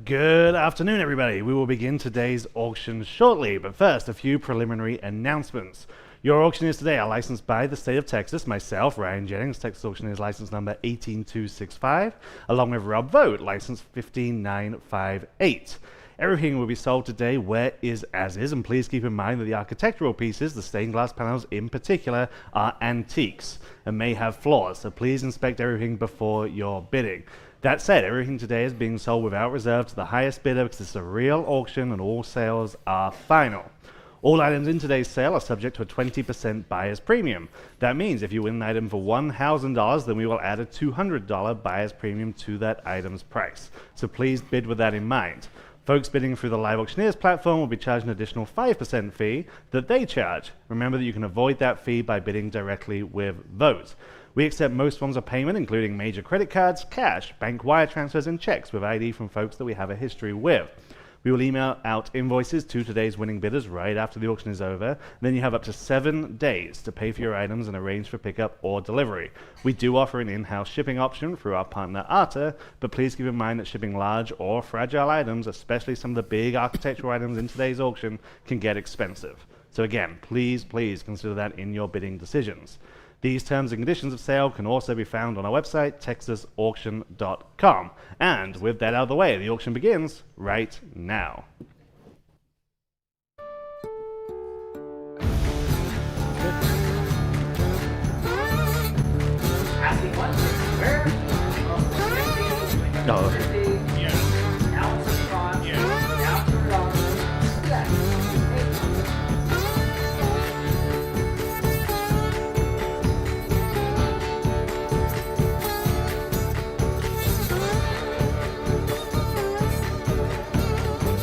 Good afternoon, everybody. We will begin today's auction shortly, but first, a few preliminary announcements. Your auctioneers today are licensed by the state of Texas, myself, Ryan Jennings, Texas Auctioneers license number 18265, along with Rob Vogt, license 15958. Everything will be sold today where is as is, and please keep in mind that the architectural pieces, the stained glass panels in particular, are antiques and may have flaws, so please inspect everything before your bidding. That said, everything today is being sold without reserve to the highest bidder because it's a real auction and all sales are final. All items in today's sale are subject to a 20% buyer's premium. That means if you win an item for $1,000, then we will add a $200 buyer's premium to that item's price. So please bid with that in mind. Folks bidding through the Live Auctioneers platform will be charged an additional 5% fee that they charge. Remember that you can avoid that fee by bidding directly with Vogt. We accept most forms of payment, including major credit cards, cash, bank wire transfers, and checks with ID from folks that we have a history with. We will email out invoices to today's winning bidders right after the auction is over. Then you have up to 7 days to pay for your items and arrange for pickup or delivery. We do offer an in-house shipping option through our partner Arta, but please keep in mind that shipping large or fragile items, especially some of the big architectural items in today's auction, can get expensive. So again, please consider that in your bidding decisions. These terms and conditions of sale can also be found on our website, texasauction.com. And with that out of the way, the auction begins right now. Asking what? Where? Oh. Yeah. Now it's a spot. Yeah. Now it's $200. Yeah.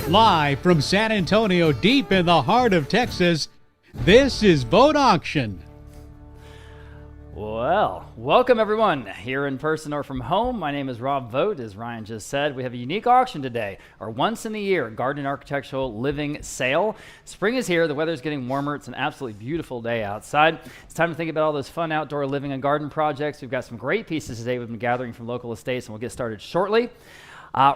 Live from San Antonio, deep in the heart of Texas, this is Vogt Auction. Well, welcome everyone, here in person or from home. My name is Rob Vogt. As Ryan just said, we have a unique auction today, our once in the year garden and architectural living sale. Spring is here, the weather's getting warmer, it's an absolutely beautiful day outside. It's time to think about all those fun outdoor living and garden projects. We've got some great pieces today we've been gathering from local estates, and we'll get started shortly.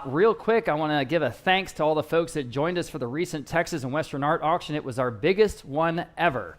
Real quick, I want to give a thanks to all the folks that joined us for the recent Texas and Western art auction. It was our biggest one ever.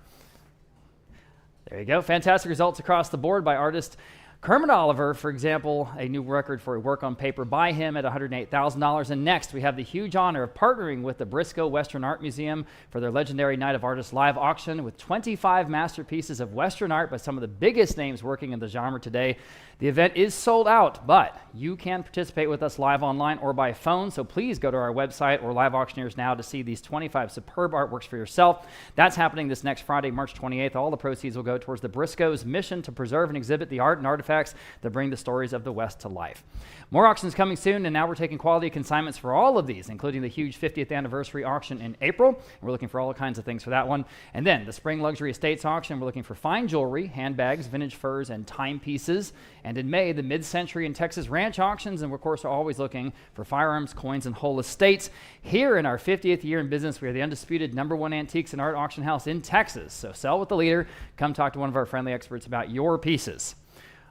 There you go. Fantastic results across the board by artist Kermit Oliver, for example, a new record for a work on paper by him at $108,000. And next, we have the huge honor of partnering with the Briscoe Western Art Museum for their legendary Night of Artists live auction with 25 masterpieces of Western art by some of the biggest names working in the genre today. The event is sold out, but you can participate with us live online or by phone, so please go to our website or Live Auctioneers Now to see these 25 superb artworks for yourself. That's happening this next Friday, March 28th. All the proceeds will go towards the Briscoe's mission to preserve and exhibit the art and artifacts that bring the stories of the West to life. More auctions coming soon, and now we're taking quality consignments for all of these, including the huge 50th anniversary auction in April. We're looking for all kinds of things for that one. And then the Spring Luxury Estates auction, we're looking for fine jewelry, handbags, vintage furs, and timepieces. And in May, the Mid-Century and Texas Ranch auctions, and of course, we're always looking for firearms, coins, and whole estates. Here in our 50th year in business, we are the undisputed #1 antiques and art auction house in Texas. So sell with the leader. Come talk to one of our friendly experts about your pieces.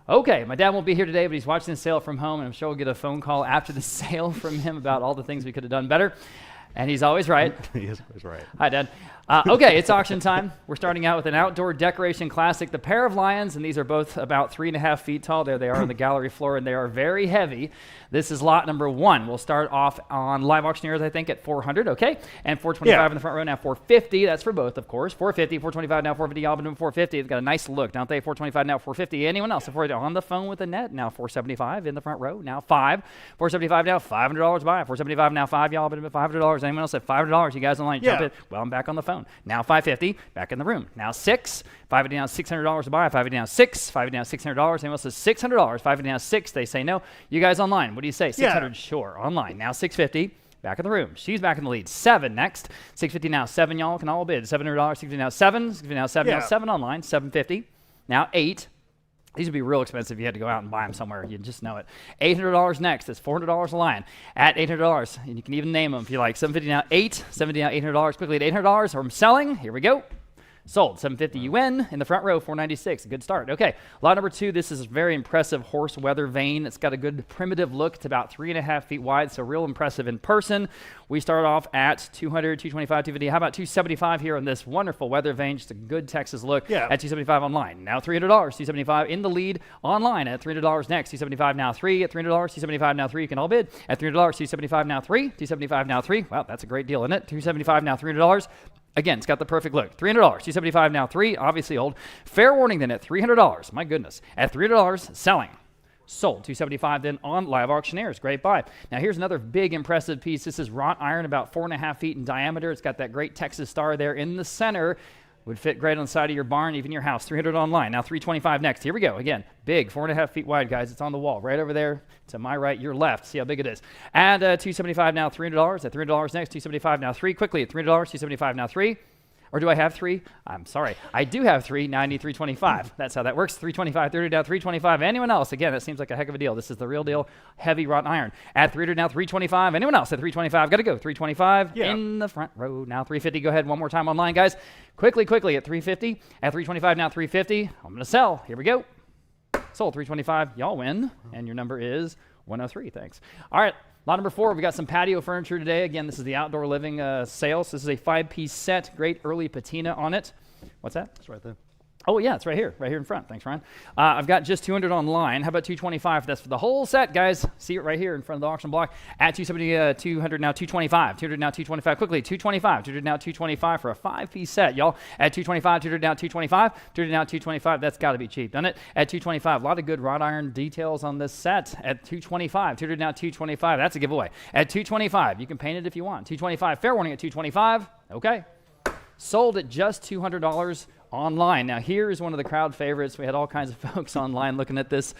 Okay, my dad won't be here today, but he's watching the sale from home, and I'm sure we'll get a phone call after the sale from him about all the things we could have done better. And he's always right. He is always right. Hi, Dad. Okay, it's auction time. We're starting out with an outdoor decoration classic, the pair of lions, and these are both about 3.5 feet tall. There they are on the gallery floor, and they are very heavy. This is lot number 1. We'll start off on Live Auctioneers, I think, at $400, okay? And $425 in the front row, now $450. That's for both, of course. $450, $425, now $450. Y'all been doing $450. It's got a nice look, don't they? $425, now $450. Anyone else? On the phone with Annette, now $475 in the front row, now $5. $475, now $500 buy. $475, now $5. Y'all been at $500. Anyone else at $500? You guys online? Jump in. Well, I'm back on the phone. Now $550, back in the room. Now $6. $550 now $600 to buy. $550 now $6. $550 now $600. Anyone else says $600? $550 now $6. They say no. You guys online? What do you say? 600, sure. Online. Now $650. Back in the room. She's back in the lead. 7 next. $650 now 7. Y'all can all bid. $700. $650 now 7. $650 now 7. Now 7 online. $750. Now 8. These would be real expensive if you had to go out and buy them somewhere. You just know it. $800 next. That's $400 a line. At $800, and you can even name them if you like. $750 now 8. $750 now $800. Quickly at $800. Or I'm selling. Here we go. Sold. 750, you win. In the front row, 496. Good start. Okay. Lot number 2, this is a very impressive horse weather vane. It's got a good primitive look. It's about 3.5 feet wide, so real impressive in person. We start off at 200, 225, 250. How about 275 here on this wonderful weather vane? Just a good Texas look at 275 online. Now $300, 275 in the lead online at $300 next. 275 now 3 at $300, 275 now 3. You can all bid at $300, 275 now 3, 275 now 3. Wow, that's a great deal, isn't it? 275 now $300. Again, it's got the perfect look. $300, 275 now 3, obviously old. Fair warning then at $300. My goodness. At $300, selling. Sold. 275 then on Live Auctioneers. Great buy. Now here's another big impressive piece. This is wrought iron, about 4.5 feet in diameter. It's got that great Texas star there in the center. Would fit great on the side of your barn, even your house. $300 online. Now $325 next. Here we go. Again, big, 4.5 feet wide, guys. It's on the wall right over there to my right, your left. See how big it is. And $275 now, $300. At $300 next, $275 now 3. Quickly at $300, $275 now 3. Or do I have 3? I'm sorry. I do have 3. Now I need $325. That's how that works. $325, $30 down, $325. Anyone else? Again, that seems like a heck of a deal. This is the real deal. Heavy wrought iron. At $300 now, $325. Anyone else at $325? Got to go. $325 in the front row. Now $350. Go ahead one more time online, guys. Quickly at $350. At $325 now, $350. I'm going to sell. Here we go. Sold. $325. Y'all win. And your number is 103. Thanks. All right. Lot number 4, we got some patio furniture today. Again, this is the outdoor living sale. So this is a 5-piece set. Great early patina on it. What's that? It's right there. Oh, yeah, it's right here in front. Thanks, Ryan. I've got just 200 online. How about 225? That's for the whole set, guys. See it right here in front of the auction block. At 270, 200 now 225. 200 now 225. Quickly, 225. 200 now 225 for a 5-piece set, y'all. At 225, 200 now 225. 200 now 225. That's got to be cheap, doesn't it? At 225, a lot of good wrought iron details on this set. At 225, 200 now 225. That's a giveaway. At 225, you can paint it if you want. 225, fair warning at 225. Okay. Sold at just $200 online. Now here is one of the crowd favorites. We had all kinds of folks online looking at this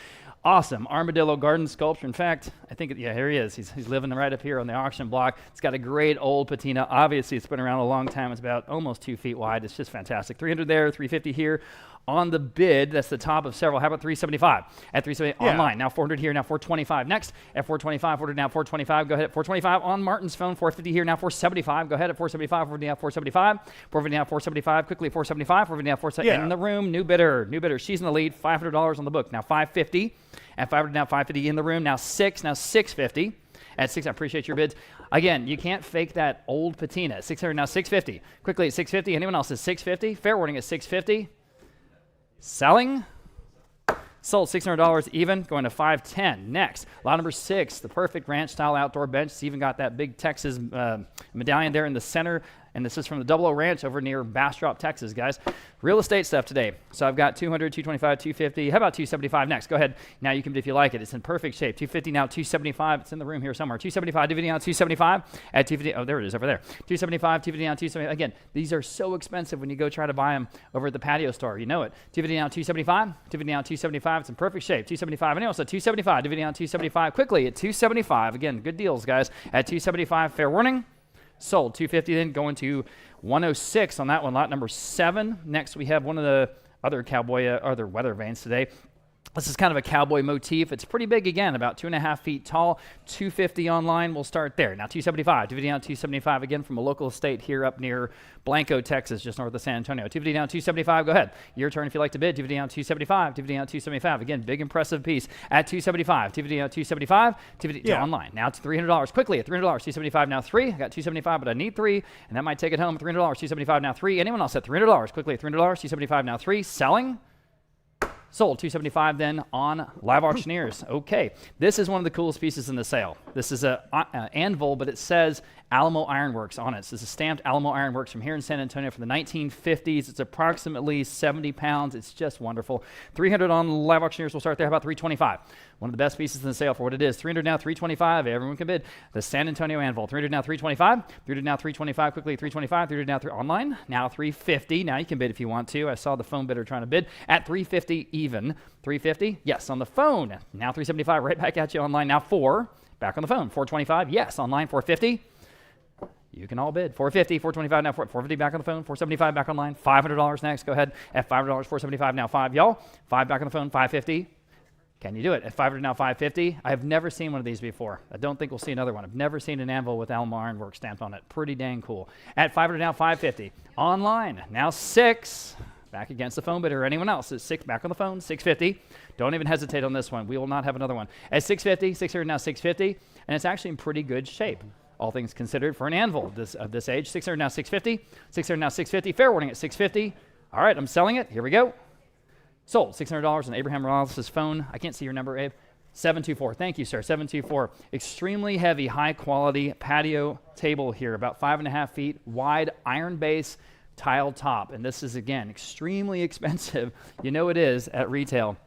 awesome armadillo garden sculpture. In fact, I think, here he is. He's living right up here on the auction block. It's got a great old patina. Obviously, it's been around a long time. It's about almost 2 feet wide. It's just fantastic. 300 there, 350 here. On the bid, that's the top of several. How about 375? At 375 online. Now 400 here, now 425 next. At 425, 400 now 425. Go ahead at 425 on Martin's phone. 450 here, now 475. Go ahead at 475, 450 now 475. 450 now 475. Quickly 475, 450 now 475. In the room, new bidder. She's in the lead. $500 on the book. Now 550. At 500 now 550 in the room. Now 650. At 6, I appreciate your bids. Again, you can't fake that old patina. 600 now 650. Quickly at 650. Anyone else at 650? Fair warning at 650. Selling. Sold $600 even, going to 510. Next, lot number 6, the perfect ranch style outdoor bench. It's even got that big Texas medallion there in the center. And this is from the Double O Ranch over near Bastrop, Texas, guys. Real estate stuff today. So I've got 200, 225, 250. How about 275 next? Go ahead. Now you can bid if you like it. It's in perfect shape. 250 now, 275. It's in the room here somewhere. 275, 250 now, 275. At 250, oh, there it is over there. 275, 250 now, 275. Again, these are so expensive when you go try to buy them over at the patio store. You know it. 250 now, 275. 250 now, 275. It's in perfect shape. 275. Anyone else at 275? 250 now, 275. Quickly at 275. Again, good deals, guys. At 275, fair warning. Sold. 250 then going to 106 on that one, lot number 7. Next we have one of the other other weather vanes today. This is kind of a cowboy motif. It's pretty big again, about 2.5 feet tall. 250 online. We'll start there. Now 275. 250 down 275 again from a local estate here up near Blanco, Texas, just north of San Antonio. 250 down 275. Go ahead. Your turn if you like to bid. 250 down 275. 250 down 275. Again, big impressive piece at 275. 250 down 275. 250 online. Now it's $300. Quickly at $300. 275 now 3. I got 275, but I need 3, and that might take it home. $300. 275 now 3. Anyone else at $300? Quickly at $300. 275 now 3. Selling. Sold. 275 then on Live Auctioneers. Okay, this is one of the coolest pieces in the sale. This is a anvil, but it says Alamo Ironworks on it. So this is stamped Alamo Ironworks from here in San Antonio from the 1950s. It's approximately 70 pounds. It's just wonderful. 300 on Live Auctioneers. We'll start there. How about 325? One of the best pieces in the sale for what it is. 300 now, 325. Everyone can bid. The San Antonio anvil. 300 now, 325. 300 now, 325. Quickly, 325. 300 now, online. Now 350. Now you can bid if you want to. I saw the phone bidder trying to bid at 350 even. 350. Yes, on the phone. Now 375. Right back at you online. Now 4. Back on the phone. 425. Yes, online. 450. You can all bid. 450, 425 now, 450 back on the phone, 475 back online, $500 next. Go ahead at $500, 475 now 5. Y'all, 5 back on the phone, 550. Can you do it? At 500 now, 550. I've never seen one of these before. I don't think we'll see another one. I've never seen an anvil with Elm Ironwork stamped on it. Pretty dang cool. At 500 now, 550. Online, now 6. Back against the phone bidder or anyone else. It's 6 back on the phone, 650. Don't even hesitate on this one. We will not have another one. At 650, 600 now, 650. And it's actually in pretty good shape, all things considered, for an anvil of this age. 600 now, 650. 600 now, 650. Fair warning at 650. All right, I'm selling it. Here we go. Sold, $600 on Abraham Morales' phone. I can't see your number, Abe. 724. Thank you, sir. 724. Extremely heavy, high-quality patio table here, about 5.5 feet wide, iron base, tile top. And this is, again, extremely expensive. You know it is at retail.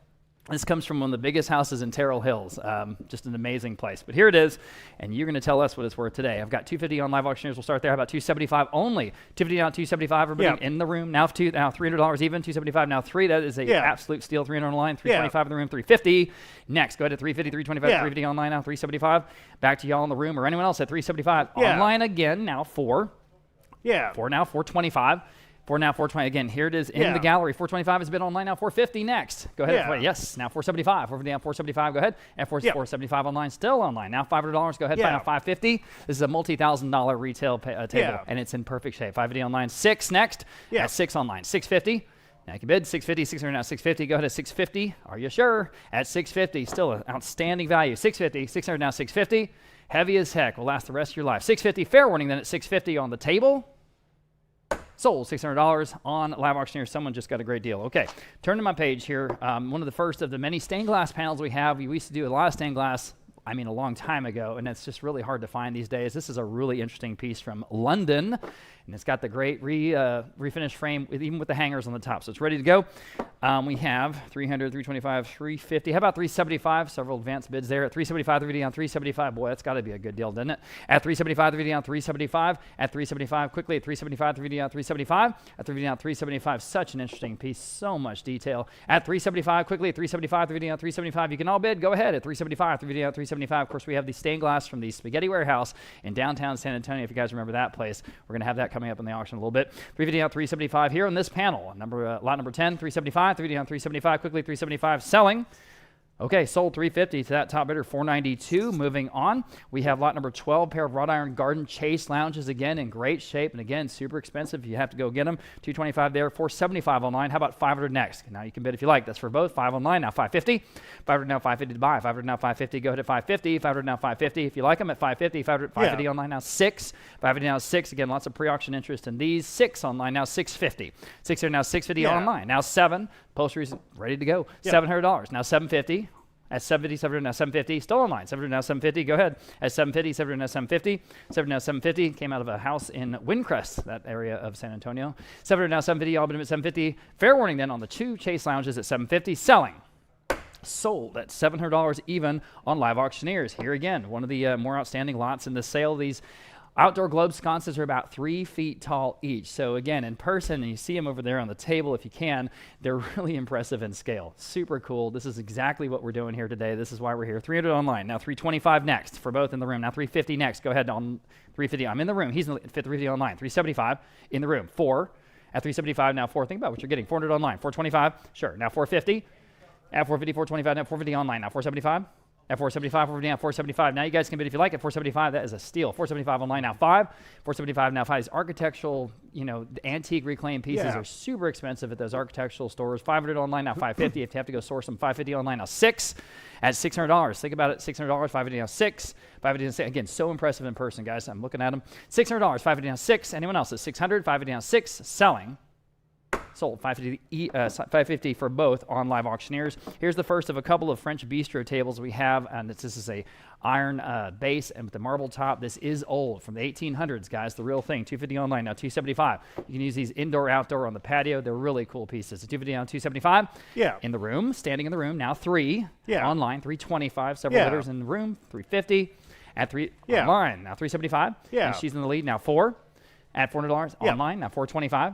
This comes from one of the biggest houses in Terrell Hills. Just an amazing place. But here it is, and you're going to tell us what it's worth today. I've got $250 on Live Auctioneers. We'll start there. How about $275 only? $250 now, $275. Everybody in the room. Now $300 even. $275 now $3. That is a absolute steal. $300 online. $325 in the room. $350. Next, go ahead to $350, $325, $350 online now. $375. Back to y'all in the room or anyone else at $375. Online again now $4. $4 now. $425. $4 now, $420. Again, here it is in the gallery. $425 has been online now. $450 next. Go ahead. Yes, now $475. $450 now, $475. Go ahead. And $475 online, still online. Now $500. Go ahead. Now $550. This is a multi-$1,000 retail table, and it's in perfect shape. $550 online. 6 next. At 6 online. $650. Now you can bid. $650. $600 now. $650. Go ahead at $650. Are you sure? At $650, still an outstanding value. $650. $600 now. $650. Heavy as heck. Will last the rest of your life. $650. Fair warning then at $650 on the table. Sold $600 on Live Auctioneer. Someone just got a great deal. Okay, turn to my page here. One of the first of the many stained glass panels we have. We used to do a lot of stained glass, a long time ago, and it's just really hard to find these days. This is a really interesting piece from London, and it's got the great refinished frame, even with the hangers on the top, so it's ready to go. We have 300, 325, 350. How about 375? Several advanced bids there. At 375, 350 on 375. Boy, that's got to be a good deal, doesn't it? At 375, 350 on 375. At 375, quickly at 375, 350 on 375. At 350 on 375. Such an interesting piece. So much detail. At 375, quickly at 375, 350 on 375. You can all bid. Go ahead at 375, 350 on 375. Of course, we have the stained glass from the Spaghetti Warehouse in downtown San Antonio. If you guys remember that place, we're going to have that coming up in the auction a little bit. 350 on 375 here on this panel. Lot number 10, 375. 350 on 375, quickly 375, selling. Okay, sold 350 to that top bidder, 492. Moving on, we have lot number 12, pair of wrought iron garden chase lounges, again in great shape, and again super expensive. You have to go get them. 225 there, 475 online. How about 500 next? Now you can bid if you like. That's for both. 5 online now, 550. 500 now, 550 to buy. 500 now, 550. Go ahead at 550. 500 now, 550. If you like them at 550. 550 online now, 6. 550 now, 6. Again, lots of pre-auction interest in these. 6 online now, 650. 600 now, 650 online. Now 7. Posteries ready to go. $700 now, 750. At 750, 700 now 750, still online. 700 now 750, go ahead. At 750, 700 now 750, 700 now 750, came out of a house in Windcrest, that area of San Antonio. 700 now 750, all bid at 750. Fair warning then on the 2 chase lounges at 750, selling. Sold at $700 even on Live Auctioneers. Here again, one of the more outstanding lots in the sale. These outdoor globe sconces are about 3 feet tall each. So again, in person, and you see them over there on the table if you can, they're really impressive in scale. Super cool. This is exactly what we're doing here today. This is why we're here. 300 online. Now 325 next for both in the room. Now 350 next. Go ahead on 350. I'm in the room. He's in the 350 online. 375 in the room. 4 at 375 now 4. Think about what you're getting. 400 online. 425. Sure. Now 450. At 450, 425. Now 450 online. Now 475. At 475, 450, now 475. Now you guys can bid if you like. At 475, that is a steal. 475 online now 5. 475 now 5. These architectural, the antique reclaimed pieces are super expensive at those architectural stores. 500 online now 550. If you have to go source them, 550 online now 6. At $600. Think about it. $600. 550 now 6. 550 now 6. Again, so impressive in person, guys. I'm looking at them. $600. 550 now 6. Anyone else at 600? 550 now 6. Selling. Sold 550 for both on Live Auctioneers. Here's the first of a couple of French bistro tables we have, and this is a iron base and with the marble top. This is old, from the 1800s, guys. The real thing. 250 online now, 275. You can use these indoor, outdoor on the patio. They're really cool pieces. 250 on 275. In the room, standing in the room now 3. Online 325. Several bidders in the room. 350 at 3 online now 375. And she's in the lead now 4 at $400 online now 425.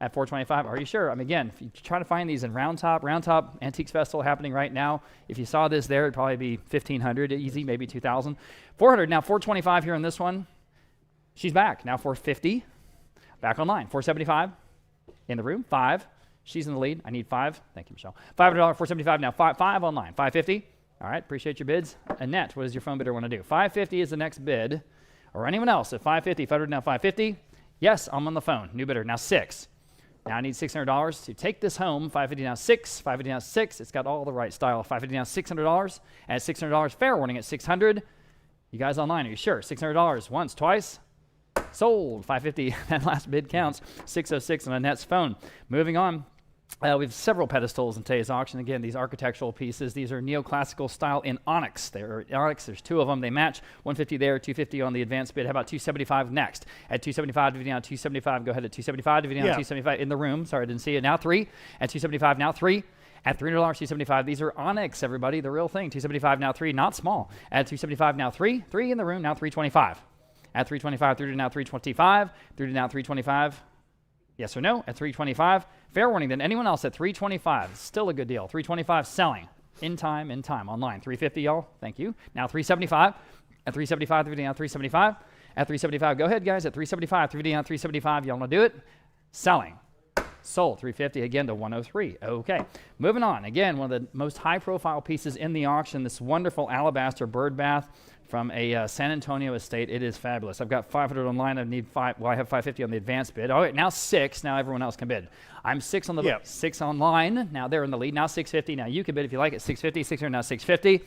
At 425, are you sure? Again, if you try to find these in Round Top Antiques Festival happening right now. If you saw this there, it'd probably be 1,500 easy, maybe 2,000. 400 now, 425 here on this one. She's back now, 450. Back online, 475 in the room, 5. She's in the lead. I need 5. Thank you, Michelle. $500, $475 now. 5 online. 550. All right, appreciate your bids. Annette, what does your phone bidder want to do? 550 is the next bid. Or anyone else at 550. $500 now. 550. Yes, I'm on the phone. New bidder now 6. Now I need $600 to take this home. 550 now 6. 550 now 6. It's got all the right style. 550 now $600. At $600, fair warning at 600. You guys online, are you sure? $600 once, twice. Sold. 550. That last bid counts. 606 on Annette's phone. Moving on. We have several pedestals in today's auction. Again, these architectural pieces. These are neoclassical style in onyx. They're onyx. There's 2 of them. They match. 150 there, 250 on the advanced bid. How about 275 next? At 275, dividing out 275. Go ahead at 275, dividing out 275 in the room. Sorry, I didn't see it. Now 3. At 275, now 3. At $300, 275. These are onyx, everybody. The real thing. 275, now 3. Not small. At 275, now 3. 3 in the room. Now 325. At 325, through to now 325. Through to now 325. Yes or no? At 325. Fair warning then. Anyone else at 325? Still a good deal. 325 selling. In time. Online. 350, y'all. Thank you. Now 375. At 375, 350 now 375. At 375, go ahead, guys. At 375, 350 now 375. Y'all want to do it? Selling. Sold. 350 again to 103. Okay. Moving on. Again, one of the most high-profile pieces in the auction. This wonderful alabaster bird bath from a San Antonio estate. It is fabulous. I've got 500 online. I need 5. Well, I have 550 on the advanced bid. All right, now 6. Now everyone else can bid. I'm 6 on the 6 online. Now they're in the lead. Now 650. Now you can bid if you like it. 650. 600 now 650.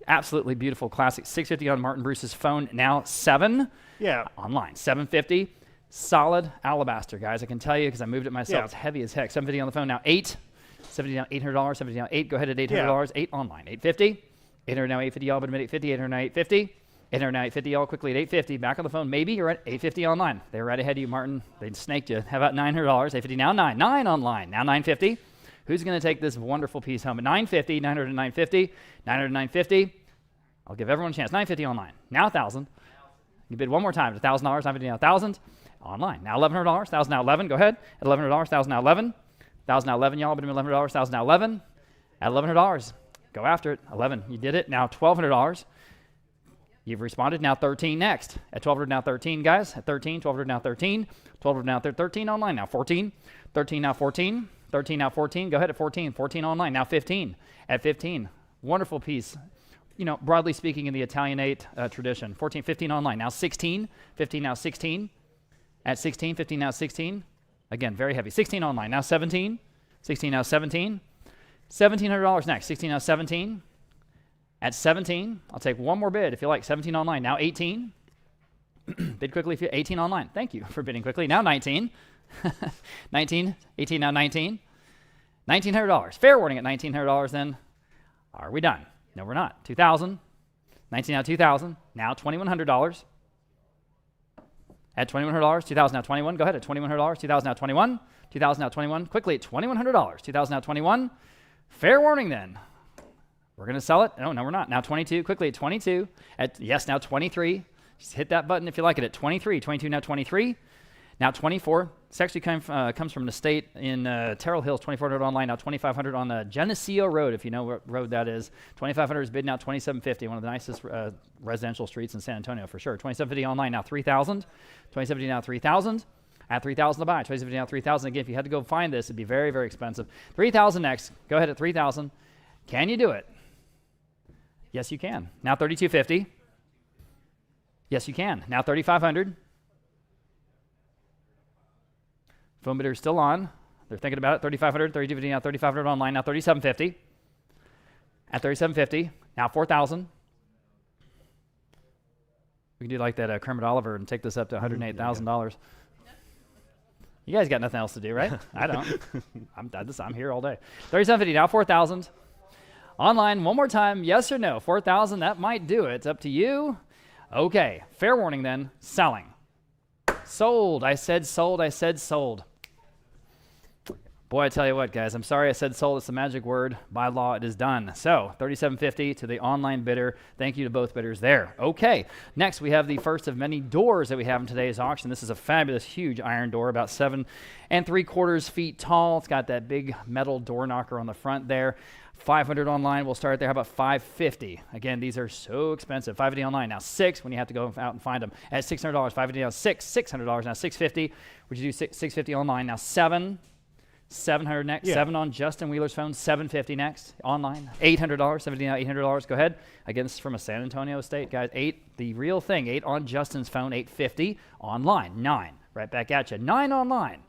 Absolutely beautiful classic. 650 on Martin Bruce's phone. Now 7. Yeah. Online. 750. Solid alabaster, guys. I can tell you because I moved it myself. Yeah. It's heavy as heck. 750 on the phone. Now 8. 70 down $800. 70 down 8. Go ahead at $800. 8 online. 850. 800 now 850, y'all, but admit 850, 800 now 850. 800 now 850, y'all, quickly at 850. Back on the phone, maybe you're at 850 online. They're right ahead of you, Martin. They snaked you. How about $900? 850 now 9. 9 online. Now 950. Who's going to take this wonderful piece home at 950, 900 to 950, 900 to 950? I'll give everyone a chance. 950 online. Now 1,000. You bid one more time at $1,000. 950 now 1,000. Online. Now $1,100. 1,000 now 11. Go ahead. At $1,100. 1,000 now 11. 1,000 now 11, y'all. Bid $11. 1,000 now 11. At $1,100. Go after it. 11. You did it. Now $1,200. You've responded. Now 13 next. At 1,200 now 13, guys. At 13. 1,200 now 13. 1,200 now 13 online. Now 14. 13 now 14. 13 now 14. Go ahead at 14. 14 online. Now 15. At 15. Wonderful piece. You know, broadly speaking in the Italianate tradition. 14, 15 online. Now 16. 15 now 16. At 16. 15 now 16. Again, very heavy. 16 online. Now 17. 16 now 17. $1,700 next. 16 now 17. At 17, I'll take one more bid if you like. 17 online. Now 18. Bid quickly if you 18 online. Thank you for bidding quickly. Now 19. 19. 18 now 19. $1,900. Fair warning at $1,900 then. Are we done? No, we're not. 2,000. 19 now 2,000. Now $2,100. At $2,100. 2,000 now 21. Go ahead at $2,100. 2,000 now 21. 2,000 now 21. Quickly at $2,100. 2,000 now 21. Fair warning then. We're going to sell it. No, we're not. Now 22. Quickly at 22. At yes, now 23. Just hit that button if you like it at 23. 22 now 23. Now 24. This actually comes from an estate in Terrell Hills. 2,400 online. Now 2,500 on the Dionicio Road, if you know what road that is. 2,500 is bid now 2,750. One of the nicest residential streets in San Antonio for sure. 2,750 online. Now 3,000. 2,750 now 3,000. At 3,000 to buy. 2,750 now 3,000. Again, if you had to go find this, it'd be very, very expensive. 3,000 next. Go ahead at 3,000. Can you do it? Yes, you can. Now 3,250. Yes, you can. Now 3,500. Phone bidder is still on. They're thinking about it. 3,500, 3,250, now 3,500 online. Now 3,750. At 3,750. Now 4,000. We can do like that Kermit Oliver and take this up to $108,000. You guys got nothing else to do, right? I don't. I'm here all day. 3,750. Now 4,000. Online, one more time, yes or no? 4,000, that might do it. It's up to you. Okay, fair warning then, selling. Sold, I said sold, I said sold. Boy, I tell you what, guys, I'm sorry I said sold. It's the magic word. By law, it is done. So, $3,750 to the online bidder. Thank you to both bidders there. Okay, next we have the first of many doors that we have in today's auction. This is a fabulous, huge iron door, about 7 3/4 feet tall. It's got that big metal door knocker on the front there. 500 online, we'll start there. How about 550? Again, these are so expensive. 550 online, now 6 when you have to go out and find them. At $600, 550 now 6, $600 now 650. Would you do 650 online? Now 7, $700 next. Yeah. 7 on Justin Wheeler's phone. $750 next. Online. $800. 17 out. $800. Go ahead. Again, this is from a San Antonio estate, guys. 8. The real thing. 8 on Justin's phone. $850 online. 9. Right back at you. 9 online.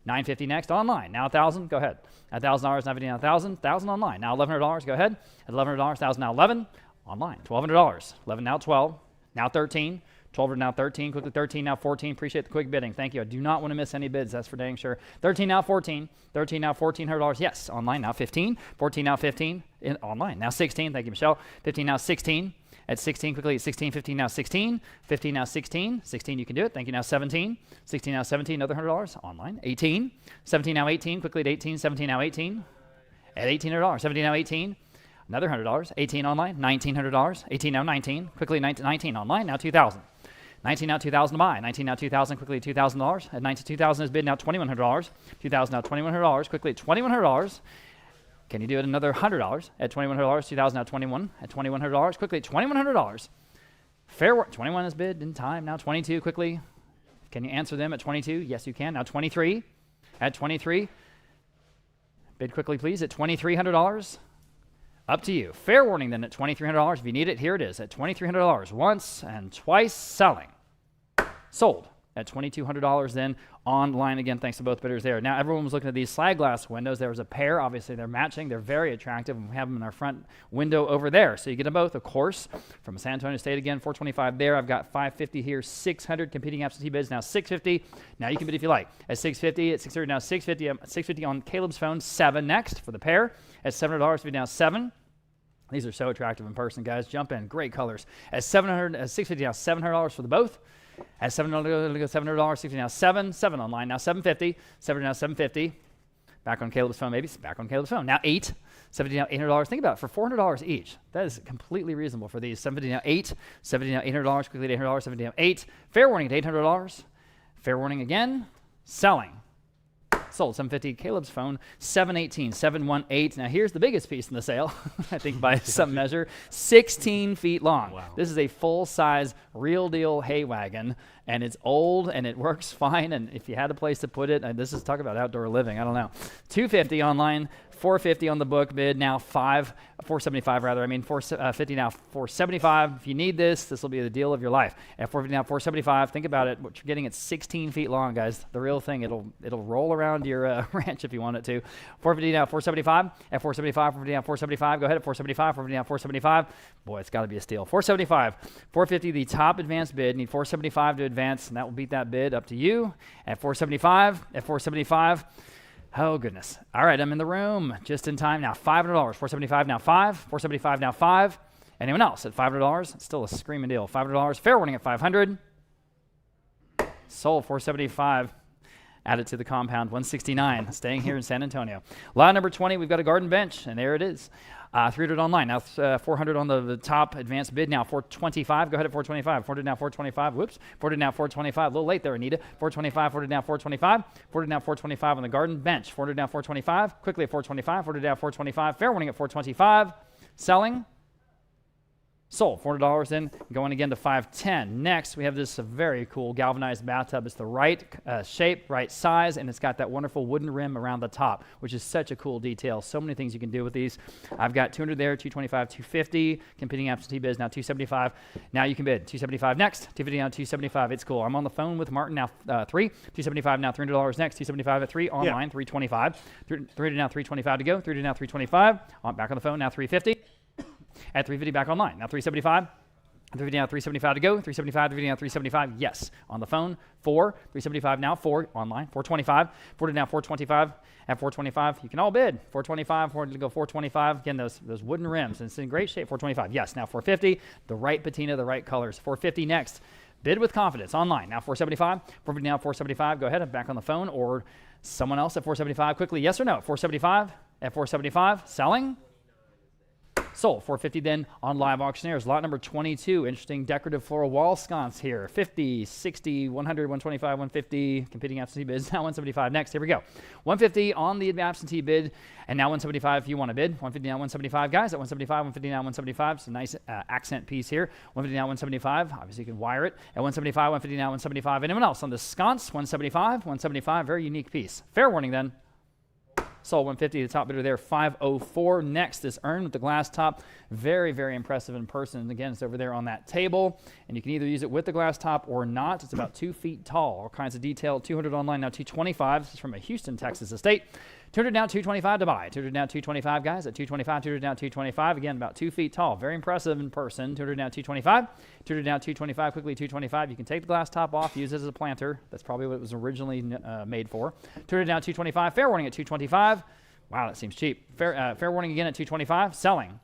$950 next. Online. Now $1,000. Go ahead. At $1,000. Now $50. Now $1,000. $1,000 online. Now $1,100. Go ahead. At $1,100. $1,000. Now $11. Online. $1,200. 11 now 12. Now 13. 12 now 13. Quickly 13 now 14. Appreciate the quick bidding. Thank you. I do not want to miss any bids. That's for dang sure. 13 now 14. 13 now $1,400. Yes. Online now 15. 14 now 15. Online now 16. Thank you, Michelle. 15 now 16. At 16, quickly at 16, 15 now 16. 15 now 16. 16, you can do it. Thank you. Now 17. 16 now 17. Another $100. Online. 18. 17 now 18. Quickly at 18. 17 now 18. At $1,800. 17 now 18. Another $100. 18 online. $1,900. 18 now 19. Quickly 19 online. Now 2,000. 19 now 2,000 to buy. 19 now 2,000. Quickly $2,000. At 19 2,000 is bid now $2,100. 2,000 now $2,100. Quickly at $2,100. Can you do it another $100 at $2,100? 2,000 now 21 at $2,100. Quickly $2,100. Fair work. 21 is bid in time. Now 22 quickly. Can you answer them at 22? Yes, you can. Now 23 at 23. Bid quickly, please, at $2,300. Up to you. Fair warning then at $2,300. If you need it, here it is at $2,300. Once and twice selling. Sold at $2,200 then online. Again, thanks to both bidders there. Now, everyone was looking at these slide glass windows. There was a pair. Obviously, they're matching. They're very attractive. We have them in our front window over there. So you get them both, of course, from San Antonio State again, $425 there. I've got $550 here, $600 competing absentee bids. Now $650. Now you can bid if you like. At $650, at $600, now $650. $650 on Caleb's phone. 7 next for the pair. At $700, now 7. These are so attractive in person, guys. Jump in. Great colors. At $700, at $650 now $700 for the both. At $700, $700, $60 now 7. 7 online. Now $750. 7 now $750. Back on Caleb's phone, maybe. Back on Caleb's phone. Now 8. $70 now $800. Think about it. For $400 each. That is completely reasonable for these. $750 now 8. $70 now $800. Quickly at $800. $70 now 8. Fair warning at $800. Fair warning again. Selling. Sold. $750. Caleb's phone. $718. $718. Now here's the biggest piece in the sale. I think by some measure. 16 feet long. Wow. This is a full-size, real deal hay wagon, and it's old and it works fine. And if you had a place to put it, and this is talk about outdoor living. I don't know. $250 online. $450 on the book bid. Now $475 rather. I mean $450 now $475. If you need this, this will be the deal of your life. At $450 now $475. Think about it. What you're getting, it's 16 feet long, guys. The real thing. It'll roll around your ranch if you want it to. $450 now $475. At $475. $450 now $475. Go ahead at $475. $450 now $475. Boy, it's got to be a steal. $475. $450 the top advanced bid. Need $475 to advance, and that will beat that bid. Up to you. At $475. At $475. Oh, goodness. All right, I'm in the room just in time. Now $500. $475 now 5. $475 now 5. Anyone else at $500? It's still a screaming deal. $500. Fair warning at $500. Sold $475. Added to the compound. $169. Staying here in San Antonio. Lot number 20, we've got a garden bench, and there it is. $300 online. Now $400 on the top advanced bid. Now $425. Go ahead at $425. $400 now $425. Whoops. $400 now $425. A little late there, Anita. $425. $400 now $425. $400 now $425 on the garden bench. $400 now $425. Quickly at $425. $400 now $425. Fair warning at $425. Selling. Sold. $400 in, going again to $510. Next, we have this very cool galvanized bathtub. It's the right shape, right size, and it's got that wonderful wooden rim around the top, which is such a cool detail. So many things you can do with these. I've got $200 there, $225, $250. Competing absentee bids now $275. Now you can bid $275 next. $250 now $275. It's cool. I'm on the phone with Martin now 3. $275 now $300 next. $275 at 3 online. Yeah. $325. $300 now $325 to go. $300 now $325. Back on the phone now $350. At $350 back online. Now $375. $350 now $375 to go. $375. $350 now $375. Yes. On the phone. 4. $375 now 4 online. $425. $400 now $425. At $425. You can all bid. $425. $400 to go. $425. Again, those wooden rims. And it's in great shape. $425. Yes. Now $450. The right patina, the right colors. $450 next. Bid with confidence online. Now $475. $450 now $475. Go ahead. I'm back on the phone or someone else at $475 quickly. Yes or no? $475. At $475. Selling. Sold. $450 then on live auctioneers. Lot number 22. Interesting decorative floral wall sconce here. 50, 60, 100, 125, 150. Competing absentee bids. Now 175 next. Here we go. 150 on the absentee bid. And now 175 if you want to bid. 150 now 175. Guys, at 175, 150 now 175. It's a nice accent piece here. 150 now 175. Obviously, you can wire it. At 175, 150 now 175. Anyone else on the sconce? 175, 175. Very unique piece. Fair warning then. Sold 150. The top bidder there, 504. Next is Urn with the glass top. Very, very impressive in person. And again, it's over there on that table. And you can either use it with the glass top or not. It's about 2 feet tall. All kinds of detail. 200 online, now 225. This is from a Houston, Texas estate. 200 now, 225 to buy. 200 now, 225, guys, at 225. 200 now, 225. Again, about 2 feet tall. Very impressive in person. 200 now, 225. 200 now, 225. Quickly, 225. You can take the glass top off, use it as a planter. That's probably what it was originally made for. 200 now, 225. Fair warning at 225. Wow, that seems cheap. Fair warning again at 225. Selling.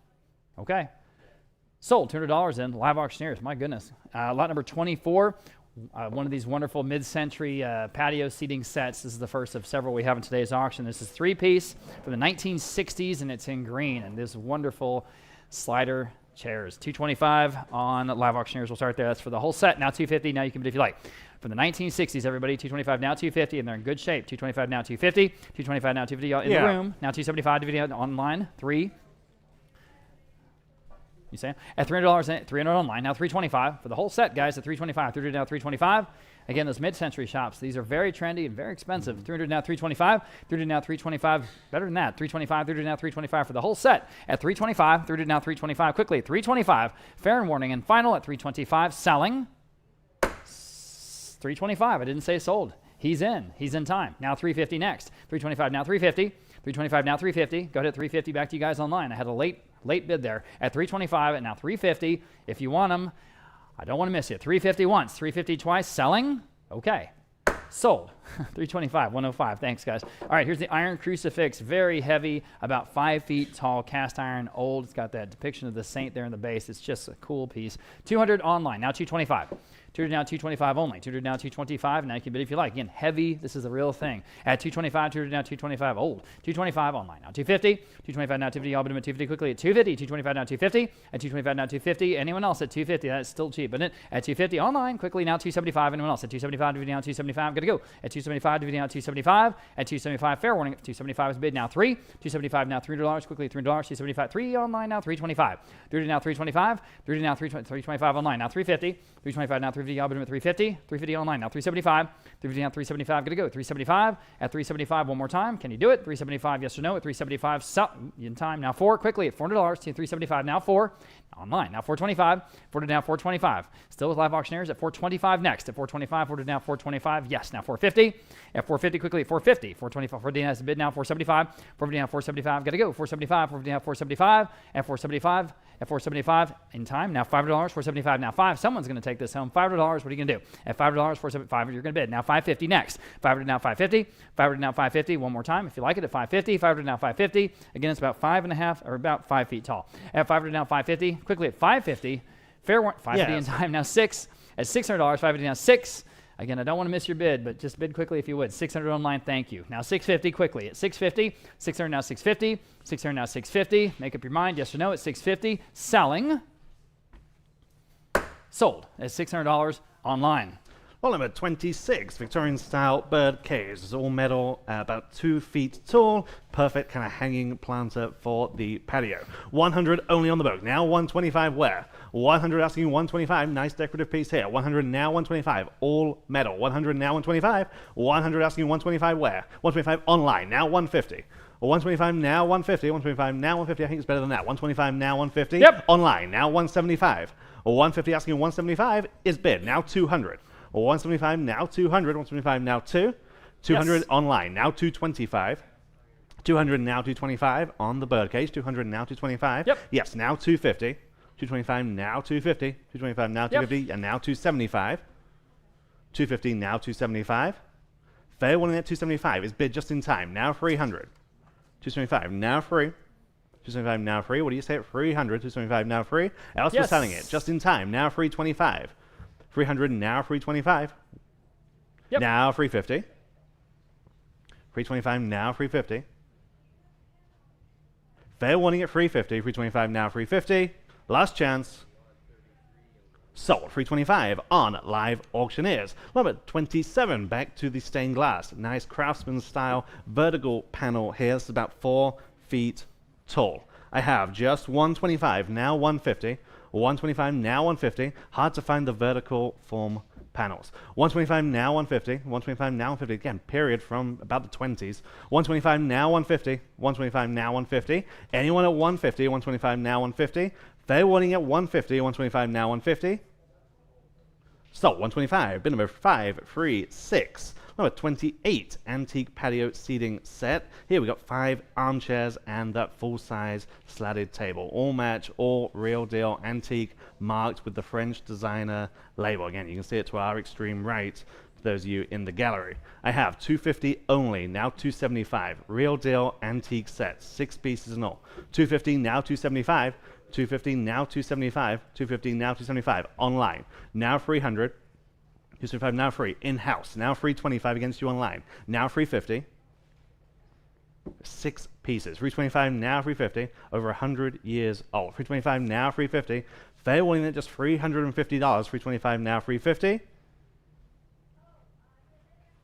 Okay. Sold. $200 in. Live auctioneers. My goodness. Lot number 24. One of these wonderful mid-century patio seating sets. This is the first of several we have in today's auction. This is 3-piece from the 1960s, and it's in green. And this wonderful slider chairs. $225 on live auctioneers. We'll start there. That's for the whole set. Now $250. Now you can bid if you like. From the 1960s, everybody. $225 now $250, and they're in good shape. $225 now $250. $225 now $250 in the room. Now $275 $250 online. 3. You say at $300 $300 online, now $325 for the whole set, guys. At $325, $300 now $325. Again, those mid-century shops, these are very trendy and very expensive. $300 now $325, $300 now $325. Better than that, $325, $300 now $325 for the whole set. At $325, $300 now $325. Quickly, $325. Fair and warning, and final at $325. Selling. $325. I didn't say sold. He's in. He's in time. Now $350 next. $325 now $350. $325 now $350. Go ahead at $350. Back to you guys online. I had a late bid there at $325 and now $350. If you want them, I don't want to miss you. $350 once, $350 twice. Selling. Okay. Sold. $325, $105. Thanks, guys. All right, here's the iron crucifix. Very heavy, about 5 feet tall, cast iron, old. It's got that depiction of the saint there in the base. It's just a cool piece. $200 online. Now $225. $200 now $225 only. $200 now $225. Now you can bid if you like. Again, heavy. This is the real thing. At $225, $200 now $225 old. $225 online. Now $250. $225 now $250. I'll bid them at $250 quickly. At $250. $225 now $250. At $225 now $250. Anyone else at $250? That's still cheap, isn't it? At $250 online. Quickly now $275. Anyone else at $275? $250 now $275. Gotta go. At $275. $250 now $275. At $275. Fair warning. $275 is bid now $3. $275 now $300. Quickly $300. $275. 3 online now $325. $300 now $325. $300 now $325 online. Now $350. $325 now $350. I'll bid them at $350. $350 online. Now $375. $350 now $375. Gotta go. $375. At $375 one more time. Can you do it? $375 yes or no at $375. In time. Now $4. Quickly at $400. $375 now $4. Online. Now $425. $400 now $425. Still with live auctioneers at $425 next. At $425. $400 now $425. Yes. Now $450. At $450 quickly at $450. $425. $450 has a bid now $475. $450 now $475. Gotta go. $475. $450 now $475. At $475. At $475 in time. Now $500. $475 now $5. Someone's going to take this home. $500. What are you going to do? At $500. $475. You're going to bid. Now $550 next. $500 now $550. $500 now $550. One more time if you like it at $550. $500 now $550. Again, it's about 5.5 or about 5 feet tall. At $500 now $550. Quickly at $550. Fair one. $550 in time. Now $6. At $600. $550 now $6. Again, I don't want to miss your bid, but just bid quickly if you would. $600 online, thank you. Now $650 quickly. At $650, $600 now $650, $600 now $650. Make up your mind, yes or no, at $650. Selling. Sold at $600 online. Well, number 26, Victorian style bird cage. It's all metal, about 2 feet tall. Perfect kind of hanging planter for the patio. 100 only on the boat. Now 125 where? 100 asking 125. Nice decorative piece here. 100 now 125. All metal. 100 now 125. 100 asking 125 where? 125 online. Now 150. 125 now 150. 125 now 150. I think it's better than that. 125 now 150. Yep. Online. Now 175. 150 asking 175 is bid. Now 200. 175 now 200. 175 now 2. 200 yes. Online. Now 225. 200 now 225 on the birdcage. 200 now 225. Yep. Yes. Now 250. 225 now 250. 225 now 250. Yep. And now 275. 250 now 275. Fair warning at 275 is bid just in time. Now 300. 275 now free. 275 now free. What do you say at 300? 275 now free. Else yes. We're selling it just in time. Now 325. 300 now 325. Yep. Now 350. 325 now 350. Fair warning at 350. 325 now 350. Last chance. Sold. 325 on live auctioneers. Number 27. Back to the stained glass. Nice craftsman style vertical panel here. It's about 4 feet tall. I have just 125 now 150. 125 now 150. Hard to find the vertical form panels. 125 now 150, 125 now 150, again, period from about the 20s. 125 now 150, 125 now 150. Anyone at 150, 125 now 150. Fair warning at 150, 125 now 150. So 125, bid number 536. Number 28, antique patio seating set. Here we got 5 armchairs and that full-size slatted table. All match, all real deal, antique, marked with the French designer label. Again, you can see it to our extreme right, for those of you in the gallery. I have 250 only, now 275. Real deal, antique sets, 6 pieces in all. 250, now 275. 250, now 275. 250, now 275. Online, now 300. 275 now free. In-house, now free 25 against you online. Now free 50. 6 pieces. 325 now free 50. Over 100 years old. 325 now free 50. Fair warning at just $350. 325 now free 50.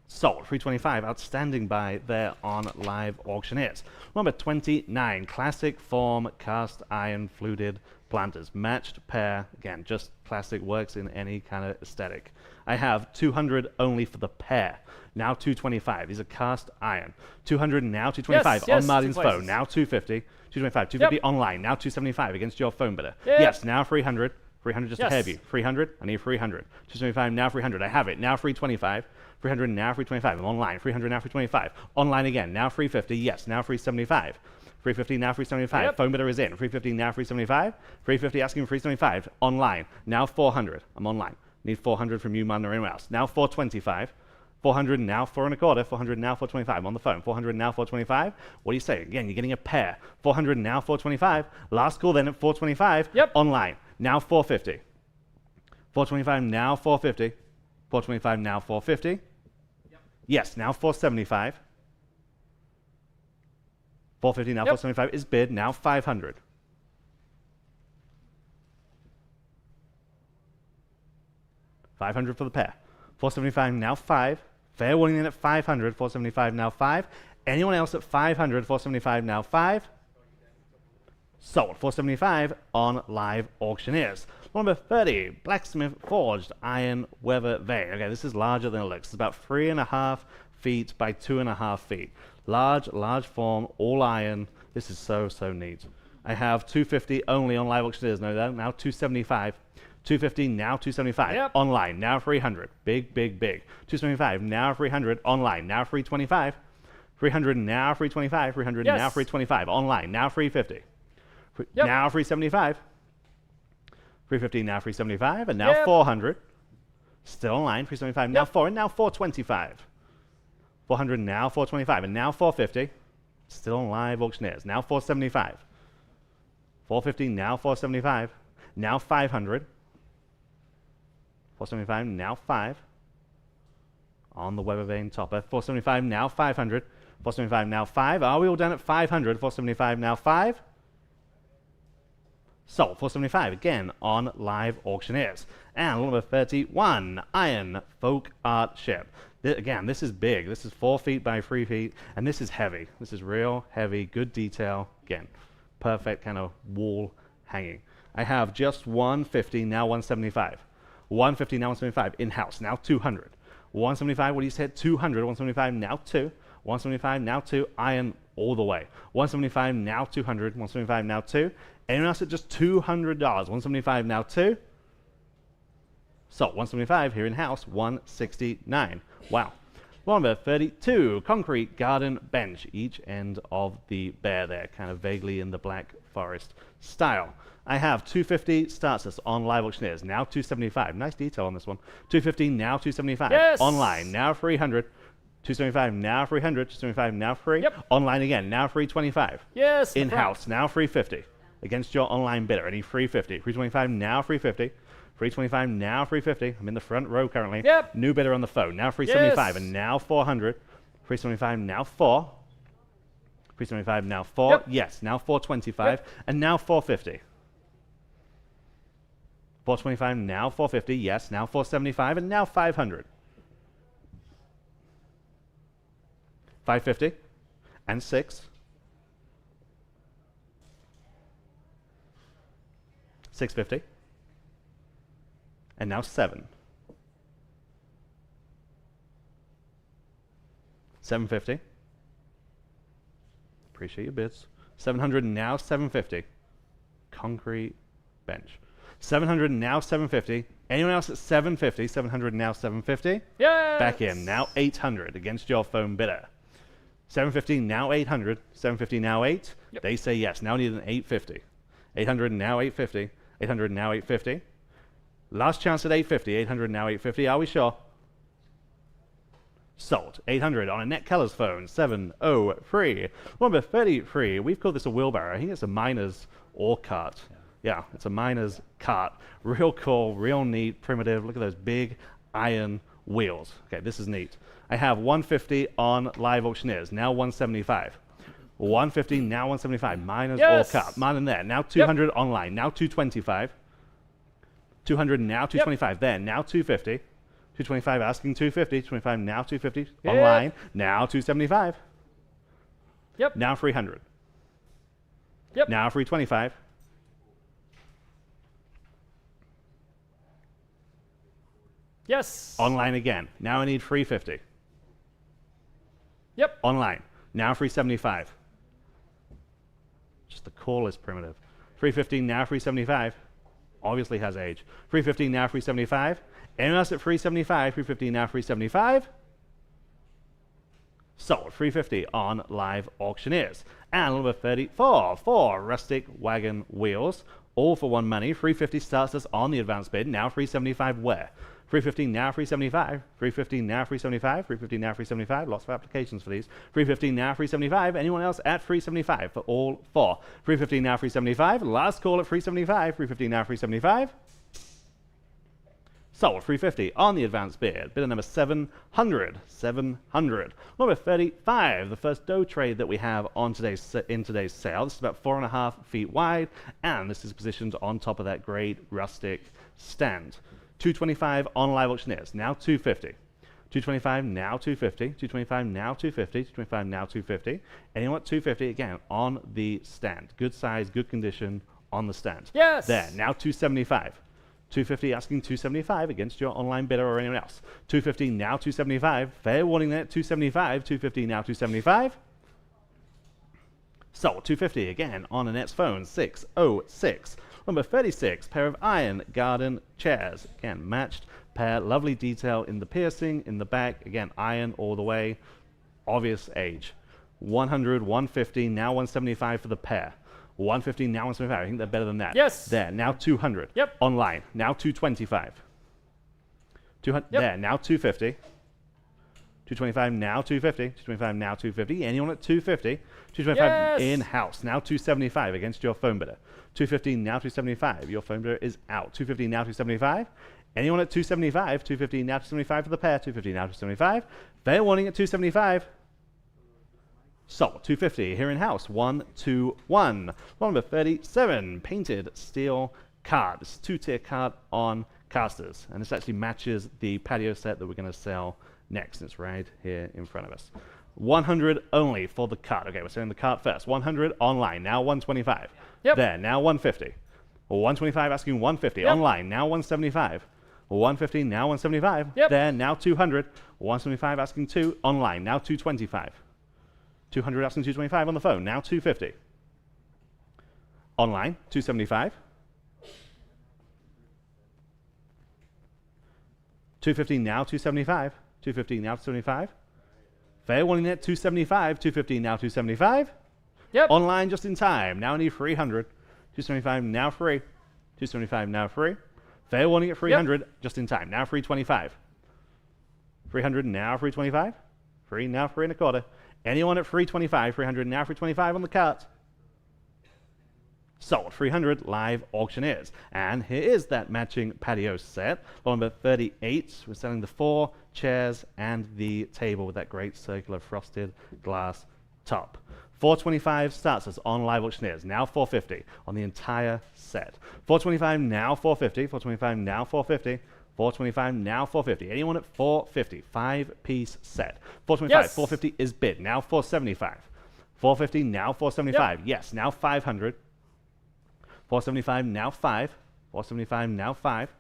Sold. 325. Outstanding buy there on Live Auctioneers. Number 29. Classic form cast iron fluted planters. Matched pair. Again, just classic, works in any kind of aesthetic. I have 200 only for the pair. Now 225. These are cast iron. 200 now 225 yes, on Martin's 2 phone. places. Now 250. 225. 250 online. Now 275 against your phone bidder. Yes, now 300. 300 just ahead of you. 300. I need 300. 275 now 300. I have it. Now 325. 300 now 325. I'm online. 300 now 325. Online again. Now 350. Yes, now 375. 350 now 375. Yep. Phone bidder is in. 350 now 375. 350 asking 375. Online. Now 400. I'm online. Need 400 from you, man, or anyone else. Now 425. 400 now 4 and a quarter. 400 now 425. I'm on the phone. 400 now 425. What do you say? Again, you're getting a pair. 400 now 425. Last call then at 425. Yep. Online. Now 450. 425 now 450. 425 now 450. Yep. Yes, now 475. 450 now 475 is bid. Now 500. 500 for the pair. 475 now 5. Fair warning in at 500. 475 now 5. Anyone else at 500? 475 now 5. Sold. 475 on Live Auctioneers. Number 30, blacksmith forged iron weather vane. Okay, this is larger than it looks. It's about 3.5 feet by 2.5 feet. Large form, all iron. This is so neat. I have 250 only on Live Auctioneers. No, now 275. 250 now 275. Yep. Online now 300. Big. 275 now 300. Online now 325. 300 now 325. 300 now 325. Online now 350. Now 375. 350 now 375. And now 400. Still online. 375 now 4. And now 425. 400 now 425. And now 450. Still on Live Auctioneers. Now 475. 450 now 475. Now 500. 475 now 5. On the weather vane topper. 475 now 500. 475 now 5. Are we all done at 500? 475 now 5. Sold. 475 again on Live Auctioneers. And number 31, iron folk art ship. Again, this is big. This is 4 feet by 3 feet, and this is heavy. This is real heavy, good detail. Again, perfect kind of wall hanging. I have just 150, now 175. 150, now 175. In-house, now 200. 175, what do you say? 200. 175, now 2. 175, now 2. Iron all the way. 175, now 200. 175, now 2. Anyone else at just $200? 175, now 2. So 175 here in-house, 169. Wow. Number 32, concrete garden bench, each end of the bear there, kind of vaguely in the Black Forest style. I have 250 starts this on Live Auctioneers, now 275. Nice detail on this one. 250, now 275. Yes! Online, now 300. 275, now 300. 275, now 3. Yep. Online again, now 325. Yes. In-house, now 350. Against your online bidder, any 350. 325, now 350. 325, now 350. I'm in the front row currently. Yep. New bidder on the phone, now 375, Yes. and now 400. 375, now 4. 375, now 4. Yep. Yes, now 425, and now 450. 425, now 450. Yes, now 475, and now 500. 550, and 6. 650. And now 7. 750. Appreciate your bids. 700 now 750. Concrete bench. 700 now 750. Anyone else at 750? 700 now 750. Yes. Back in. Now 800 against your phone bidder. 750 now 800. 750 now 8. Yep. They say yes. Now need an 850. 800 now 850. 800 now 850. Last chance at 850. 800 now 850. Are we sure? Sold. 800 on a Net Colors phone. 703. Number 33. We've called this a wheelbarrow. I think it's a miner's ore cart. Yeah, it's a miner's cart. Real cool, real neat, primitive. Look at those big iron wheels. Okay, this is neat. I have 150 on Live Auctioneers. Now 175. 150, now 175. Miner's ore cart. Mine in there. Now 200 online. Now 225. 200 now 225. There. Now 250. 225 asking 250. 225 now 250 online. Now 275. Yep. Now 300. Yep. Now 325. Yes. Online again. Now I need 350. Yep. Online. Now 375. Just the coolest primitive. 350 now 375. Obviously has age. 350 now 375. Anyone else at 375? 350 now 375. Sold. 350 on Live Auctioneers. And number 34 for rustic wagon wheels. All for one money. 350 starts us on the advanced bid. Now 375 where? 350 now 375. 350 now 375. 350 now 375. Lots of applications for these. 350 now 375. Anyone else at 375 for all four? 350 now 375. Last call at 375. 350 now 375. Sold. 350 on the advanced bid. Bidder number 700. 700. Number 35. The first dough trade that we have on in today's sale. This is about 4.5 feet wide, and this is positioned on top of that great rustic stand. 225 on Live Auctioneers. Now 250. 225 now 250. 225 now 250. 225 now 250. Anyone at 250 again on the stand. Good size, good condition on the stand. Yes. There. Now 275. 250 asking 275 against your online bidder or anyone else. 250 now 275. Fair warning there. 275. 250 now 275. Sold. 250 again on Annette's phone. 606. Number 36, pair of iron garden chairs. Again, matched pair, lovely detail in the piercing, in the back. Again, iron all the way. Obvious age. 100, 150, now 175 for the pair. 150, now 175. I think they're better than that. Yes. There, now 200. Yep. Online, now 225. 200, Yep. There, now 250. 225, now 250. 225, now 250. Anyone at 250? 225 Yes. in-house, now 275 against your phone bidder. 250, now 275. Your phone bidder is out. 250, now 275. Anyone at 275? 250, now 275 for the pair. 250, now 275. Fair warning at 275. Sold. 250 here in-house. 121. Number 37, painted steel card. This is two-tier card on casters. And this actually matches the patio set that we're going to sell next. It's right here in front of us. 100 only for the cart. Okay, we're selling the cart first. 100 online, now 125. Yep. There, now 150. 125 asking 150. Yep. Online, now 175. 150, now 175. Yep. There, now 200. 175 asking 2. Online, now 225. 200 asking 225 on the phone, now 250. Online, 275. 250, now 275. 250, now 275. Fair warning at 275. 250, now 275. Yep. Online just in time. Now I need 300. 275, now free. 275, now free. Fair warning at 300, just in time. Now 325. 300, now 325. Free, now 3.25. Anyone at 325, 300, now 325 on the cart. Sold. 300 Live Auctioneers. And here is that matching patio set. Number 38. We're selling the 4 chairs and the table with that great circular frosted glass top. 425 starts us on Live Auctioneers. Now 450 on the entire set. 425 now 450. 425 now 450. 425 now 450. Anyone at 450? 5-piece set. 425. Yes. 450 is bid. Now 475. 450 now 475. Yep. Yes. Now 500. 475 now 5. 475 now 5.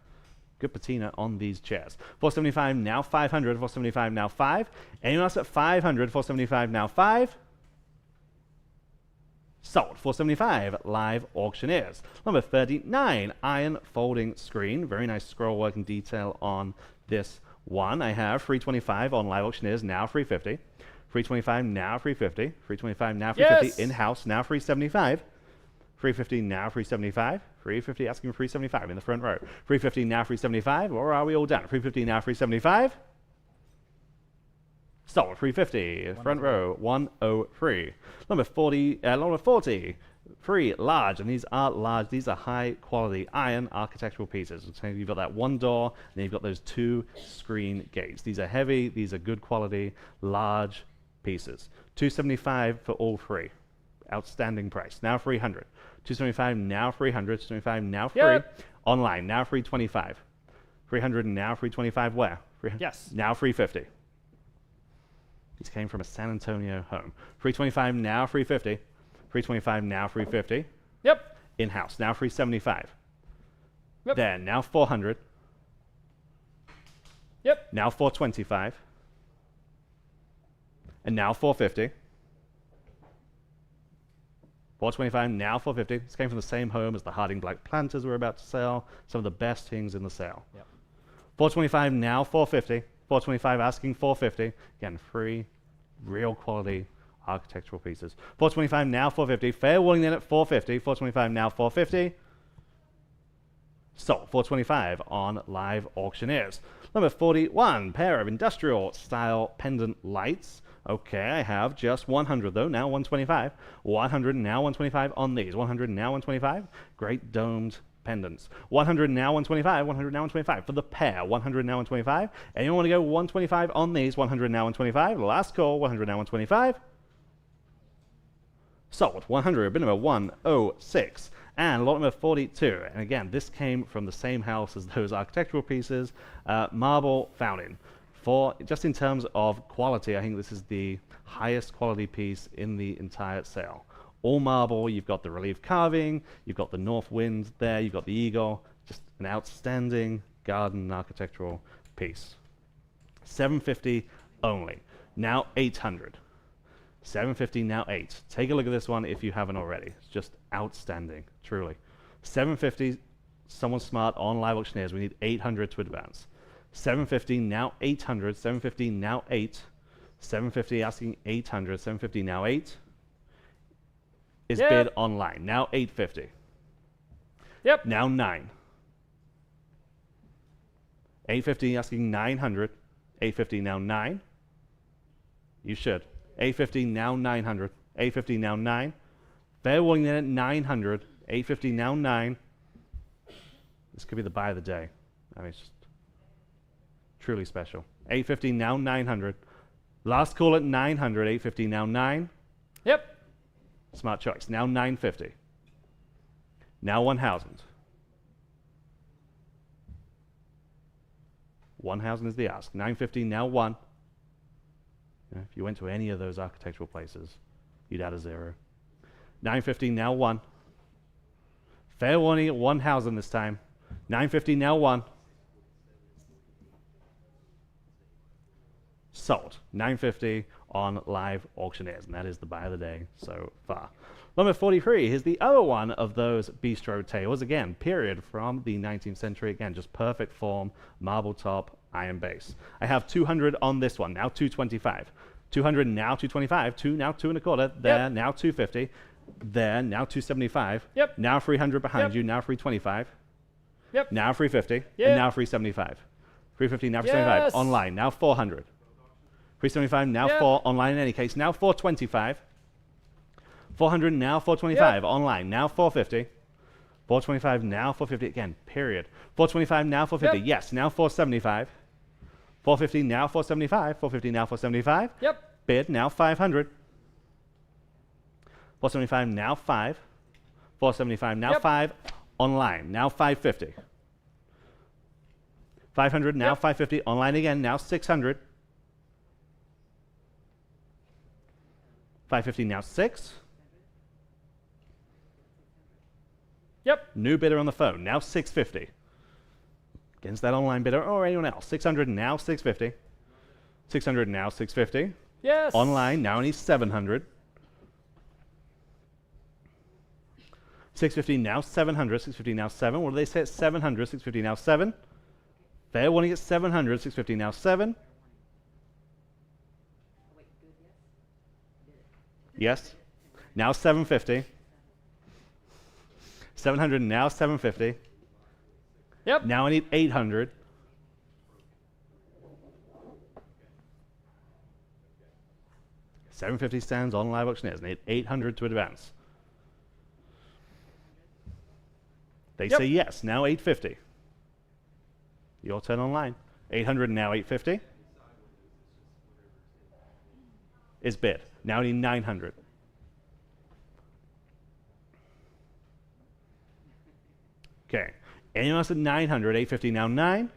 Good patina on these chairs. 475 now 500. 475 now 5. Anyone else at 500? 475 now 5. Sold. 475 live auctioneers. Number 39, iron folding screen. Very nice scroll work and detail on this one. I have 325 on live auctioneers, now 350. 325 now 350. 325 now 350 Yes. in-house, now 375. 350 now 375. 350 asking for 375 in the front row. 350 now 375. Or are we all done? 350 now 375. Sold. 350. Front row 103. Number 40. Number 40. 3 large, and these are large. These are high quality iron architectural pieces. So you've got that one door, and then you've got those 2 screen gates. These are heavy. These are good quality, large pieces. 275 for all 3. Outstanding price. Now 300. 275 now 300. 275 now 3. Yep. Online now 325. 300 now 325 where? Yes. Now 350. These came from a San Antonio home. 325 now 350. 325 now 350. Yep. In-house now 375. Yep. There now 400. Yep. Now 425. And now 450. 425 now 450. This came from the same home as the Harding Black planters we're about to sell. Some of the best things in the sale. Yep. 425 now 450. 425 asking 450. Again, 3 real quality architectural pieces. 425 now 450. Fair warning then at 450. 425 now 450. Sold. 425 on live auctioneers. Number 41, pair of industrial style pendant lights. Okay, I have just 100 though, now 125. 100 now 125 on these. 100 now 125. Great domed pendants. 100 now 125. 100 now 125 for the pair. 100 now 125. Anyone want to go 125 on these? 100 now 125. Last call. 100 now 125. Sold. 100. Bid number 106. And lot number 42. And again, this came from the same house as those architectural pieces. Marble fountain. Just in terms of quality, I think this is the highest quality piece in the entire sale. All marble, you've got the relief carving, you've got the north wind there, you've got the eagle, just an outstanding garden architectural piece. 750 only, now 800. 750 now 8. Take a look at this one if you haven't already. It's just outstanding, truly. 750, someone smart on live auctioneers, we need 800 to advance. 750 now 800. 750 now 8. 750 asking 800. 750 now 8 is Yep. bid online. Now 850. Yep. Now 9. 850 asking 900. 850 now 9. You should. 850 now 900. 850 now 9. Fair warning then at 900. 850 now 9. This could be the buy of the day. I mean, it's just truly special. 850 now 900. Last call at 900. 850 now 9. Yep. Smart choice. Now 950. Now 1000. 1000 is the ask. 950 now 1. If you went to any of those architectural places, you'd add a 0. 950 now 1. Fair warning at 1000 this time. 950 now 1. Sold. 950 on live auctioneers, and that is the buy of the day so far. Number 43 is the other one of those bistro tables. Again, period from the 19th century. Again, just perfect form, marble top, iron base. I have 200 on this one, now 225. 200 now 225. 2 now 2 1/4. There, Yep. now 250. There, now 275. Yep. Now 300 behind Yep. you, now 325. Yep. Now 350. Yep. And now 375. 350, now 375. Yes. Online, now 400. 375 now Yep. 4 online in any case, now 425. 400 now 425 Yep. online, now 450. 425 now 450 again, period. 425 now 450, Yep. yes, now 475. 450 now 475. 450 now 475. Yep. Bid now 500. 475 now 5. 475 now Yep. 5. Online, now 550. 500 now Yep. 550. Online again, now 600. 550 now 6. Yep. New bidder on the phone, now 650. against that online bidder or anyone else. 600 now 650. 600 now 650. Yes. Online now only 700. 650 now 700. 650 now 7. What do they say at 700? 650 now 7. Fair warning at 700. 650 now 7. Yes. Now 750. 700 now 750. Yep. Now I need 800. $750 stands on live auctioneers. Need 800 to advance. They Yep. say yes. Now 850. Your turn online. 800 now 850. Is bid. Now I need 900. Okay. Anyone else at 900? 850 now 9.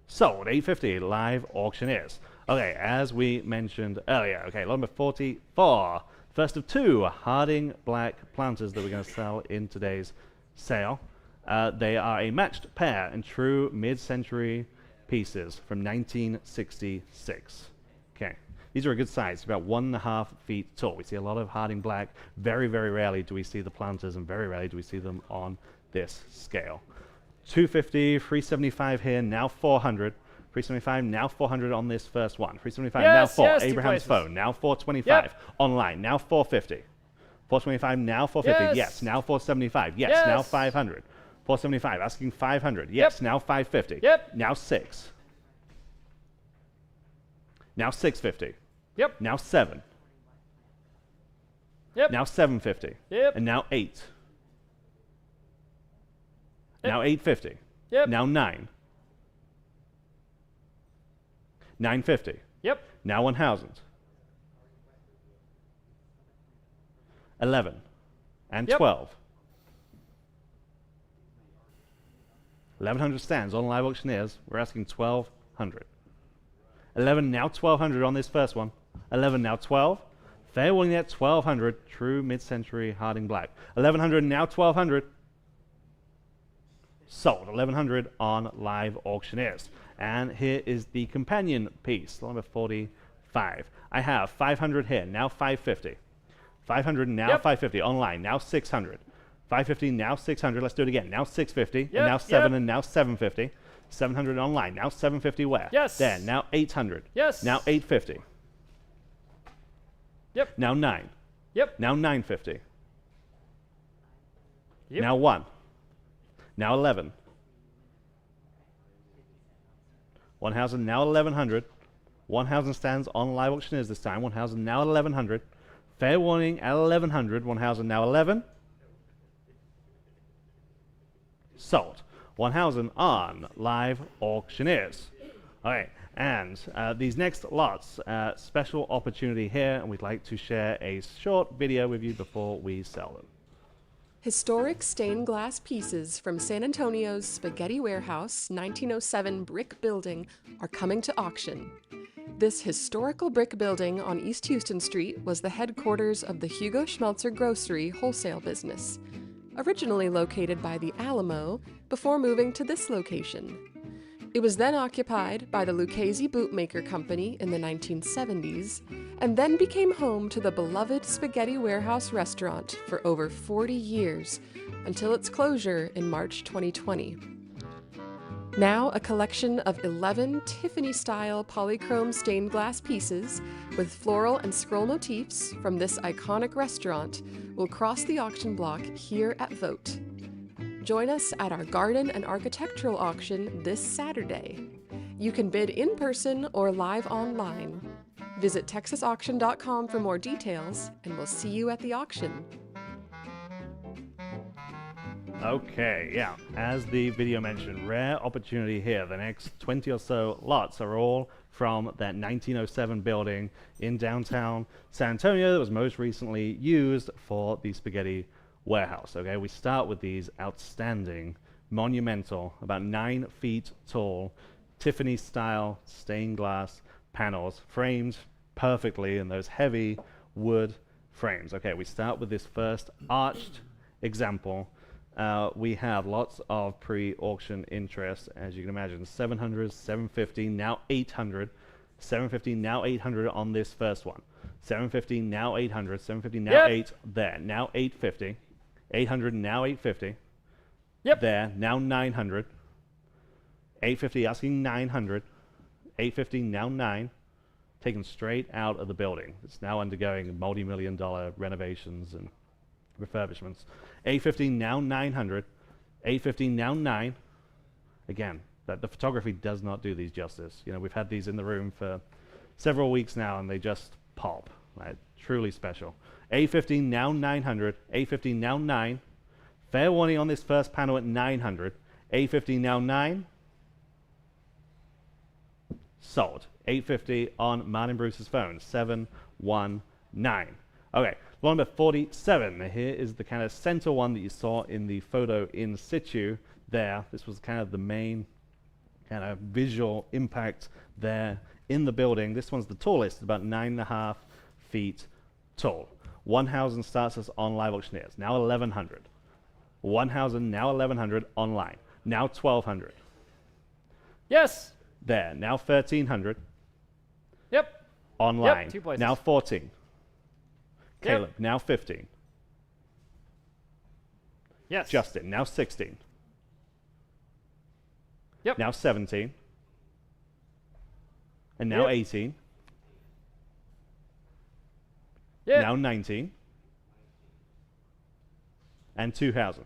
Sold. 850 live auctioneers. Okay, as we mentioned earlier. Okay, lot number 44. First of two Harding black planters that we're going to sell in today's sale. They are a matched pair in true mid-century pieces from 1966. Okay, these are a good size, about 1.5 feet tall. We see a lot of Harding black. Very, very rarely do we see the planters, and very rarely do we see them on this scale. 250, 375 here, now 400. 375, now 400 on this first one. 375, Yes, now 4. yes, two Abraham's places. phone, now 425. Yep. Online, now 450. 425, now 450. Yes. Yes, now 475. Yes, Yes. now 500. 475, asking 500. Yes, Yep. now 550. Yep. Now 6. Now 650. Yep. Now 7. Yep. Now 750. Yep. And now 8. Yep. Now 850. Yep. Now 9. 950. Yep. Now 1000. 11. And Yep. 12. 1100 stands on live auctioneers. We're asking 1200. 11 now 1200 on this first one. 11 now 12. Fair warning at 1200. True mid-century Harding black. 1100 now 1200. Sold. 1100 on live auctioneers. And here is the companion piece, number 45. I have 500 here, now 550. 500 now Yep. 550. Online, now 600. 550 now 600. Let's do it again. Now 650. Yep, And now 7 yep. and now 750. 700 online. Now 750 where? Yes. There. Now 800. Yes. Now 850. Yep. Now 9. Yep. Now 950. Yep. Now 1. Now 11. 1000 now 1100. 1000 stands on live auctioneers this time. 1000 now 1100. Fair warning at 1100. 1000 now 11. Sold. 1000 on live auctioneers. All right, and these next lots, special opportunity here, and we'd like to share a short video with you before we sell them. Historic stained glass pieces from San Antonio's Spaghetti Warehouse 1907 brick building are coming to auction. This historical brick building on East Houston Street was the headquarters of the Hugo Schmelzer grocery wholesale business, originally located by the Alamo before moving to this location. It was then occupied by the Lucchese Bootmaker Company in the 1970s, and then became home to the beloved Spaghetti Warehouse restaurant for over 40 years, until its closure in March 2020. Now a collection of 11 Tiffany-style polychrome stained glass pieces with floral and scroll motifs from this iconic restaurant will cross the auction block here at Vogt. Join us at our garden and architectural auction this Saturday. You can bid in person or live online. Visit texasauction.com for more details, and we'll see you at the auction. Okay, yeah, as the video mentioned, rare opportunity here. The next 20 or so lots are all from that 1907 building in downtown San Antonio that was most recently used for the Spaghetti Warehouse. Okay, we start with these outstanding, monumental, about 9 feet tall, Tiffany style stained glass panels, framed perfectly in those heavy wood frames. Okay, we start with this first arched example we have lots of pre-auction interest, as you can imagine. 700, 750, now 800. 750, now 800 on this first one. 750, now 800. 750, now 8. There, now 850. 800, now 850. Yep. There, now 900. 850, asking 900. 850, now 9. Taken straight out of the building. It's now undergoing multi-million-dollar renovations and refurbishments. 850, now 900. 850, now 9. Again, the photography does not do these justice. You know, we've had these in the room for several weeks now, and they just pop. Right? Truly special. 850, now 900. 850, now 9. Fair warning on this first panel at 900. 850, now 9. Sold. 850 on Martin Bruce's phone. 719. Okay, lot number 47. Here is the kind of center one that you saw in the photo in situ there. This was kind of the main kind of visual impact there in the building. This one's the tallest, about 9.5 feet tall. One house and starts us on live auctioneers. Now 1,100. One house and now 1,100 online. Now 1,200. Yes. There. Now 1,300. Yep. Online. Yep, 2 places. Now 14. Caleb. Yep. Now 15. Yes. Justin. Now 16. Yep. Now 17. And now Yep. 18. Yep. Now 19. And 2,000.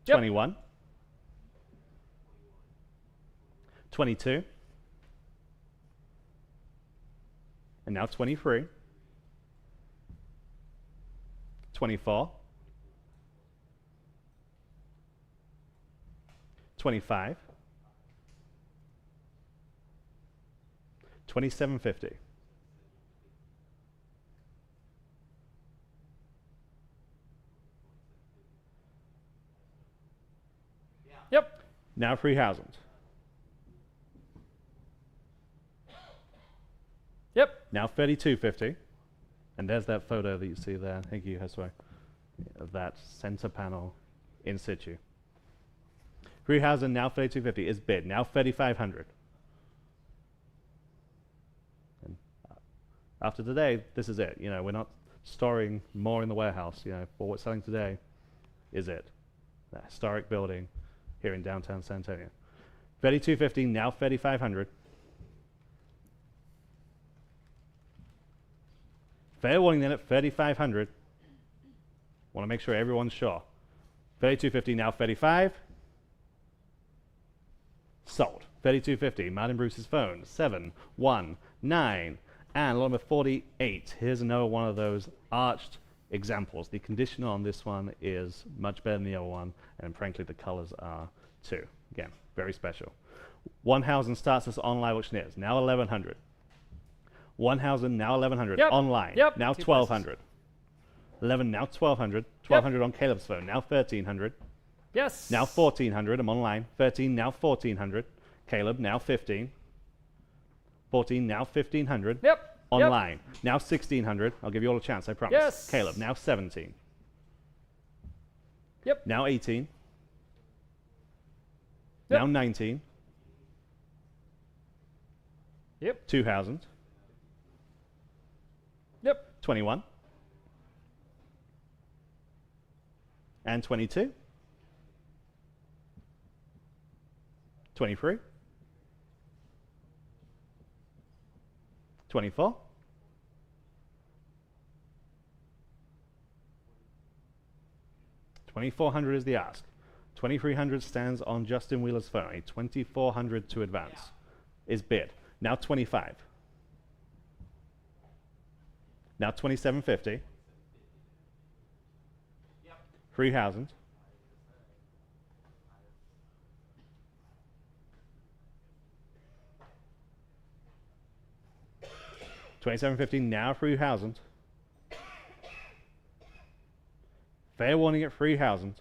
Yep. 21. 22. And now 23. 24. 25. 2750. Yep. Now 3,000. Yep. Now 3250. And there's that photo that you see there. Thank you, Josue. Of that center panel in situ. 3,000, now 3250 is bid. Now 3,500. And after today, this is it. You know, we're not storing more in the warehouse. You know, for what's selling today is it. That historic building here in downtown San Antonio. 3,250, now 3,500. Fair warning then at 3,500. Want to make sure everyone's sure. 3,250, now 35. Sold. 3,250. Martin Bruce's phone. 719. And lot number 48. Here's another one of those arched examples. The condition on this one is much better than the other one, and frankly, the colors are too. Again, very special. One house and starts us on live auctioneers. Now 1,100. One house and now 1,100 Yep. online. Yep. Now 2 1,200. 11 now 1,200. 1,200 on Caleb's phone. Now 1,300. Yes. Now 1,400. I'm online. 13 now 1,400. Caleb now 15. 14 now 1,500. Yep. Online. Now 1,600. I'll give you all a chance, I promise. Yes. Caleb now 17. Yep. Now 18. Yep. Now 19. Yep. 2,000. Yep. 21. And 22. 23. 24. 2,400 is the ask. 2,300 stands on Justin Wheeler's phone. A 2,400 to advance is bid. Now 25. Now 2,750. 3,000. 2,750 now 3,000. Fair warning at 3,000.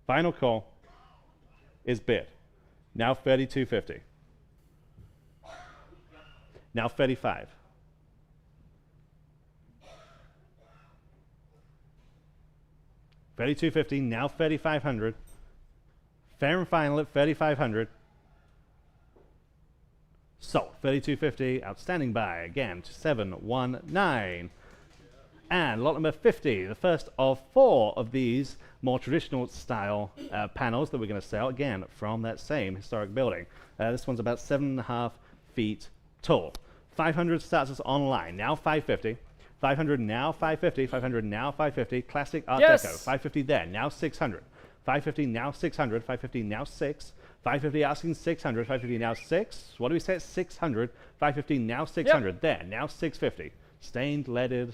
Final call is bid. Now 3,250. Now 35. $3,250, now $3,500. Fair and final at $3,500. Sold. $3,250, outstanding buy again to 719. And lot number 50, the first of 4 of these more traditional style panels that we're going to sell, again, from that same historic building. This one's about 7.5 feet tall. 500 starts us online, now 550. 500 now 550, 500 now 550, classic Art Yes. Deco. 550 there, now 600. 550 now 600, 550 now 6. 550 asking 600, 550 now 6. What do we say at 600? 550 now 600, there, now 650. Stained, leaded,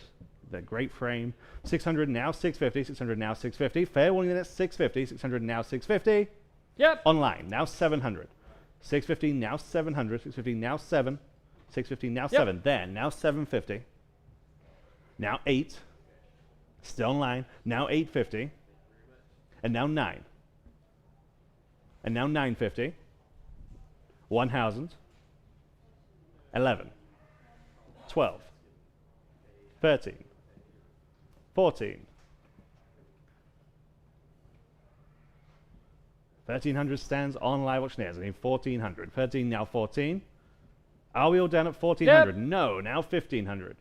the great frame. 600 now 650, 600 now 650. Fair warning then at 650, 600 now 650. Yep. Online, now 700. 650 now 700, 650 now 7. 650 now 7, there, now 750. Now 8. Still online, now 850. And now 9. And now 950. 1,000. 11. 12. 13. 14. 1,300 stands on live auctioneers. I mean 1,400. 13 now 14. Are we all done at 1,400? No, now 1,500.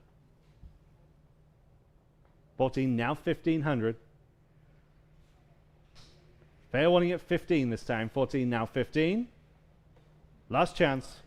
14 now 1,500. Fair warning at 15 this time. 14 now 15. Last chance.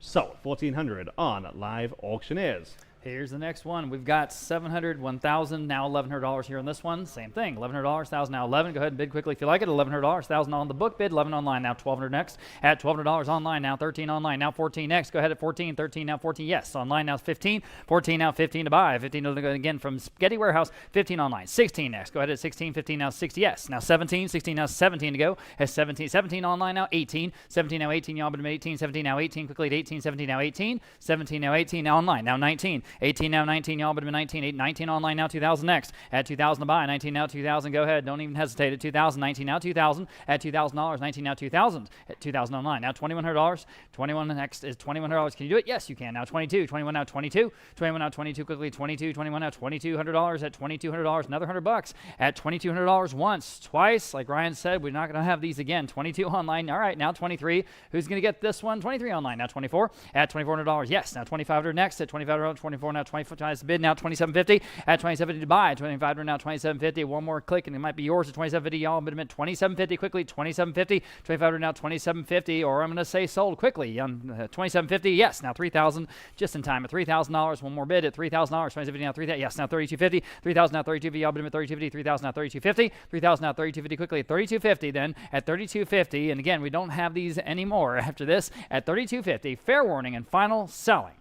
So 1,400 on live auctioneers. Here's the next one. We've got 700, 1,000, now $1,100 here on this one. Same thing. $1,100, 1,000, now 11. Go ahead and bid quickly if you like it. $1,100, 1,000 on the book bid. 11 online, now 1,200 next. At $1,200 online, now 13 online, now 14 next. Go ahead at 14, 13, now 14. Yes, online now 15. 14 now 15 to buy. 15 to go again from Spaghetti Warehouse. 15 online. 16 next. Go ahead at 16, 15 now 60. Yes, now 17. 16 now 17 to go. At 17, 17 online now 18. 17 now 18. Y'all been 18. 17 now 18. Quickly at 18. 17 now 18. 17 now 18. Now online. Now 19. 18 now 19. Y'all been 19. 8, 19 online now 2,000 next. At 2,000 to buy. 19 now 2,000. Go ahead. Don't even hesitate at 2,000. 19 now 2,000. At $2,000. 19 now 2,000. At 2,000 online. Now $2,100. 21 next is $2,100. Can you do it? Yes, you can. Now 22. 21 now 22. 21 now 22. Quickly 22. 21 now $2,200. At $2,200. Another $100. At $2,200 once, twice. Like Ryan said, we're not going to have these again. 22 online. All right. Now 23. Who's going to get this one? 23 online. Now 24. At $2,400. Yes. Now $2,500 next. At $2,500. 24 now 24 times the bid. Now $2,750. At $2,750 to buy. $2,500 now $2,750. One more click and it might be yours at $2,750. Y'all bid at $2,750 quickly. $2,750. $2,500 now $2,750. Or I'm going to say sold quickly on $2,750. Yes. Now $3,000 just in time at $3,000. One more bid at $3,000. $2,750 now $3,000. Yes. Now $3,250. $3,000 now $3,250. Y'all bid at $3,250. $3,000 now $3,250. $3,000 now $3,250 quickly at $3,250. Then at $3,250. And again, we don't have these anymore after this at $3,250. Fair warning and final selling.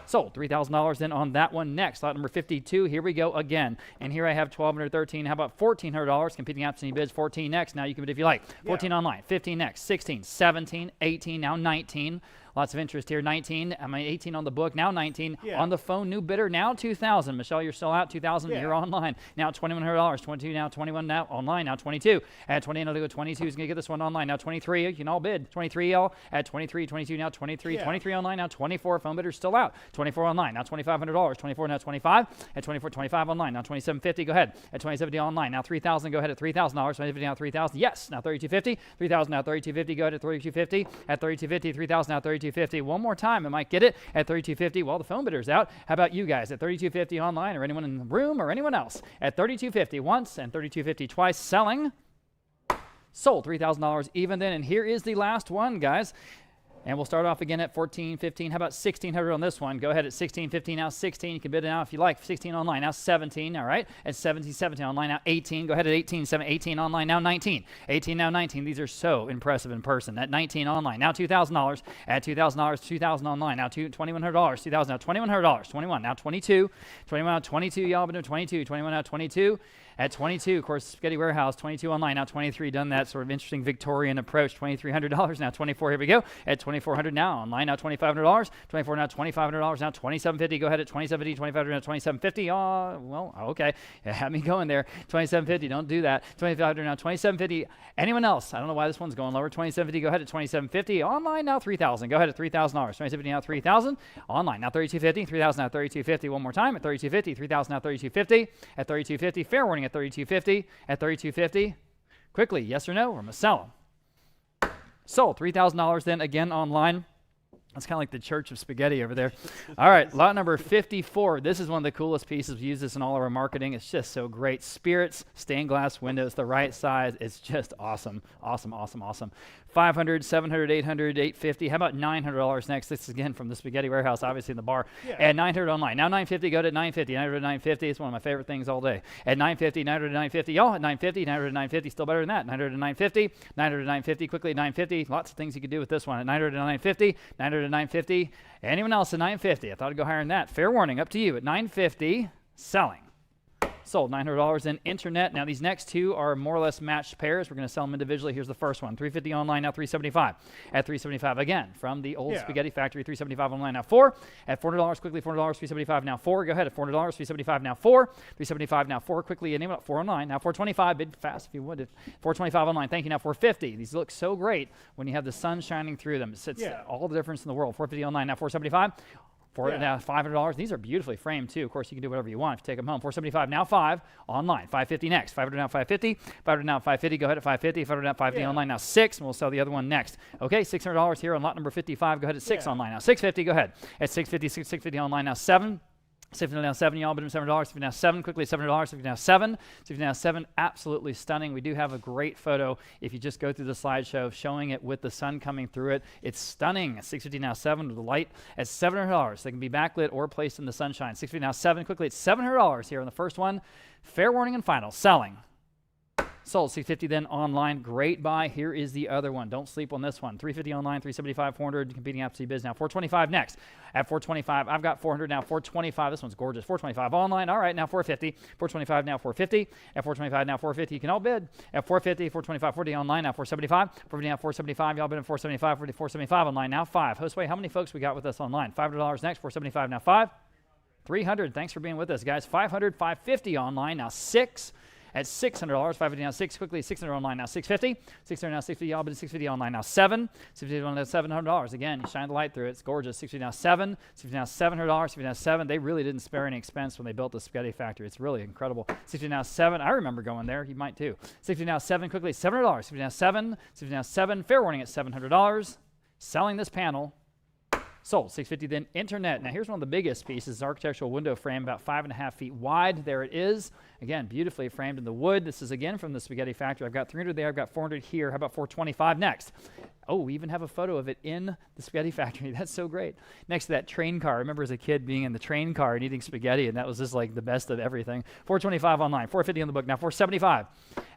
Sold. $3,000 then on that one next. Lot number 52. Here we go again. And here I have $1,213. How about $1,400? Competing option bids. 14 next. Now you can bid if you like. 14 online. 15 next. 16. 17. 18. Now 19. Lots of interest here. 19. 18 on the book. Now 19 on the phone. New bidder. Now 2,000. Michelle, you're still out. 2,000. You're online. Now $2,100. 22. Now 21. Now online. Now 22. At 20. Another 22 is going to get this one online. Now 23. You can all bid. 23 y'all. At 23. 22. Now 23. 23 online. Now 24. Phone bidders still out. 24 online. Now $2,500. 24. Now 25. At 24. 25 online. Now $2,750. Go ahead. At $2,750 online. Now $3,000. Go ahead at $3,000. $2,750 now $3,000. Yes. Now $3,250. $3,000 now $3,250. Go ahead at $3,250. At $3,250. $3,000 now $3,250. One more time. I might get it at $3,250 while the phone bidder's out. How about you guys at $3,250 online or anyone in the room or anyone else at $3,250 once and $3,250 twice selling? Sold. $3,000 even then. And here is the last one, guys. And we'll start off again at 14, 15. How about 1,600 on this one? Go ahead at 16, 15. Now 16. You can bid it now if you like. 16 online. Now 17. All right. At 17, 17 online. Now 18. Go ahead at 18, 18 online. Now 19. 18 now 19. These are so impressive in person. At 19 online. Now $2,000. At $2,000. 2,000 online. Now $2,100. 2,000 now $2,100. 21 now 22. 21 now 22. Y'all been doing 22. 21 now 22. At 22, of course, Spaghetti Warehouse, 22 online, now 23, done that sort of interesting Victorian approach, $2,300, now 24, here we go. At 2,400 now, online, now $2,500, 24 now, $2,500, now 2,750, go ahead at 2,750, 2,500 now, 2,750, well, okay, it had me going there, 2,750, don't do that, 2,500 now, 2,750, anyone else? I don't know why this one's going lower, 2,750, go ahead at 2,750, online, now 3,000, go ahead at $3,000, 2,750 now, 3,000, online, now 3,250, 3,000 now, 3,250, one more time, at 3,250, 3,000 now, 3,250, at 3,250, fair warning at 3,250, at 3,250, quickly, yes or no, we're going to sell them. Sold, $3,000 then, again online. That's kind of like the Church of Spaghetti over there. All right, lot number 54. This is one of the coolest pieces. We use this in all of our marketing. It's just so great. Spirits, stained glass windows, the right size. It's just awesome, awesome, awesome, awesome. 500, 700, 800, 850. How about $900 next? This is again from the Spaghetti Warehouse, obviously in the bar. Yeah. And 900 online. Now 950, go to 950. 900 to 950. It's one of my favorite things all day. At 950, 900 to 950. Y'all at 950, 900 to 950. Still better than that. 900 to 950, 900 to 950. Quickly at 950. Lots of things you can do with this one. At 900 to 950, 900 to 950. Anyone else at 950? I thought I'd go higher than that. Fair warning, up to you. At 950, selling. Sold, $900 in internet. Now these next two are more or less matched pairs. We're going to sell them individually. Here's the first one, 350 online, now 375. At 375 again, from the old Spaghetti Factory, 375 online, now 4. At $400, quickly, $400, 375 now 4. Go ahead at $400, 375 now 4. 375 now 4, quickly, and 4 online, now 425, bid fast if you would. 425 online, thank you, now 450. These look so great when you have the sun shining through them. It's all the difference in the world. 450 online, now 475. Now $500. These are beautifully framed too. Of course, you can do whatever you want if you take them home. 475 now 5 online. 550 next. 500 now 550. 500 now 550. Go ahead at 550. 500 now 550 online. Now 6, and we'll sell the other one next. Okay, $600 here on lot number 55. Go ahead at 6 online. Now 650. Go ahead at 650. 650 online. Now 7. 50 now 7, y'all, but $7. 50 now 7, quickly $7. 50 now 7. 50 now 7, absolutely stunning. We do have a great photo if you just go through the slideshow showing it with the sun coming through it. It's stunning. 650 now 7 with the light at $700. They can be backlit or placed in the sunshine. 650 now 7, quickly it's $700 here on the first one. Fair warning and final, selling. Sold, 650 then online. Great buy. Here is the other one. Don't sleep on this one. 350 online, 375, 400, competing apps biz now. 425 next. At 425, I've got 400 now. 425, this one's gorgeous. 425 online. All right, now 450. 425 now 450. At 425 now 450. You can all bid. At 450, 425, 40 online now 475. 450 now 475. Y'all bid at 475. 475 online now 5. Josue, how many folks we got with us online? $500 next. 475 now 5. 300. Thanks for being with us, guys. 500, 550 online now 6. At $600, 550 now 6, quickly 600 online now 650, 600 now 650, y'all, but 650 online now 7, 650 online now $700. Again, you shine the light through it, it's gorgeous. 650 now 7, 650 now $700, 650 now 7. They really didn't spare any expense when they built the Spaghetti Factory. It's really incredible. 650 now 7, I remember going there, you might too. 650 now 7, quickly $700, 650 now 7, 650 now 7, fair warning at $700. Selling this panel. Sold, 650 then internet. Now here's one of the biggest pieces, architectural window frame, about 5.5 feet wide. There it is. Again, beautifully framed in the wood. This is again from the Spaghetti Factory. I've got 300 there, I've got 400 here. How about 425 next? Oh, we even have a photo of it in the Spaghetti Factory. That's so great. Next to that train car. I remember as a kid being in the train car and eating spaghetti, and that was just like the best of everything. 425 online, 450 on the book. Now 475.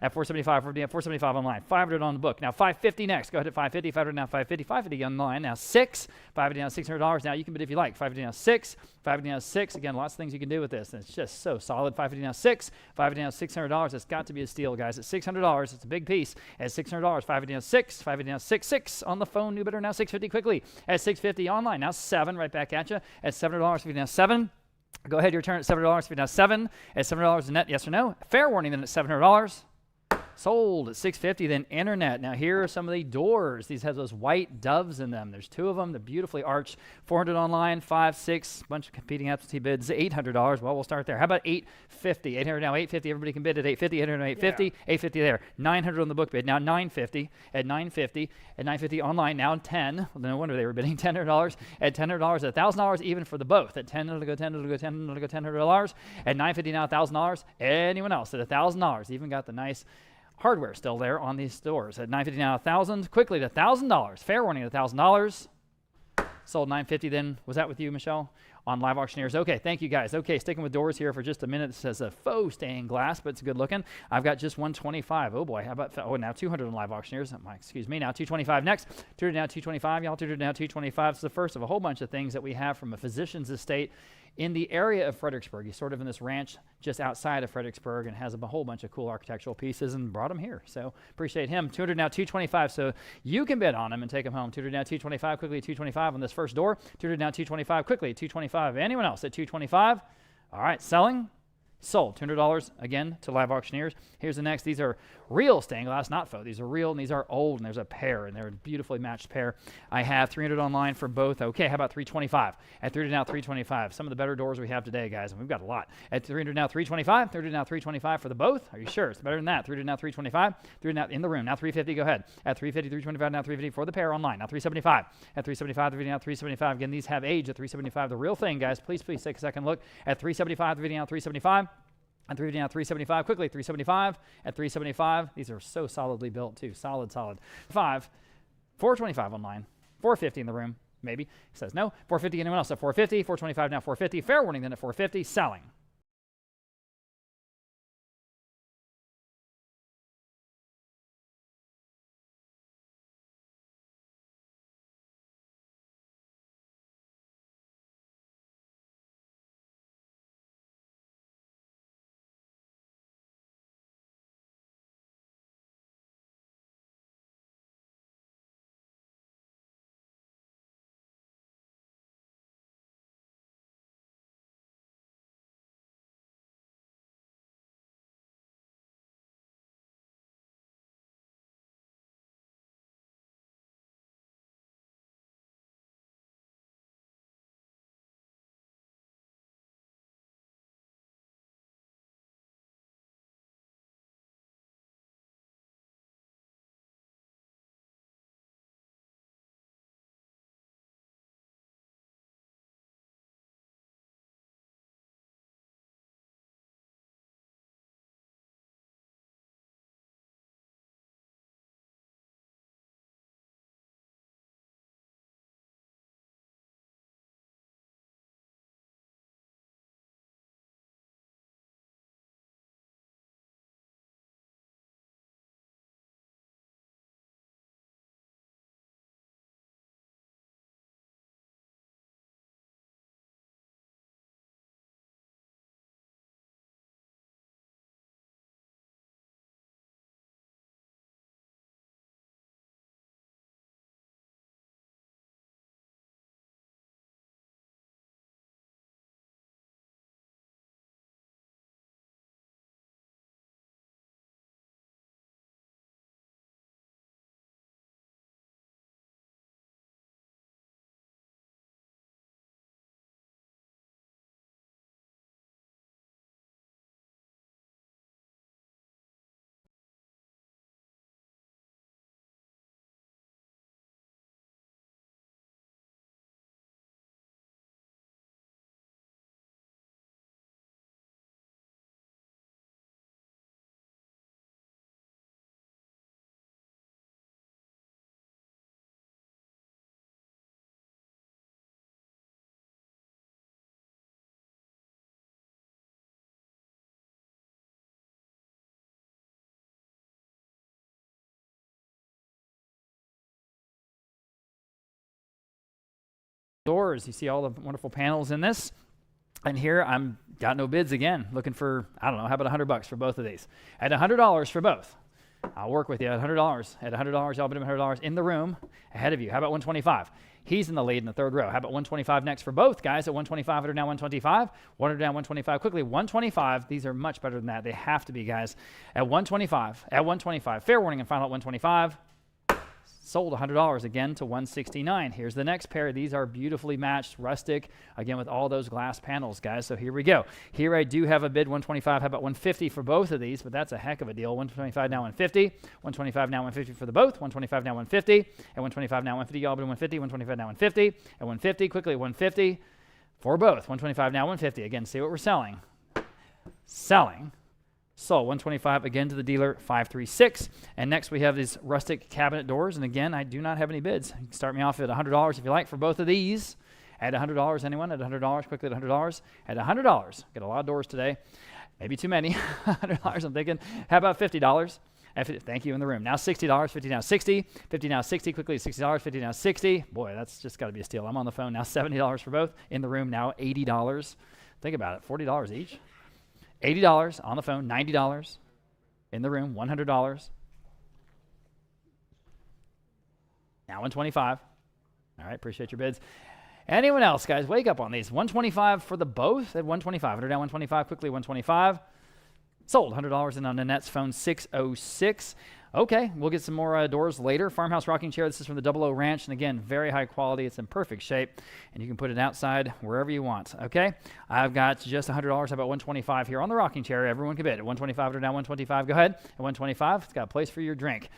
At 475, 475 online, 500 on the book. Now 550 next. Go ahead at 550, 500 now 550, 550 online. Now 6, 550 now $600. Now you can bid if you like. 550 now 6, 550 now 6. Again, lots of things you can do with this, and it's just so solid. 550 now 6, 550 now $600. It's got to be a steal, guys. At $600, it's a big piece. At $600, 550 now 6, 550 now 6, 6 on the phone. New bidder now 650 quickly. At 650 online, now 7 right back at you. At $700, 550 now 7. Go ahead, your turn at $7, 550 now 7. At $7 net, yes or no? Fair warning then at $700. Sold at $650, then internet. Now here are some of the doors. These have those white doves in them. There's 2 of them. They're beautifully arched. 400 online, 5, 6, bunch of competing absentee bids. $800. Well, we'll start there. How about $850? 800 now, $850. Everybody can bid at $850. 800 now, $850. $850 there. 900 on the book bid. Now $950. At $950. At $950 online. Now 10. Well, no wonder they were bidding $10. At $10, at $1,000 even for the both. At $10, it'll go $10, it'll go $10, it'll go $10. At $950 now, $1,000. Anyone else at $1,000? Even got the nice hardware still there on these stores. At $950 now, $1,000. Quickly to $1,000. Fair warning at $1,000. Sold $950 then. Was that with you, Michelle? On Live Auctioneers. Okay, thank you guys. Okay, sticking with doors here for just a minute. It says a faux stained glass, but it's good looking. I've got just 125. Oh boy, how about, now 200 on Live Auctioneers. Excuse me, now 225 next. 200 now, 225, y'all. 200 now, 225. It's the first of a whole bunch of things that we have from a physician's estate in the area of Fredericksburg. He's sort of in this ranch just outside of Fredericksburg and has a whole bunch of cool architectural pieces and brought them here. So appreciate him. 200 now, 225. So you can bid on him and take him home. 200 now, 225. Quickly, 225 on this first door. 200 now, 225. Quickly, 225. Anyone else at 225? All right, selling. Sold. $200 again to live auctioneers. Here's the next. These are real stained glass, not faux. These are real, and these are old, and there's a pair, and they're a beautifully matched pair. I have 300 online for both. Okay, how about 325? At 300 now, 325. Some of the better doors we have today, guys, and we've got a lot. At 300 now, 325. 300 now, 325 for the both. Are you sure? It's better than that. 300 now, 325. 300 now in the room. Now 350. Go ahead. At 350, 325. Now 350 for the pair online. Now 375. At 375, 350 now, 375. Again, these have age at 375. The real thing, guys. Please take a second look. At 375, 350 now, 375. And 350 now, 375. Quickly, 375. At 375, these are so solidly built too. Solid. 425 online. 450 in the room, maybe. He says no. 450, anyone else? At 450. 425 now, 450. Fair warning then at 450. Selling. Doors, you see all the wonderful panels in this. And here I'm got no bids again, looking for, I don't know, how about $100 for both of these? At $100 for both. I'll work with you at $100. At $100, y'all bid him $100 in the room ahead of you. How about 125? He's in the lead in the third row. How about 125 next for both guys at 125? 100 now, 125. 100 down, 125. Quickly, 125. These are much better than that. They have to be, guys. At 125. At 125. Fair warning and final at 125. Sold $100 again to 169. Here's the next pair. These are beautifully matched, rustic, again with all those glass panels, guys. So here we go. Here I do have a bid 125. How about 150 for both of these? But that's a heck of a deal. 125 now 150. 125 now 150 for the both. 125 now 150. And 125 now 150. Y'all bid 150. 125 now 150. And 150 quickly 150 for both. 125 now 150. Again, see what we're selling. Selling. Sold 125 again to the dealer 536. And next we have these rustic cabinet doors. And again, I do not have any bids. You can start me off at $100 if you like for both of these. At $100, anyone? At $100, quickly at $100. At $100, get a lot of doors today. Maybe too many. $100, I'm thinking. How about $50? Thank you in the room. Now $60, 50 now 60, 50 now 60, quickly $60, 50 now 60. Boy, that's just got to be a steal. I'm on the phone now, $70 for both. In the room now, $80. Think about it, $40 each. $80 on the phone, $90 in the room, $100. Now 125. All right, appreciate your bids. Anyone else, guys? Wake up on these. 125 for the both at 125. 100 down, 125, quickly 125. Sold, $100 in on Nanette's phone, 606. Okay, we'll get some more doors later. Farmhouse rocking chair. This is from the 00 Ranch, and again, very high quality. It's in perfect shape, and you can put it outside wherever you want. Okay, I've got just $100. How about 125 here on the rocking chair? Everyone can bid at 125 or down 125. Go ahead at 125. It's got a place for your drink,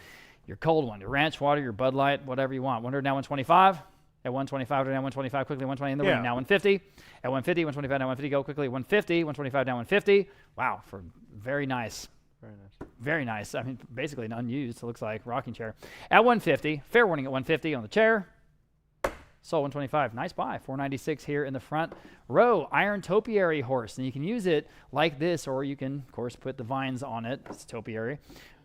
your cold one, your ranch water, your Bud Light, whatever you want. 100 down 125. At 125 or down 125, quickly 120 in the room. Now 150. At 150, 125 down 150. Go quickly 150, 125 down 150. Wow, for very nice. Very nice. Very nice. I mean, basically an unused, it looks like, rocking chair. At 150, fair warning at 150 on the chair. Sold 125. Nice buy. 496 here in the front row. Iron topiary horse. And you can use it like this, or you can, of course, put the vines on it. It's topiary.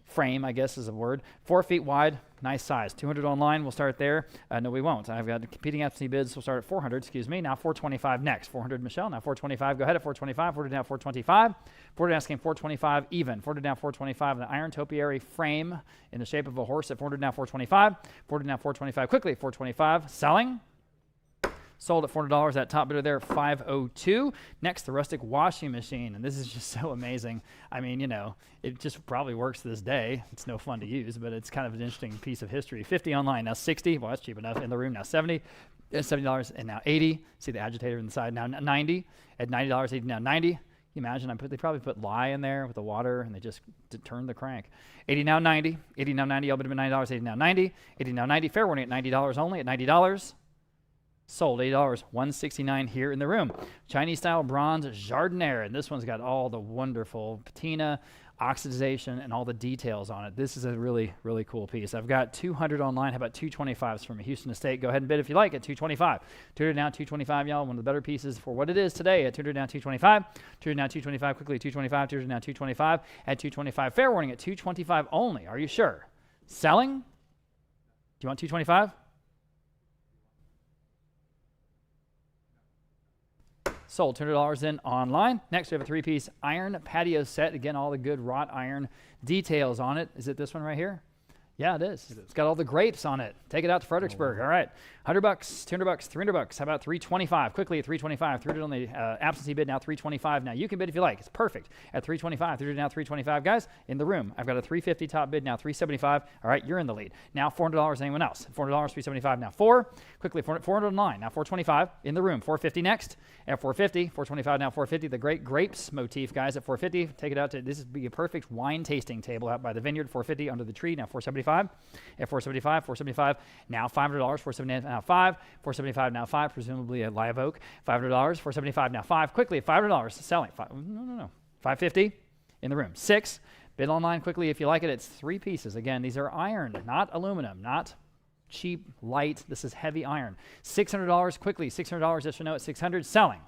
Frame, I guess is a word. 4 feet wide. Nice size. 200 online. We'll start there. No, we won't. I've got competing absentee bids. We'll start at 400. Excuse me. Now 425 next. 400, Michelle. Now 425. Go ahead at 425. 400 down 425. 400 asking 425 even. 400 down 425. The iron topiary frame in the shape of a horse at 400 now 425. 400 now 425. Quickly 425. Selling. Sold at $400. That top bidder there, 502. Next, the rustic washing machine. And this is just so amazing. I mean, you know, it just probably works to this day. It's no fun to use, but it's kind of an interesting piece of history. 50 online, now 60. Well, that's cheap enough. In the room, now 70. $70 and now 80. See the agitator inside, now 90. At $90, 80 now 90. You imagine they probably put lye in there with the water, and they just turned the crank. 80 now 90. 80 now 90. All bid $90. 80 now 90. 80 now 90. Fair warning at $90 only. At $90. Sold $80, 169 here in the room. Chinese style bronze jardiniere, and this one's got all the wonderful patina, oxidization, and all the details on it. This is a really, really cool piece. I've got 200 online. How about 225s from a Houston estate? Go ahead and bid if you like at 225. 200 down, 225, y'all. One of the better pieces for what it is today at 200 down, 225. 200 down, 225, quickly 225. 200 down, 225 at 225. Fair warning at 225 only. Are you sure? Selling? Do you want 225? Sold $200 in online. Next, we have a 3-piece iron patio set. Again, all the good wrought iron details on it. Is it this one right here? Yeah, it is. It's got all the grapes on it. Take it out to Fredericksburg. All right. $100, $200, $300. How about 325? Quickly at 325. Threw it on the absentee bid. Now 325. Now you can bid if you like. It's perfect at 325. Threw it now 325, guys. In the room, I've got a 350 top bid. Now 375. All right, you're in the lead. Now $400. Anyone else? $400, 375. Now 4. Quickly 409. Now 425. In the room. 450 next. At 450. 425. Now 450. The great grapes motif, guys. At 450. Take it out to this is be a perfect wine tasting table out by the vineyard. 450 under the tree. Now 475. At 475, 475, now $500, 475 now 5, 475 now 5, presumably a live oak, $500, 475 now 5, quickly $500, selling, no, 550 in the room, 6, bid online quickly if you like it, it's 3 pieces, again, these are iron, not aluminum, not cheap, light, this is heavy iron, $600 quickly, $600, yes or no at 600, selling,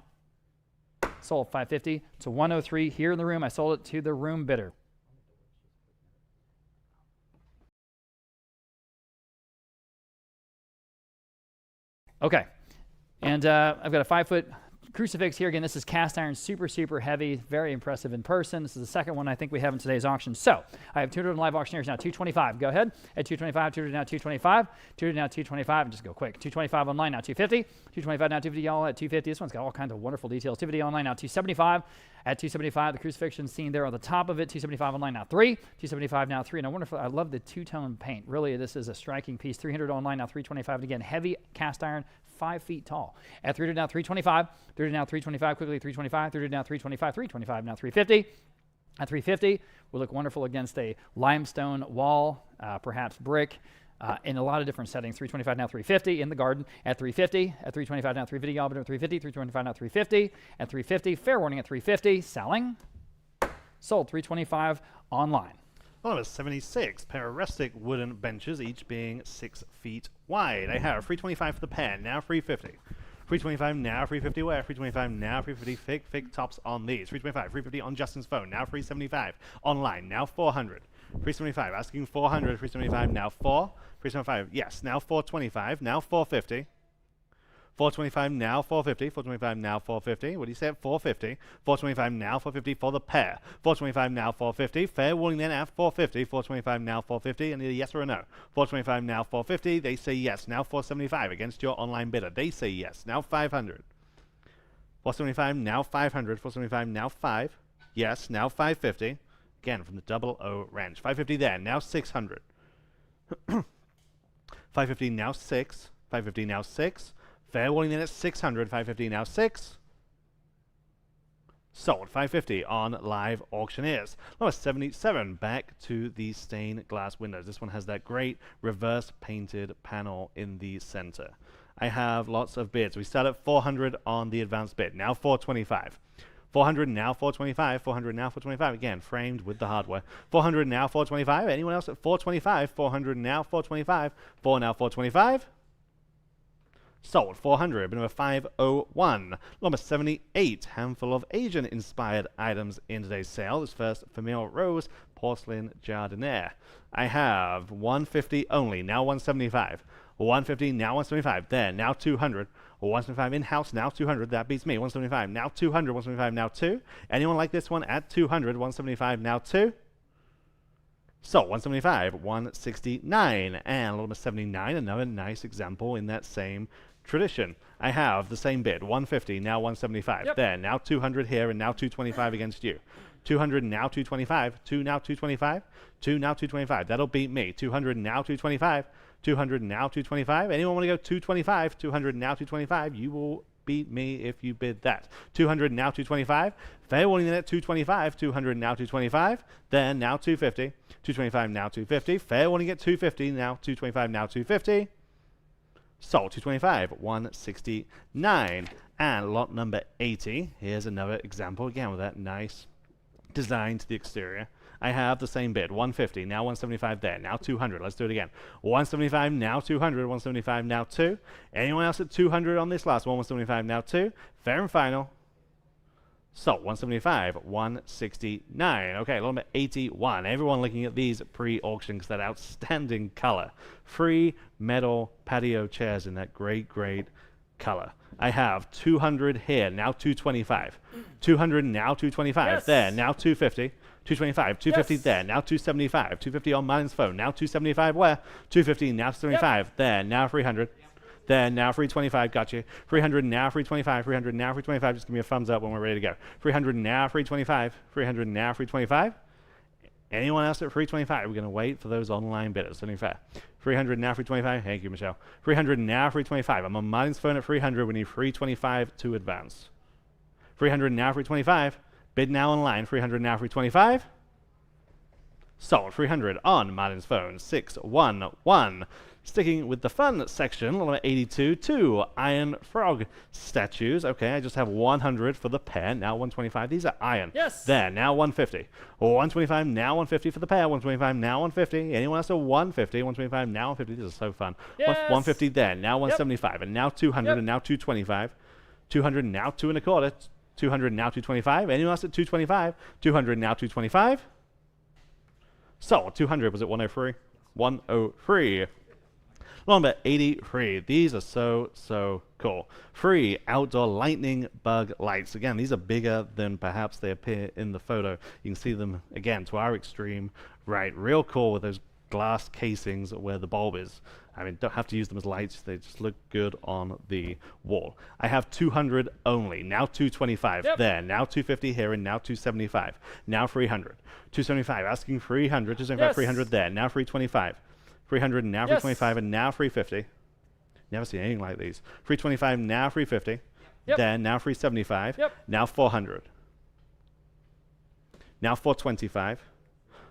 sold 550 to 103 here in the room, I sold it to the room bidder. Okay, and I've got a 5-foot crucifix here. Again, this is cast iron, super, super heavy, very impressive in person. This is the second one I think we have in today's auction. So I have 200 live auctioneers now, 225. Go ahead at 225, 200 now 225, 200 now 225, and just go quick. 225 online now 250, 225 now 250, y'all at 250. This one's got all kinds of wonderful details. 250 online now 275. At 275, the crucifixion seen there on the top of it. 275 online now 3, 275 now 3. And I love the two-tone paint. Really, this is a striking piece. 300 online now 325. And again, heavy cast iron, 5 feet tall. At 300 now 325, 300 now 325, quickly 325, 300 now 325, 325 now 350. At 350, will look wonderful against a limestone wall, perhaps brick, in a lot of different settings. 325 now 350 in the garden. At 350, at 325 now 350, y'all, but at 350, 325 now 350. At 350, fair warning at 350, selling. Sold 325 online. Well, it's 76 pair of rustic wooden benches, each being 6 feet wide. I have 325 for the pen, now 350. 325 now 350 where? 325 now 350 fig tops on these. 325, 350 on Justin's phone, now 375. Online, now 400. 375, asking 400, 375, now 4. 375, yes, now 425, now 450. 425, now 450. 425, now 450. What do you say at 450? 425, now 450 for the pair. 425, now 450. Fair warning then at 450. 425, now 450. I need a yes or a no. 425, now 450. They say yes. Now 475 against your online bidder. They say yes. Now 500. 475, now 500. 475, now 5. Yes, now 550. Again, from the 00 range. 550 there, now 600. 550, now 6. 550, now 6. Fair warning then at 600. 550, now 6. Sold. 550 on live auctioneers. Number 77, back to the stained glass windows. This one has that great reverse painted panel in the center. I have lots of bids. We start at 400 on the advanced bid. Now 425. 400 now 425. 400 now 425. Again, framed with the hardware. 400 now 425. Anyone else at 425? 400 now 425. 4 now 425. Sold. 400. Bid number 501. Number 78. Handful of Asian-inspired items in today's sale. This first Famille Rose porcelain jardiniere. I have 150 only. Now 175. 150. Now 175. There. Now 200. 175 in-house. Now 200. That beats me. 175. Now 200. 175. Now 2. Anyone like this one at 200? 175. Now 2. So 175. 169. And number 79. Another nice example in that same tradition. I have the same bid, 150, now 175. Yep. There, now 200 here, and now 225 against you. 200 now 225, 2 now 225, 2 now 225. That'll beat me. 200 now 225, 200 now 225. Anyone want to go 225? 200 now 225. You will beat me if you bid that. 200 now 225. Fair warning then at 225. 200 now 225. Then now 250. 225 now 250. Fair warning at 250. Now 225 now 250. Sold. 225, 169. And lot number 80. Here's another example, again, with that nice design to the exterior. I have the same bid, 150, now 175 there, now 200. Let's do it again. 175, now 200, 175, now 2. Anyone else at 200 on this last one? 175, now 2. Fair and final. So, 175, 169. Okay, lot number 81. Everyone looking at these pre-auction because that outstanding color. Free metal patio chairs in that great, great color. I have 200 here, now 225. 200, now 225. Yes. There, now 250. 225, 250 Yes. there, now 275. 250 on Martin's phone, now 275 where? 250, now 75. Yep. There, now 300. There, now 325, got you. 300 now 325, 300 now 325. Just give me a thumbs up when we're ready to go. 300 now 325, 300 now 325. Anyone else at 325? We're going to wait for those online bidders. Only fair. 300 now 325. Thank you, Michelle. 300 now 325. I'm on Martin's phone at 300. We need 325 to advance. 300 now 325. Bid now online. 300 now 325. Sold. 300 on Martin's phone. 611. Sticking with the fun section, number 82, 2 iron frog statues. Okay, I just have 100 for the pair, now 125. These are iron. Yes. There, now 150. 125, now 150 for the pair. 125, now 150. Anyone else at 150? 125, now 150. These are so fun. Yes. 150 there, now 175. Yep. And now 200, Yep. and now 225. 200, now 2 1/4. 200, now 225. Anyone else at 225? 200, now 225. So, 200 was at 103. 103. Number 83. These are so cool. Free outdoor lightning bug lights. Again, these are bigger than perhaps they appear in the photo. You can see them, again, to our extreme right. Real cool with those glass casings where the bulb is. I mean, don't have to use them as lights. They just look good on the wall. I have 200 only. Now 225 Yep. there. Now 250 here, and now 275. Now 300. 275. Asking 300. 275, Yes. 300 there. Now 325. 300 and now Yes. 325 and now 350. Never seen anything like these. 325 now 350. Yep. Then now 375. Yep. Now 400. Now 425.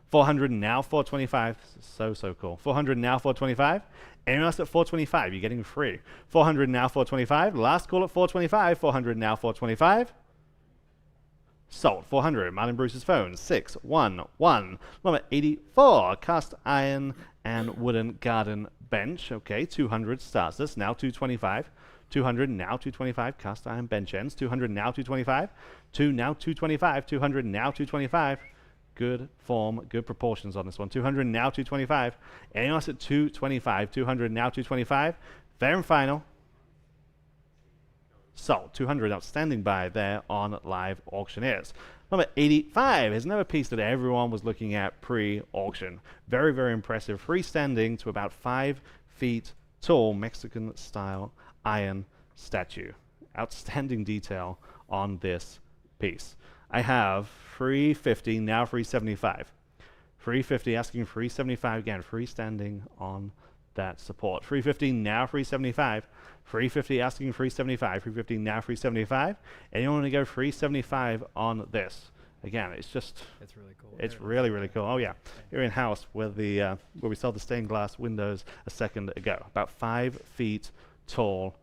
400 now 425. So cool. 400 now 425. Anyone else at 425? You're getting free. 400 now 425. Last call at 425. 400 now 425. Sold. 400. Martin Bruce's phone. 611. Number 84. Cast iron and wooden garden bench. Okay, 200 starts this. Now 225. 200 now 225. Cast iron bench ends. 200 now 225. 2 now 225. 200 now 225. good form, good proportions on this one. 200 now 225. Anyone else at 225? 200 now 225. Fair and final. Sold. 200 outstanding buy there on Live Auctioneers. Number 85 is another piece that everyone was looking at pre-auction. Very, very impressive. Freestanding to about 5 feet tall Mexican-style iron statue. Outstanding detail on this piece. I have 350, now 375. 350 asking 375 again, freestanding on that support. 350 now 375. 350 asking 375. 350 now 375. Anyone want to go 375 on this? Again, it's just It's really cool. it's really, really cool. Oh yeah, here in house where the where we saw the stained glass windows a second ago. About 5 feet tall,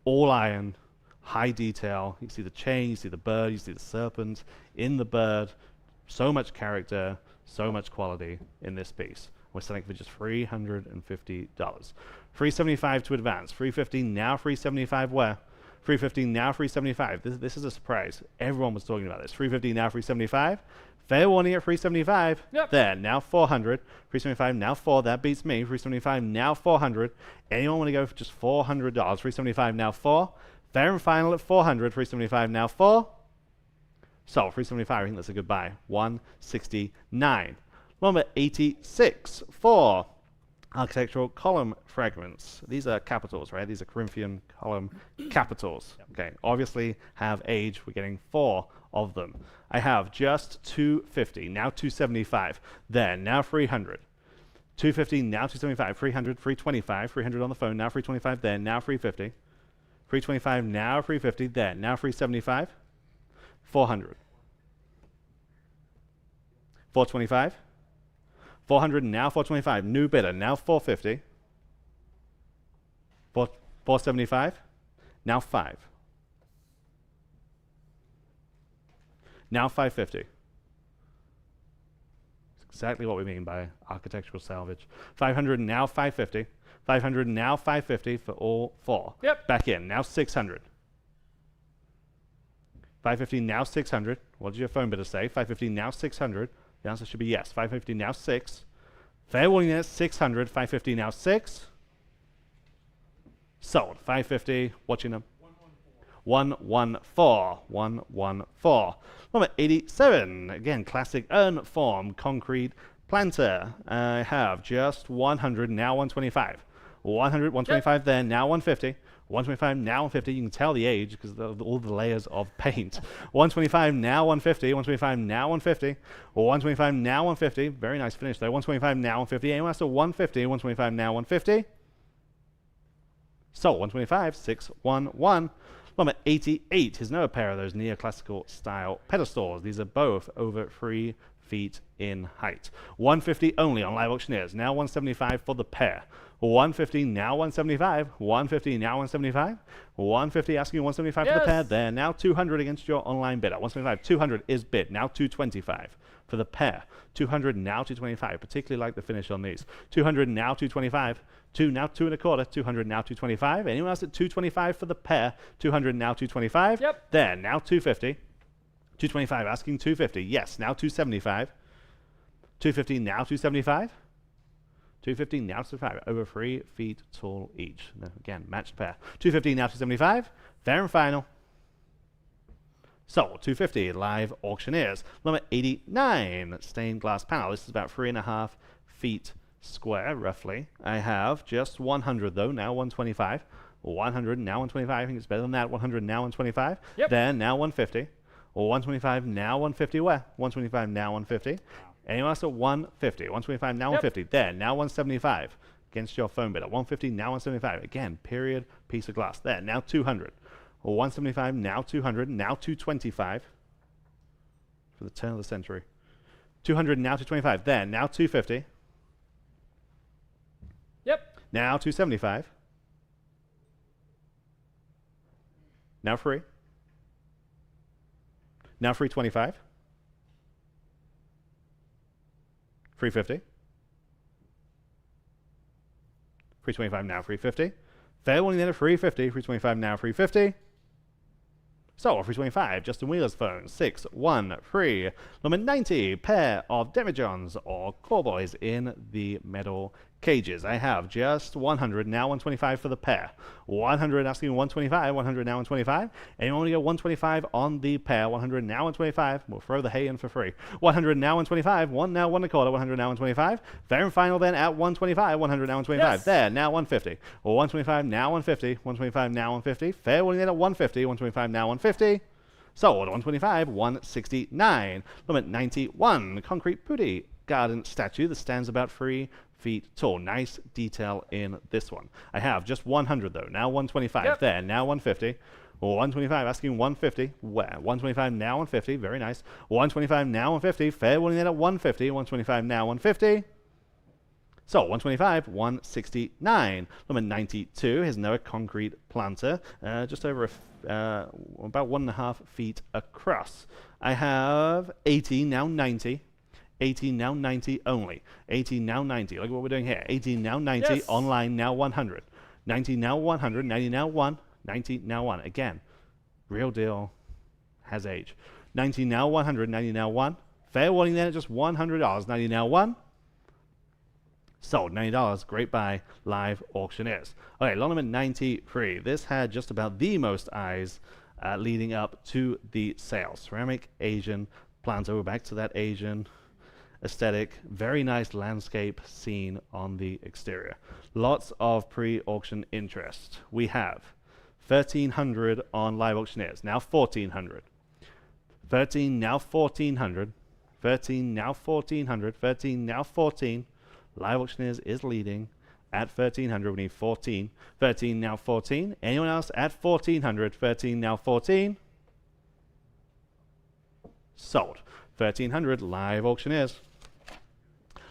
all iron, high detail. You see the chain, you see the bird, you see the serpent in the bird. So much character, so much quality in this piece. We're selling for just $350. 375 to advance. 350 now 375 where? 350 now 375. This is a surprise. Everyone was talking about this. 350 now 375. Fair warning at 375. Yep. There, now 400. 375 now 4. That beats me. 375 now 400. Anyone want to go for just $400? 375 now 4. Fair and final at 400. 375 now 4. So 375, I think that's a good buy. 169. Number 86 for architectural column fragments. These are capitals, right? These are Corinthian column capitals. Okay, obviously have age. We're getting 4 of them. I have just 250, now 275. There, now 300. 250, now 275. 300, 325. 300 on the phone, now 325. There, now 350. 325, now 350. There, now 375. 400. 425. 400 now 425. New bidder now 450. 475. Now 5. Now 550. It's exactly what we mean by architectural salvage. 500 now 550. 500 now 550 for all 4. Yep. Back in. Now 600. 550 now 600. What did your phone bidder say? 550 now 600. The answer should be yes. 550 now 6. Fair warning there, 600. 550 now 6. Sold. 550. Watching them. 114. 114. Number 87. Again, classic urn form concrete planter. I have just 100. Now 125. 100. 125 there. Now 150. 125 now 150. You can tell the age because of all the layers of paint. 125 now 150. 125 now 150. 125 now 150. Very nice finish there. 125 now 150. Anyone else at 150? 125 now 150. So 125 611. Number 88 is another pair of those neoclassical style pedestals. These are both over 3 feet in height. 150 only on Live Auctioneers. Now 175 for the pair. 150 now 175. 150 now 175. 150 asking 175 for the pair. There now 200 against your online bidder. 175. 200 is bid. Now 225 for the pair. 200 now 225. Particularly like the finish on these. 200 now 225. 2 now 2 1/4. 200 now 225. Anyone else at 225 for the pair? 200 now 225. Yep. There now 250. 225 asking 250. Yes, now 275. 250 now 275. 250 now 275. Over 3 feet tall each. No, again, matched pair. 250 now 275. Fair and final. So 250 Live Auctioneers. Number 89 stained glass panel. This is about 3.5 feet square, roughly. I have just 100 though. Now 125. 100 now 125. I think it's better than that. 100 now 125. Yep. Then now 150. 125 now 150. Where? 125 now 150. Anyone else at 150? 125 now 150. There, now 175 against your phone bidder. 150 now 175. Again, period, piece of glass. There, now 200. 175 now 200. Now 225 for the turn of the century. 200 now 225. There, now 250. Yep. Now 275. Now free. Now 325. 350. 325 now 350. Fair warning then at 350. 325 now 350. So, 325, Justin Wheeler's phone, 613. Number 90, pair of demijohns or cowboys in the metal cages. I have just 100, now 125 for the pair. 100 asking 125, 100 now 125. Anyone want to go 125 on the pair? 100 now 125. We'll throw the hay in for free. 100 now 125, 1 now 1 1/4, 100 now 125. Fair and final then at 125, 100 now 125. Yes. There, now 150. 125 now 150, 125 now 150. Fair winning then at 150, 125 now 150. Sold 125, 169. Limit 91, concrete putty garden statue that stands about 3 feet tall. Nice detail in this one. I have just 100 though. Now 125. Yep. There. Now 150. 125 asking 150. Where? 125 now 150. Very nice. 125 now 150. Fair winning that at 150. 125 now 150. So 125, 169. Number 92. Here's another concrete planter. Just over about 1.5 feet across. I have 80 now 90. 18 now 90 only. 18 now 90. Look at what we're doing here. 18 now 90. Yes. Online now 100. 90 now 100. 90 now 1. 90 now 1. Again, real deal has age. 90 now 100. 90 now 1. Fair warning then at just $100. 90 now 1. Sold. $90. Great buy. Live auctioneers. Okay, lot number 93. This had just about the most eyes leading up to the sale. Ceramic Asian planter. We're back to that Asian aesthetic. Very nice landscape scene on the exterior. Lots of pre-auction interest. We have 1,300 on live auctioneers. Now 1,400. 13 now 1,400. 13 now 1,400. 13 now 14. Live auctioneers is leading at 1,300. We need 14. 13 now 14. Anyone else at 1,400? 13 now 14. Sold. 1,300 live auctioneers.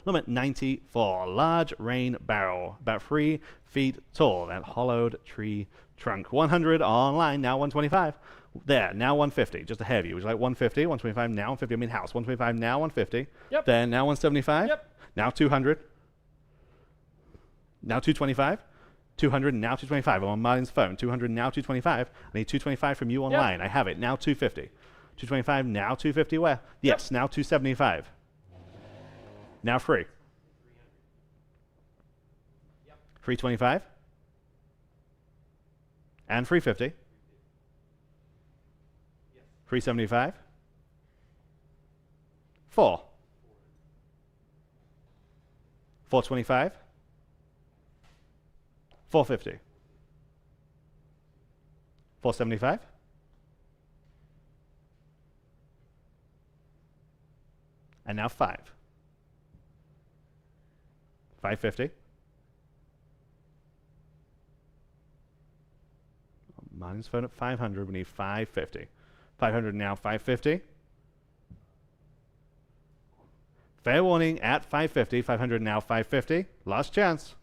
Limit 94. Large rain barrel, about 3 feet tall. That hollowed tree trunk. 100 online, now 125. There, now 150. Just ahead of you. Would you like 150? 125 now 150. I'm in house. 125 now 150. Yep. There, now 175. Yep. Now 200. Now 225. 200 now 225. I'm on Martin's phone. 200 now 225. I need 225 from you online. I have it. Now 250. 225 now 250 where? Yes, now 275. Now free. 325. And 350. 375. 4. 425. 450. 475. And now 5. 550. Mine's phone at 500. We need 550. 500 now 550. Fair warning at 550. 500 now 550. Last chance.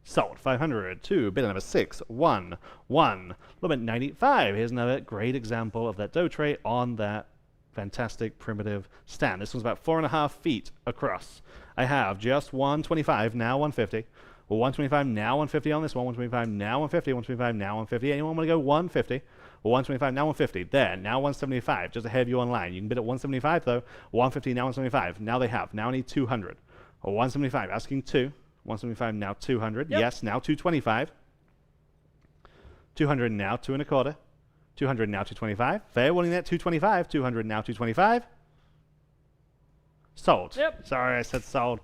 Sold. 500 to bid number 611. Limit 95. Here's another great example of that dough tray on that fantastic primitive stand. This one's about 4.5 feet across. I have just 125 now 150. 125 now 150 on this one. 125 now 150. 125 now 150. Anyone want to go 150? 125 now 150. There, now 175. Just ahead of you online. You can bid at 175 though. 150 now 175. Now they have. Now I need 200. 175 asking 2. 175 now 200. Yep. Yes, now 225. 200 now 2 1/4. 200 now 225. Fair warning that 225. 200 now 225. Sold. Yep. Sorry, I said sold.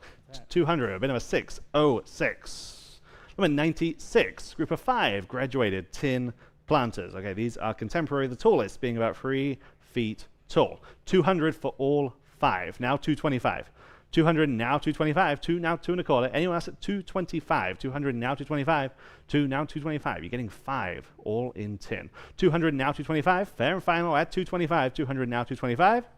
200. Bid number 606. Number 96. Group of 5 graduated tin planters. Okay, these are contemporary. The tallest being about 3 feet tall. 200 for all 5. Now 225. 200 now 225. 2 now 2 1/4. Anyone else at 225? 200 now 225. 2 now 225. You're getting 5 all in tin. 200 now 225. Fair and final at 225. 200 now 225.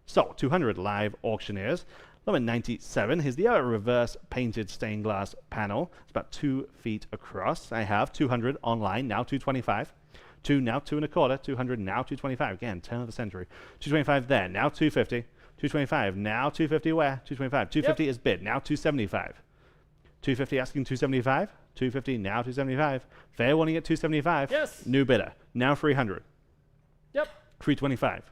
So 200 live auctioneers. Number 97. Here's the other reverse painted stained glass panel. It's about 2 feet across. I have 200 online, now 225. 2 now 2 1/4. 200 now 225. Again, turn of the century. 225 there, now 250. 225 now 250 where? 225. 250 is bid, now 275. 250 asking 275. 250, now 275. Fair warning at 275. Yes. New bidder, now 300. Yep. 325.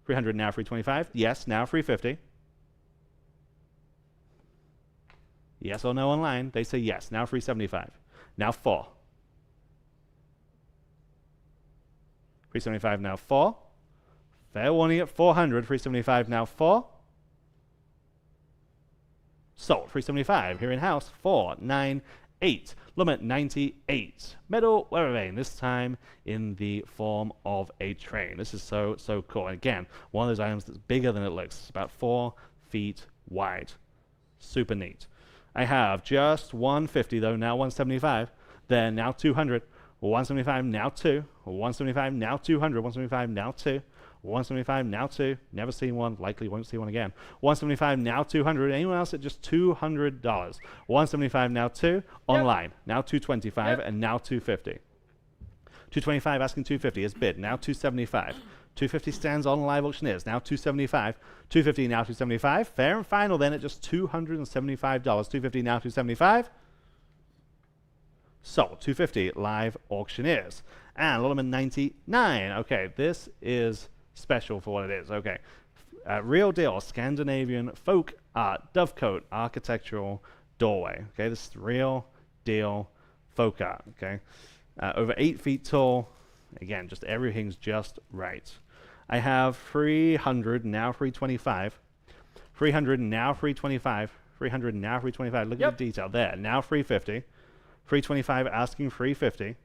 300, now 325. Yes, now 350. Yes or no online? They say yes, now 375. Now 4. 375, now 4. Fair warning at 400. 375, now 4. Sold. 375 here in house. 498. Limit 98. Metal weather vane, this time in the form of a train. This is so cool. And again, one of those items that's bigger than it looks. It's about 4 feet wide. Super neat. I have just 150 though, now 175. Then now 200. 175, now 2. 175, now 200. 175, now 2. 175, now 2. Never seen one. Likely won't see one again. 175, now 200. Anyone else at just $200? 175, now 2. Online, now 225, and now 250. 225 asking 250 is bid. Now 275. 250 stands on live auctioneers. Now 275. 250 now 275. Fair and final then at just $275. 250 now 275. Sold. 250 live auctioneers. And Lotterman 99. Okay, this is special for what it is. Okay. Real deal Scandinavian folk art dovecote architectural doorway. Okay, this is real deal folk art. Okay. Over 8 feet tall. Again, just everything's just right. I have 300, now 325. 300, now 325. 300, now 325. Look at the detail there. Now 350. 325 asking 350.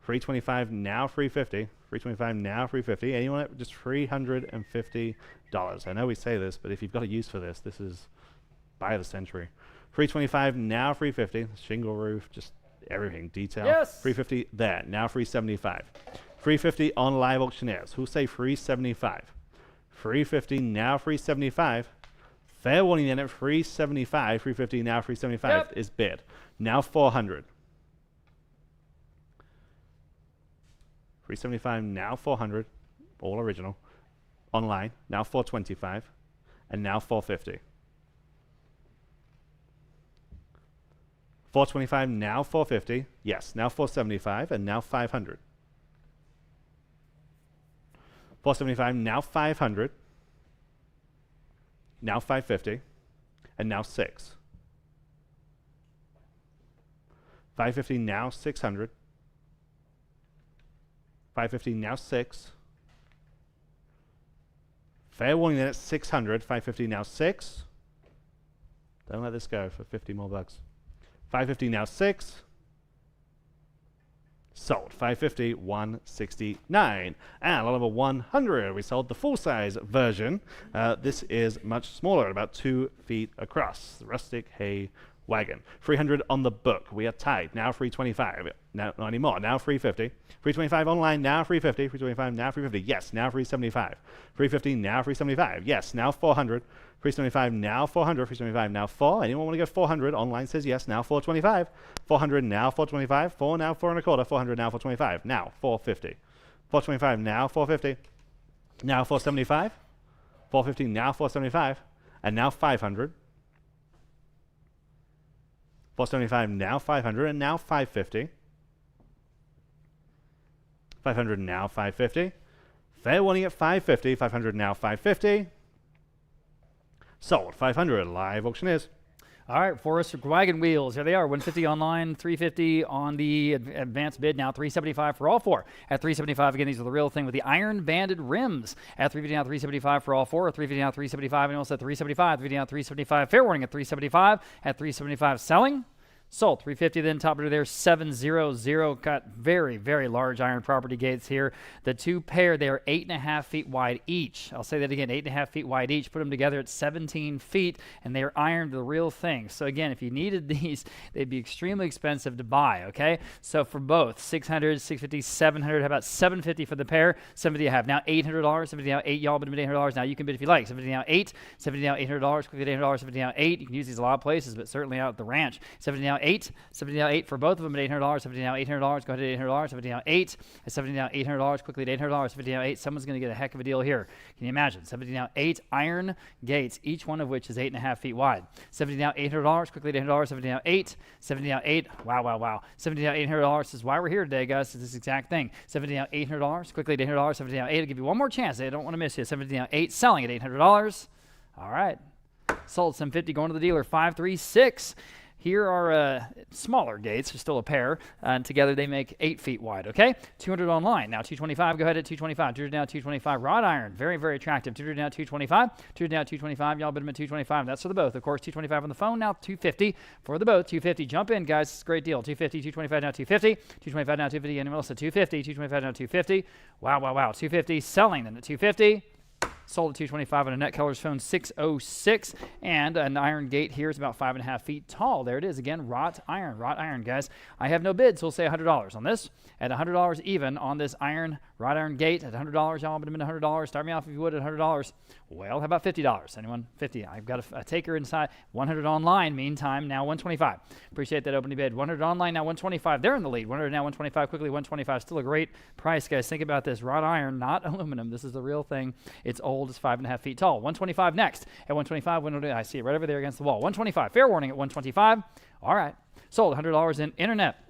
325 now 350. 325 now 350. Anyone at just $350. I know we say this, but if you've got a use for this, this is buy of the century. 325 now 350. Shingle roof, just everything, detail. Yes. 350 there, now 375. 350 on live auctioneers. Who'll say 375? 350 now 375. Fair warning then at 375. 350 now 375 is bid. Now 400. 375 now 400. All original. Online now 425. And now 450. 425 now 450. Yes, now 475 and now 500. 475 now 500. Now 550. And now 6. 550 now 600. 550 now 6. Fair warning then at 600. 550 now 6. Don't let this go for 50 more bucks. 550 now 6. Sold. 550, 169. And lot number 100, we sold the full-size version. This is much smaller, about 2 feet across. The rustic hay wagon. 300 on the book. We are tied. Now 325. Now, not anymore. Now 350. 325 online. Now 350. 325. Now 350. Yes. Now 375. 350. Now 375. Yes. Now 400. 375. Now 400. 375. Now 4. Anyone want to go 400? Online says yes. Now 425. 400. Now 425. 4 now 4 and a quarter. 400. Now 425. Now 450. 425. Now 450. Now 475. 450. Now 475. And now 500. 475 now 500 and now 550. 500 now 550. Fair warning at 550. 500 now 550. Sold. 500 live auctioneers. All right, Forest wagon wheels. Here they are. 150 online, 350 on the advanced bid. Now 375 for all four. At 375 again, these are the real thing with the iron banded rims. At 350 now 375 for all four. At 350 now 375. And also at 375. 350 now 375. Fair warning at 375. At 375 selling. Sold. 350 then top bidder there 700. Got very, very large iron property gates here. The two pair, they are 8.5 feet wide each. I'll say that again, 8.5 feet wide each. Put them together at 17 feet, and they are ironed the real thing. So again, if you needed these, they'd be extremely expensive to buy, okay? So for both, 600, 650, 700, how about 750 for the pair? 750 I have. Now $800, 750 now 8, y'all bid $800. Now you can bid if you like. 750 now 8, 750 now $800, quickly $800, 750 now 8. You can use these a lot of places, but certainly out at the ranch. 750 now $8. $17 for both of them at $800. $17 $800. Go ahead at $800. $17 $8 at $17 $800. Quickly at $800. $17 $8. Someone's going to get a heck of a deal here. Can you imagine? $17 $8 iron gates, each one of which is 8.5 feet wide. $17 $800. Quickly at $800. $17 $8. $17 $8. Wow. $17 $800. This is why we're here today, guys. It's this exact thing. $17 $800. Quickly at $800. $17 $8. I'll give you one more chance. I don't want to miss you. $17 $8. Selling at $800. All right. Sold $750, going to the dealer, $536. Here are smaller gates, there's still a pair, and together they make 8 feet wide, okay? $200 online, now $225, go ahead at $225, $200 now $225, wrought iron, very, very attractive, $200 now $225, $200 now $225, y'all bid them at $225, that's for the both, of course, $225 on the phone, now $250 for the both, $250, jump in, guys, it's a great deal, $250, $225 now $250, $225 now $250, anyone else at $250, $225 now $250, wow, $250, selling them at $250, sold at $225 on a Net Colors phone 606, and an iron gate here is about 5.5 feet tall. There it is again, wrought iron, guys. I have no bid, so we'll say $100 on this. At $100 even on this wrought iron gate at $100. Y'all bid them at $100. Start me off if you would at $100. Well, how about $50? Anyone? 50. I've got a taker inside. 100 online. Meantime, now 125. Appreciate that opening bid. 100 online now 125. They're in the lead. 100 now 125. Quickly 125. Still a great price, guys. Think about this. Wrought iron, not aluminum. This is the real thing. It's old. It's 5.5 feet tall. 125 next. At 125, I see it right over there against the wall. 125. Fair warning at 125. All right. Sold $100 in internet.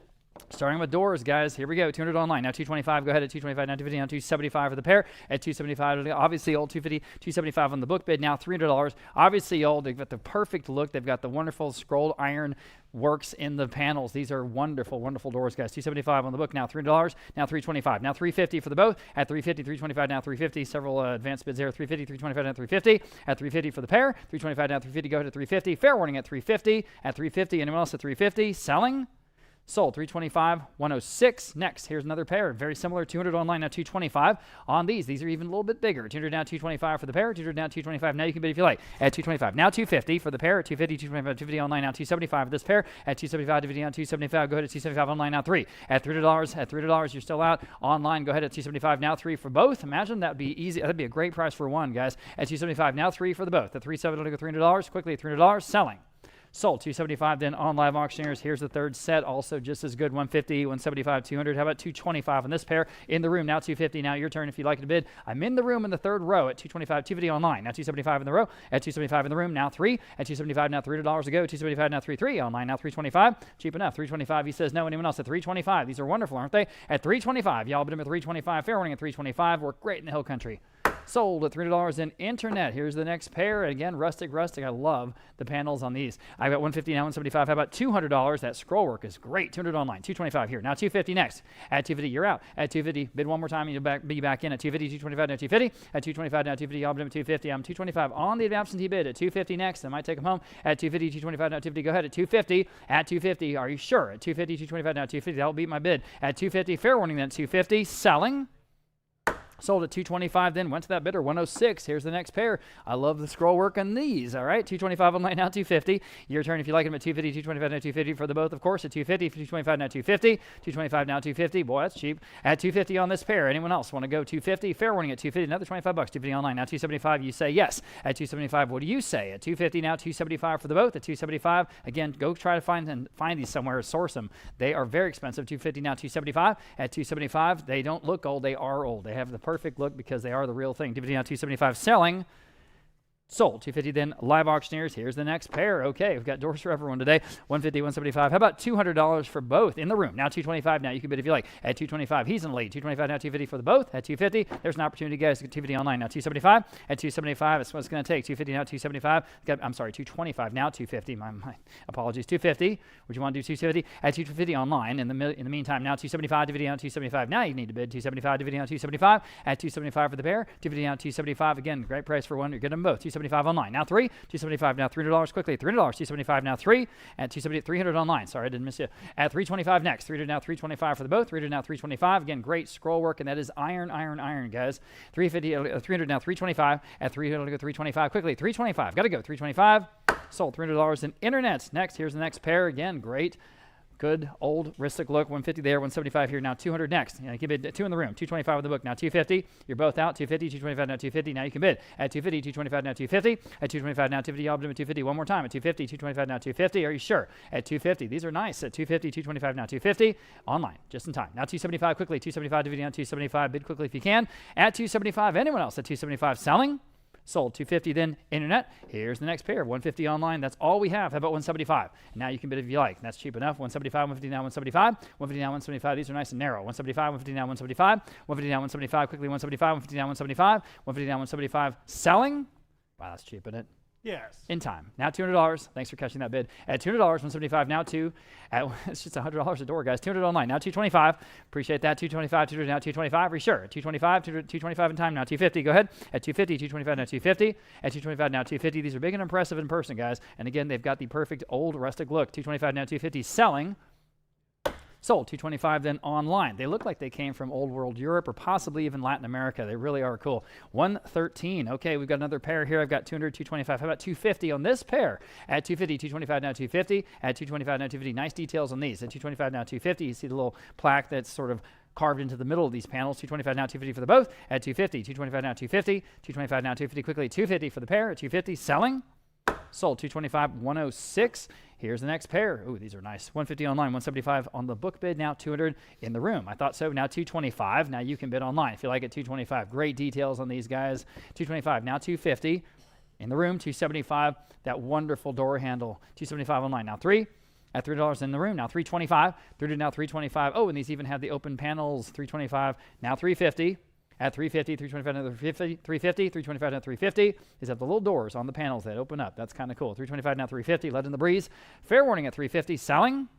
Starting with doors, guys. Here we go. $200 online. Now $225. Go ahead at $225. Now $250. Now $275 for the pair. At $275. Obviously old. $250. $275 on the book bid. Now $300. Obviously old. They've got the perfect look. They've got the wonderful scrolled iron works in the panels. These are wonderful, wonderful doors, guys. $275 on the book. Now $300. Now $325. Now $350 for the both. At $350. $325. Now $350. Several advanced bids there. $350. $325. Now $350. At $350 for the pair. $325. Now $350. Go ahead at $350. Fair warning at $350. At $350. Anyone else at $350? Selling? Sold $325, $106. Next, here's another pair, very similar. $200 online, now $225 on these. These are even a little bit bigger. $200 now $225 for the pair. $200 now $225. Now you can bid if you like at $225. Now $250 for the pair. At $250, $225, $250 online, now $275 for this pair. At $275, $250 now $275. Go ahead at $275 online, now $3. At $300, you're still out online. Go ahead at $275. Now $3 for both. Imagine that'd be easy. That'd be a great price for one, guys. At $275, now $3 for the both. At $370, $300. Quickly at $300, selling. Sold $275 then on live auctioneers. Here's the third set, also just as good. $150, $175, $200. How about $225 on this pair? In the room now $250. Now your turn if you'd like to bid. I'm in the room in the third row at $225, $250 online. Now $275 in the row. At $275 in the room now $3. At $275 now $300 to go. $275 now $3 online. Now $325. Cheap enough. $325. He says no. Anyone else at $325? These are wonderful, aren't they? At $325. Y'all bid them at $325. Fair warning at $325. Work great in the hill country. Sold at $300 in internet. Here's the next pair. Again, rustic. I love the panels on these. I've got $150 now, $175. How about $200? That scroll work is great. $200 online. $225 here. Now $250 next. At $250, you're out. At $250, bid one more time and you'll be back in. At $250, $225 now $250. At $225 now $250. I'll bid at $250. I'm $225 on the absentee bid. At $250 next. I might take them home. At $250, $225 now $250. Go ahead at $250. At $250, are you sure? At $250, $225 now $250. That'll beat my bid. At $250, fair warning then at $250. Selling. Sold at $225, then went to that bidder, $106. Here's the next pair. I love the scroll work on these, all right? $225 online, now $250. Your turn if you like them at $250, $225 now $250 for the both, of course, at $250, $225 now $250, $225 now $250. Boy, that's cheap. At $250 on this pair. Anyone else want to go $250? Fair warning at $250, another $25, $250 online, now $275. You say yes. At $275, what do you say? At $250, now $275 for the both. At $275, again, go try to find these somewhere, source them. They are very expensive. $250, now $275. At $275, they don't look old, they are old. They have the perfect look because they are the real thing. $250 now $275 selling. Sold. $250 then live auctioneers. Here's the next pair. Okay, we've got doors for everyone today. $150, $175. How about $200 for both in the room? Now $225. Now you can bid if you like. At $225, he's in the lead. $225 now $250 for the both. At $250, there's an opportunity, guys, to get $250 online. Now $275. At $275, that's what it's going to take. $250 now $275. I'm sorry, $225 now $250. My apologies. $250. Would you want to do $250? At $250 online. In the meantime, now $275. $250 now $275. Now you need to bid $275. $250 now $275. At $275 for the pair. $250 now $275. Again, great price for one. You're getting them both. $275 online. Now $3. $275 now $300 quickly. $300. $275 now $3. At $270, $300 online. Sorry, I didn't miss you. At $325 next. $300 now $325 for the both. $300 now $325. Again, great scroll work, and that is iron, guys. $300 now $325. At $300 go $325 quickly. $325. Got to go. $325. Sold $300 in internet. Next, here's the next pair. Again, great Good old rustic look. 150 there, 175 here. Now 200 next. You know, you can bid 2 in the room. 225 with the book. Now 250. You're both out. 250, 225 now 250. Now you can bid at 250, 225 now 250. At 225 now 250. Y'all bid at 250 one more time. At 250, 225 now 250. Are you sure? At 250. These are nice. At 250, 225 now 250. Online, just in time. Now 275 quickly. 275 dividing on 275. Bid quickly if you can. At 275. Anyone else at 275 selling? Sold. 250 then internet. Here's the next pair. 150 online. That's all we have. How about 175? Now you can bid if you like. That's cheap enough. 175, 150 now 175. 150 now 175. These are nice and narrow. 175, 150 now 175. 150 now 175. Quickly 175. 150 now 175. 150 now 175. Selling. Wow, that's cheap, isn't it? Yes. In time. Now $200. Thanks for catching that bid. At $200, 175 now 2. It's just $100 a door, guys. 200 online. Now 225. Appreciate that. 225, 200 now 225. Are you sure? 225, 225 in time. Now 250. Go ahead. At 250, 225 now 250. At 225 now 250. These are big and impressive in person, guys. And again, they've got the perfect old rustic look. 225 now 250. Selling. Sold. 225 then online. They look like they came from old world Europe or possibly even Latin America. They really are cool. 113. Okay, we've got another pair here. I've got 200, 225. How about 250 on this pair? At 250, 225 now 250. At 225 now 250. Nice details on these. At 225 now 250. You see the little plaque that's sort of carved into the middle of these panels. 225 now 250 for the both. At 250, 225 now 250. 225 now 250 quickly. 250 for the pair. At 250. Selling. Sold. 225, 106. Here's the next pair. Ooh, these are nice. 150 online, 175 on the book bid. Now 200 in the room. I thought so. Now 225. Now you can bid online if you like it. 225. Great details on these guys. 225. Now 250 in the room. 275. That wonderful door handle. 275 online. Now 3. At $3 in the room. Now 325. 300 now 325. Oh, and these even have the open panels. 325. Now 350. At 350, 325 another 350, 325 now 350. These have the little doors on the panels that open up. That's kind of cool. 325 now 350, let in the breeze. Fair warning at 350, selling.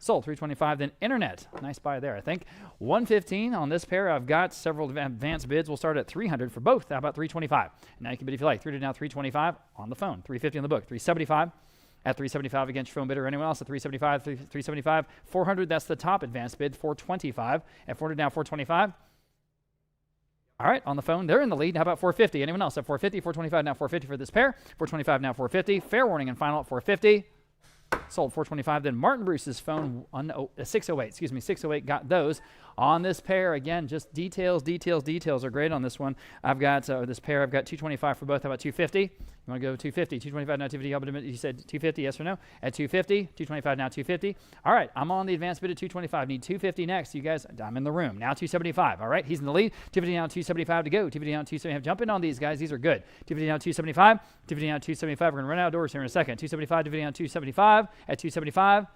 Sold. 325 then internet. Nice buy there, I think. 115 on this pair. I've got several advanced bids. We'll start at 300 for both. How about 325? Now you can bid if you like. 300 now 325 on the phone. 350 on the book. 375. At 375 against your phone bidder. Anyone else at 375, 375. 400, that's the top advanced bid. 425. At 400 now 425. All right, on the phone, they're in the lead. How about 450? Anyone else at 450? 425 now 450 for this pair. 425 now 450. Fair warning and final at 450. Sold. 425. Then Martin Bruce's phone, 608. 608 got those on this pair. Again, just details are great on this one. I've got this pair. I've got 225 for both. How about 250? You want to go 250? 225 now 250. You said 250, yes or no? At 250. 225 now 250. All right, I'm on the advanced bid at 225. Need 250 next. You guys, I'm in the room. Now 275. All right, he's in the lead. 250 now 275 to go. 250 now 275. Jump in on these guys. These are good. 250 now 275. 250 now 275. We're going to run out of doors here in a second. 275. 250 now 275. At 275.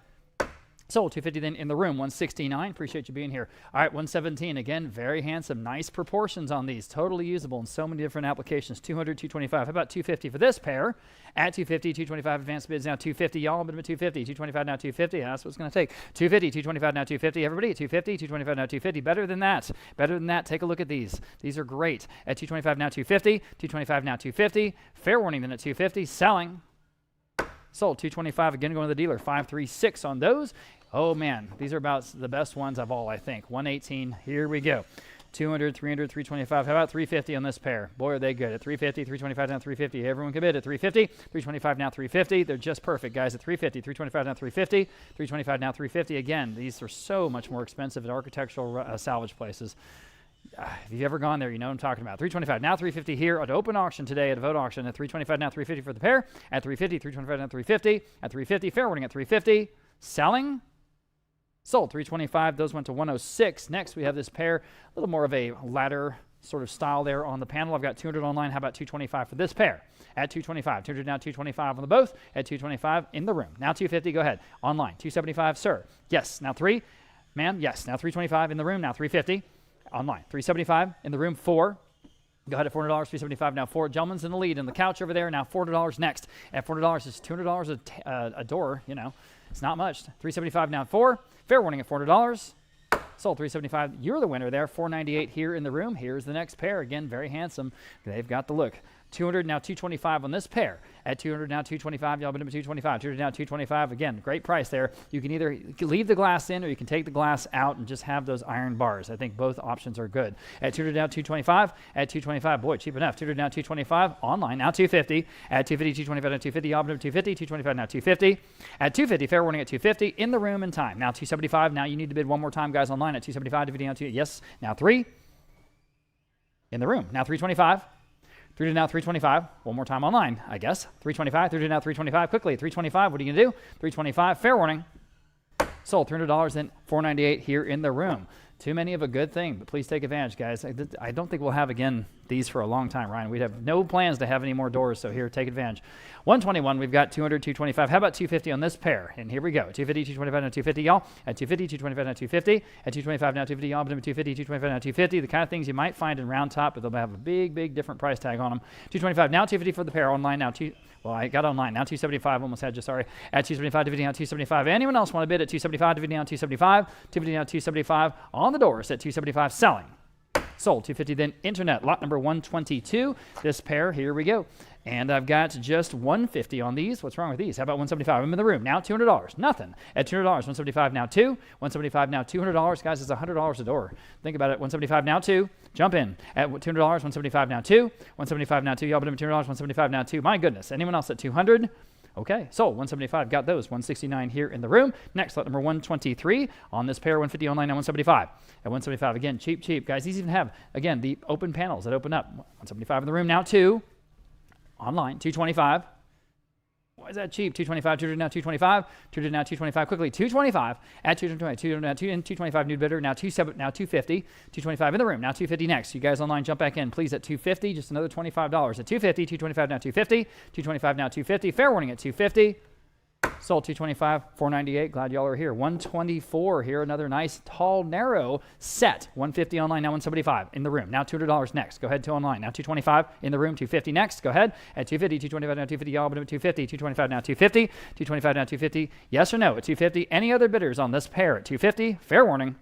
Sold. 250 then in the room. 169. Appreciate you being here. All right, 117. Again, very handsome. Nice proportions on these. Totally usable in so many different applications. 200, 225. How about 250 for this pair? At 250, 225 advanced bids now 250. Y'all bid at 250. 225 now 250. That's what it's going to take. 250, 225 now 250. Everybody at 250, 225 now 250. Better than that. Better than that. Take a look at these. These are great. At 225 now 250. 225 now 250. Fair warning then at 250. Selling. Sold. 225 again going to the dealer. 536 on those. Oh man, these are about the best ones of all, I think. 118. Here we go. 200, 300, 325. How about 350 on this pair? Boy, are they good. At 350, 325 now 350. Everyone can bid at 350. 325 now 350. They're just perfect, guys. At 350, 325 now 350. 325 now 350. Again, these are so much more expensive at architectural salvage places. If you've ever gone there, you know what I'm talking about. 325 now 350 here at open auction today at a Vogt auction. At 325 now 350 for the pair. At 350, 325 now 350. At 350, fair warning at 350. Selling. Sold. 325. Those went to 106. Next, we have this pair. A little more of a ladder sort of style there on the panel. I've got 200 online. How about 225 for this pair? At 225. 200 now 225 on the both. At 225 in the room. Now 250. Go ahead. Online. 275, sir. Yes. Now 3. Ma'am. Yes. Now 325 in the room. Now 350. Online. 375 in the room. 4. Go ahead at $400, 375 now 4. Gentleman's in the lead in the couch over there. Now $400 next. At $400, it's $200 a door. You know, it's not much. 375 now 4. Fair warning at $400. Sold. 375. You're the winner there. 498 here in the room. Here's the next pair. Again, very handsome. They've got the look. 200, now 225 on this pair. At 200, now 225, y'all bid them at 225. 200, now 225. Again, great price there. You can either leave the glass in or you can take the glass out and just have those iron bars. I think both options are good. At 200, now 225. At 225, boy, cheap enough. 200, now 225. Online, now 250. At 250, 225, now 250. Y'all bid them at 250. 225, now 250. At 250, fair warning at 250. In the room and time. Now 275. Now you need to bid one more time, guys, online at 275. 250, now 2. Yes, now 3. In the room. Now 325. 3 to now 325. One more time online, I guess. 325. 3 to now 325. Quickly, 325. What are you going to do? 325. Fair warning. Sold. $300, then $498 here in the room. Too many of a good thing, but please take advantage, guys. I don't think we'll have, again, these for a long time, Ryan. We'd have no plans to have any more doors, so here, take advantage. 121, we've got 200, 225. How about 250 on this pair? And here we go. 250, 225, now 250, y'all. At 250, 225, now 250. At 225, now 250, y'all. But 250, 225, now 250. The kind of things you might find in Round Top, but they'll have a big, big different price tag on them. 225, now 250 for the pair. Online now, well, I got online. Now 275, almost had you, sorry. At 275, 250, now 275. Anyone else want to bid at 275, 250, now 275. 250, now 275. On the doors at 275, selling. Sold. 250, then internet. Lot number 122. This pair, here we go. And I've got just 150 on these. What's wrong with these? How about 175? I'm in the room. Now $200. Nothing. At $200, 175 now 2. 175 now $200. Guys, it's $100 a door. Think about it. 175 now 2. Jump in. At $200, 175 now 2. 175 now 2. Y'all bid them $200. 175 now 2. My goodness. Anyone else at 200? Okay, sold. 175, got those. 169 here in the room. Next, lot number 123 on this pair. 150 online, now 175. At 175, again, cheap, cheap. Guys, these even have, again, the open panels that open up. 175 in the room, now 2. Online, 225. Why is that cheap? 225, 200 now 225. 200 now 225. Quickly, 225. At 220, 200 now 2 and 225 new bidder. Now 250. 225 in the room. Now 250 next. You guys online, jump back in, please. At 250, just another $25. At 250, 225 now 250. 225 now 250. Fair warning at 250. Sold. 225, 498. Glad y'all are here. 124 here. Another nice, tall, narrow set. 150 online, now 175 in the room. Now $200 next. Go ahead to online. Now 225 in the room. 250 next. Go ahead. At 250, 225 now 250. Y'all bid at 250. 225 now 250. 225 now 250. Yes or no at 250. Any other bidders on this pair at 250? Fair warning.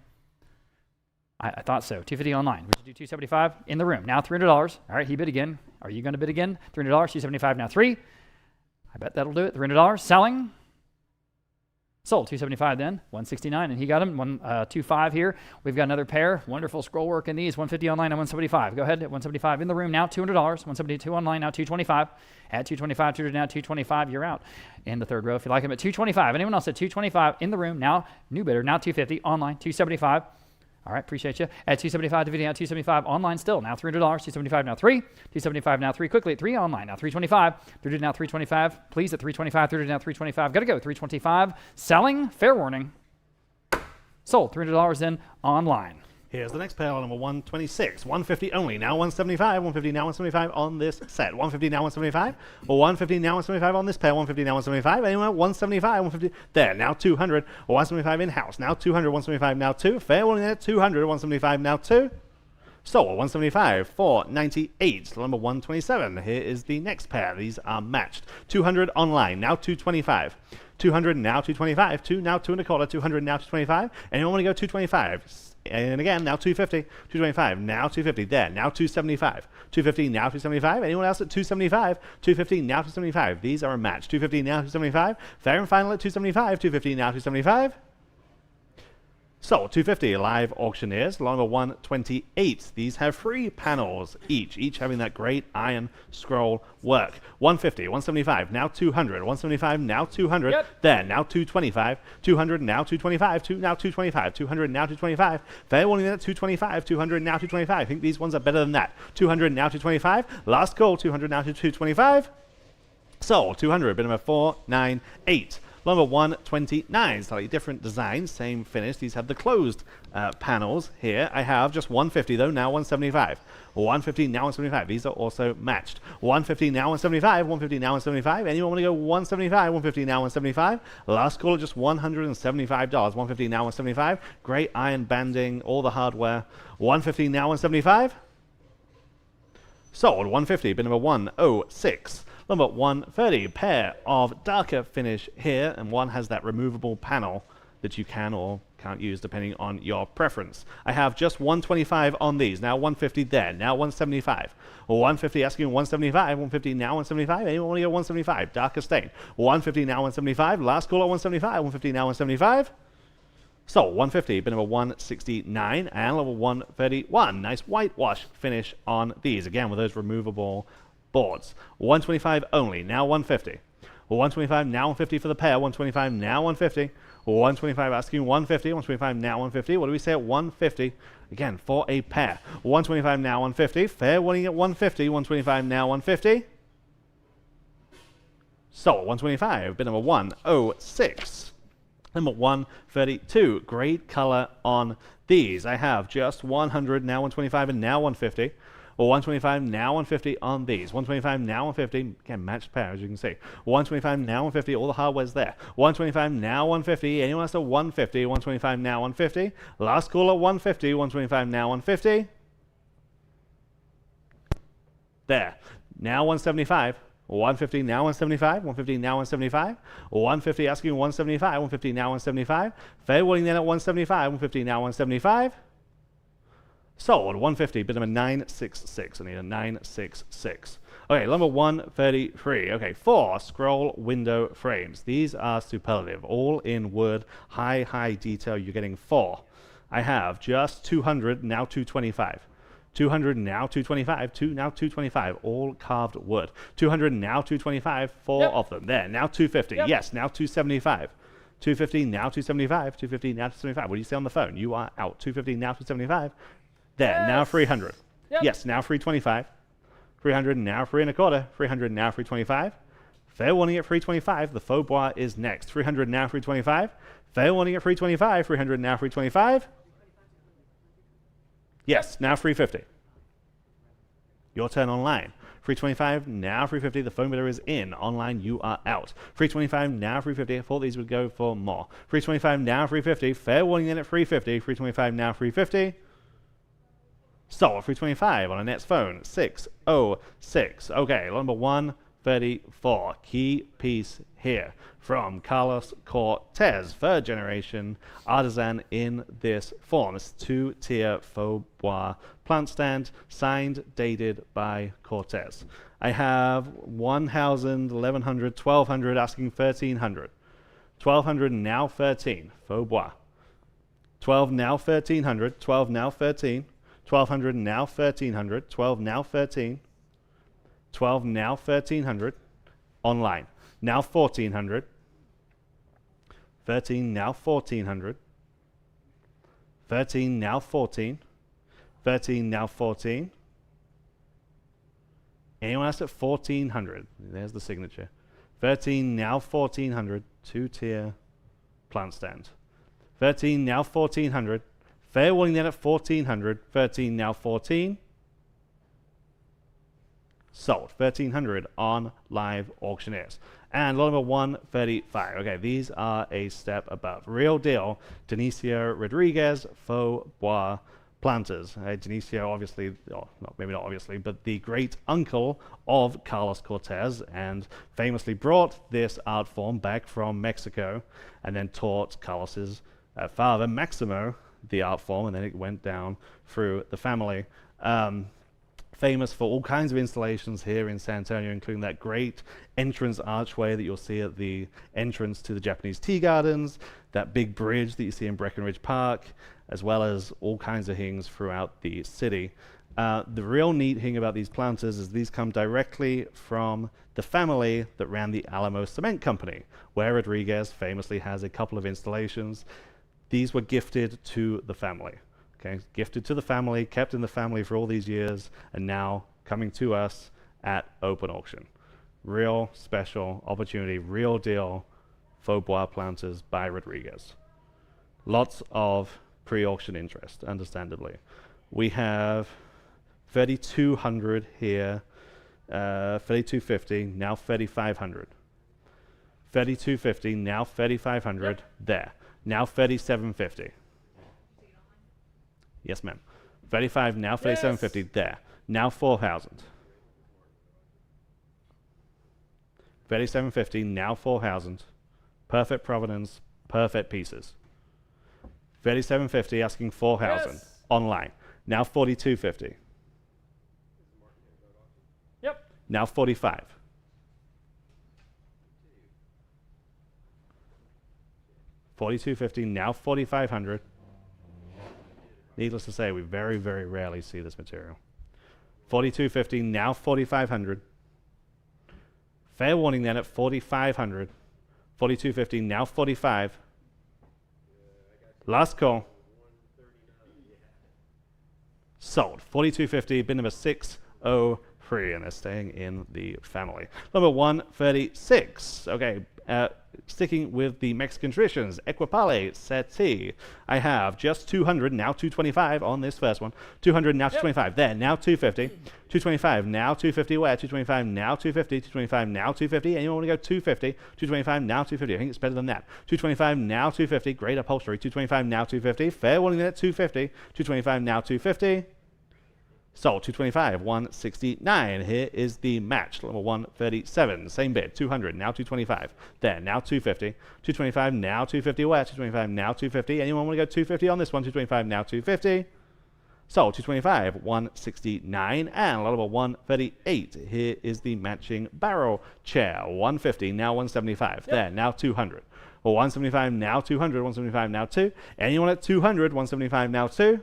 I thought so. 250 online. Would you do 275 in the room? Now $300. All right, he bid again. Are you going to bid again? $300. 275 now 3. I bet that'll do it. $300. Selling. Sold. 275 then. 169, and he got him. 125 here. We've got another pair. Wonderful scroll work in these. 150 online and 175. Go ahead at 175 in the room. Now $200. 172 online. Now 225. At 225, 200 now 225. You're out in the third row if you like him at 225. Anyone else at 225 in the room? Now new bidder. Now 250 online. 275. All right, appreciate you. At 275 to video, now 275 online still. Now $300. 275 now 3. 275 now 3. Quickly at 3 online. Now 325. 300 now 325. Please at 325. 300 now 325. Got to go. 325. Selling. Fair warning. Sold. $300 in online. Here's the next pair, number 126. 150 only. Now 175. 150 now 175 on this set. 150 now 175. Or 150 now 175 on this pair. 150 now 175. Anyone? 175. 150. There. Now 200. Or 175 in house. Now 200. 175 now 2. Fair warning there. 200. 175 now 2. Sold. 175. 498. Number 127. Here is the next pair. These are matched. 200 online. Now 225. 200 now 225. 2 now 2 1/4. 200 now 225. Anyone want to go 225? And again, now 250, 225, now 250, there, now 275, 250, now 275. Anyone else at 275, 250, now 275. These are a match. 250, now 275. Fair and final at 275, 250, now 275. So, 250 live auctioneers, number 128. These have 3 panels each having that great iron scroll work. 150, 175, now 200, 175, now 200, there, now 225, 200, now 225, now 225, 200, now 225. Fair warning at 225, 200, now 225. I think these ones are better than that. 200, now 225. Last call, 200, now to 225. So, 200, bid number 498. Number 129, slightly different design, same finish. These have the closed panels here. I have just 150 though, now 175. 150, now 175. These are also matched. 150, now 175. 150, now 175. Anyone want to go 175? 150, now 175. Last call at just $175. 150, now 175. Great iron banding, all the hardware. 150, now 175. Sold. 150, bid number 106. Number 130, pair of darker finish here, and one has that removable panel that you can or can't use depending on your preference. I have just 125 on these. Now 150 there. Now 175. 150 asking 175. 150 now 175. Anyone want to go 175? Darker stain. 150 now 175. Last call at 175. 150 now 175. So 150, bit number 169 and level 131. Nice whitewash finish on these. Again, with those removable boards. 125 only. Now 150. 125 now 150 for the pair. 125 now 150. 125 asking 150. 125 now 150. What do we say at 150? Again, for a pair. 125 now 150. Fair warning at 150. 125 now 150. So 125, bit number 106. Number 132, great color on these. I have just 100, now 125, and now 150. Or 125, now 150 on these. 125, now 150. Again, matched pair, as you can see. 125, now 150. All the hardware's there. 125, now 150. Anyone else at 150? 125, now 150. Last call at 150. 125, now 150. There. Now 175. 150 now 175, 150 now 175, 150 asking 175, 150 now 175, fair warning then at 175, 150 now 175. Sold 150, bit number 966. I need a 966. Okay, number 133. Okay, 4 scroll window frames. These are superlative, all in wood, high detail. You're getting 4. I have just 200, now 225. 200 now 225, now 225, all carved wood. 200 now 225, 4 of them. There, now 250. Yes, now 275. 250 now 275, 250 now 275. What do you say on the phone? You are out. 250 now 275. There, now 300. Yes, now 325. 300 now 3 1/4. 300 now 325. Fair warning at 325. The faux bois is next. 300 now 325. Fair warning at 325. 300 now 325. Yes, now 350. Your turn online. 325, now 350. The phone bidder is in. Online, you are out. 325, now 350. I thought these would go for more. 325, now 350. Fair warning then at 350. 325, now 350. So, 325 on a Nets phone. 606. Okay, number 134. Key piece here from Carlos Cortes, 3rd generation artisan in this form. It's 2-tier faux bois plant stand, signed, dated by Cortes. I have 1,000, 1,100, 1,200, asking 1,300. 1,200 now 13, faux bois. 12 now 1,300, 12 now 13. 1,200 now 1,300, 12 now 13. 12 now 1,300, online. Now 1,400. 13 now 1,400. 13 now 14. 13 now 14. Anyone else at 1,400? There's the signature. 13 now 1,400. 2-tier plant stand. 13 now 1,400. Fair warning then at 1,400. 13 now 14. Sold. 1,300 on live auctioneers. And lot number 135. Okay, these are a step above. Real deal. Dionicio Rodriguez faux bois planters. Dionicio, obviously, maybe not obviously, but the great uncle of Carlos Cortes, and famously brought this art form back from Mexico, and then taught Carlos's father, Maximo, the art form, and then it went down through the family. Famous for all kinds of installations here in San Antonio, including that great entrance archway that you'll see at the entrance to the Japanese tea gardens, that big bridge that you see in Breckenridge Park, as well as all kinds of things throughout the city. The real neat thing about these planters is these come directly from the family that ran the Alamo Cement Company, where Rodriguez famously has a couple of installations. These were gifted to the family. Okay, gifted to the family, kept in the family for all these years, and now coming to us at open auction. Real special opportunity, real deal, faux bois planters by Rodriguez. Lots of pre-auction interest, understandably. We have 3,200 here, 3,250, now 3,500. 3,250, now 3,500, there. Now 3,750. Yes, ma'am. 35, now 3,750, there. Now 4,000. 3,750, now 4,000. Perfect provenance, perfect pieces. 37.50, asking 4,000 Yes. online. Now 42.50. Yep. Now 45. $42.50, now 4,500. Needless to say, we very, very rarely see this material. $42.50, now 4,500. Fair warning then at 4,500. $42.50, now 45. Last call. Sold. $42.50, bid number 603, and they're staying in the family. Number 136. Okay, sticking with the Mexican traditions, Equipale Settee. I have just 200, now 225 on this first one. 200, now 225. There, now 250. 225, now 250. Where? 225, now 250. 225, now 250. Anyone want to go 250? 225, now 250. I think it's better than that. 225, now 250. Great upholstery. 225, now 250. Fair warning at 250. 225, now 250. Sold. 225, 169. Here is the match. Level 137. Same bid. 200, now 225. There, now 250. 225, now 250. Where? 225, now 250. Anyone want to go 250 on this one? 225, now 250. Sold. 225, 169. And level 138. Here is the matching barrel chair. 150, now 175. There, now 200. Well, 175, now 200. 175, now 2. Anyone at 200? 175, now 2.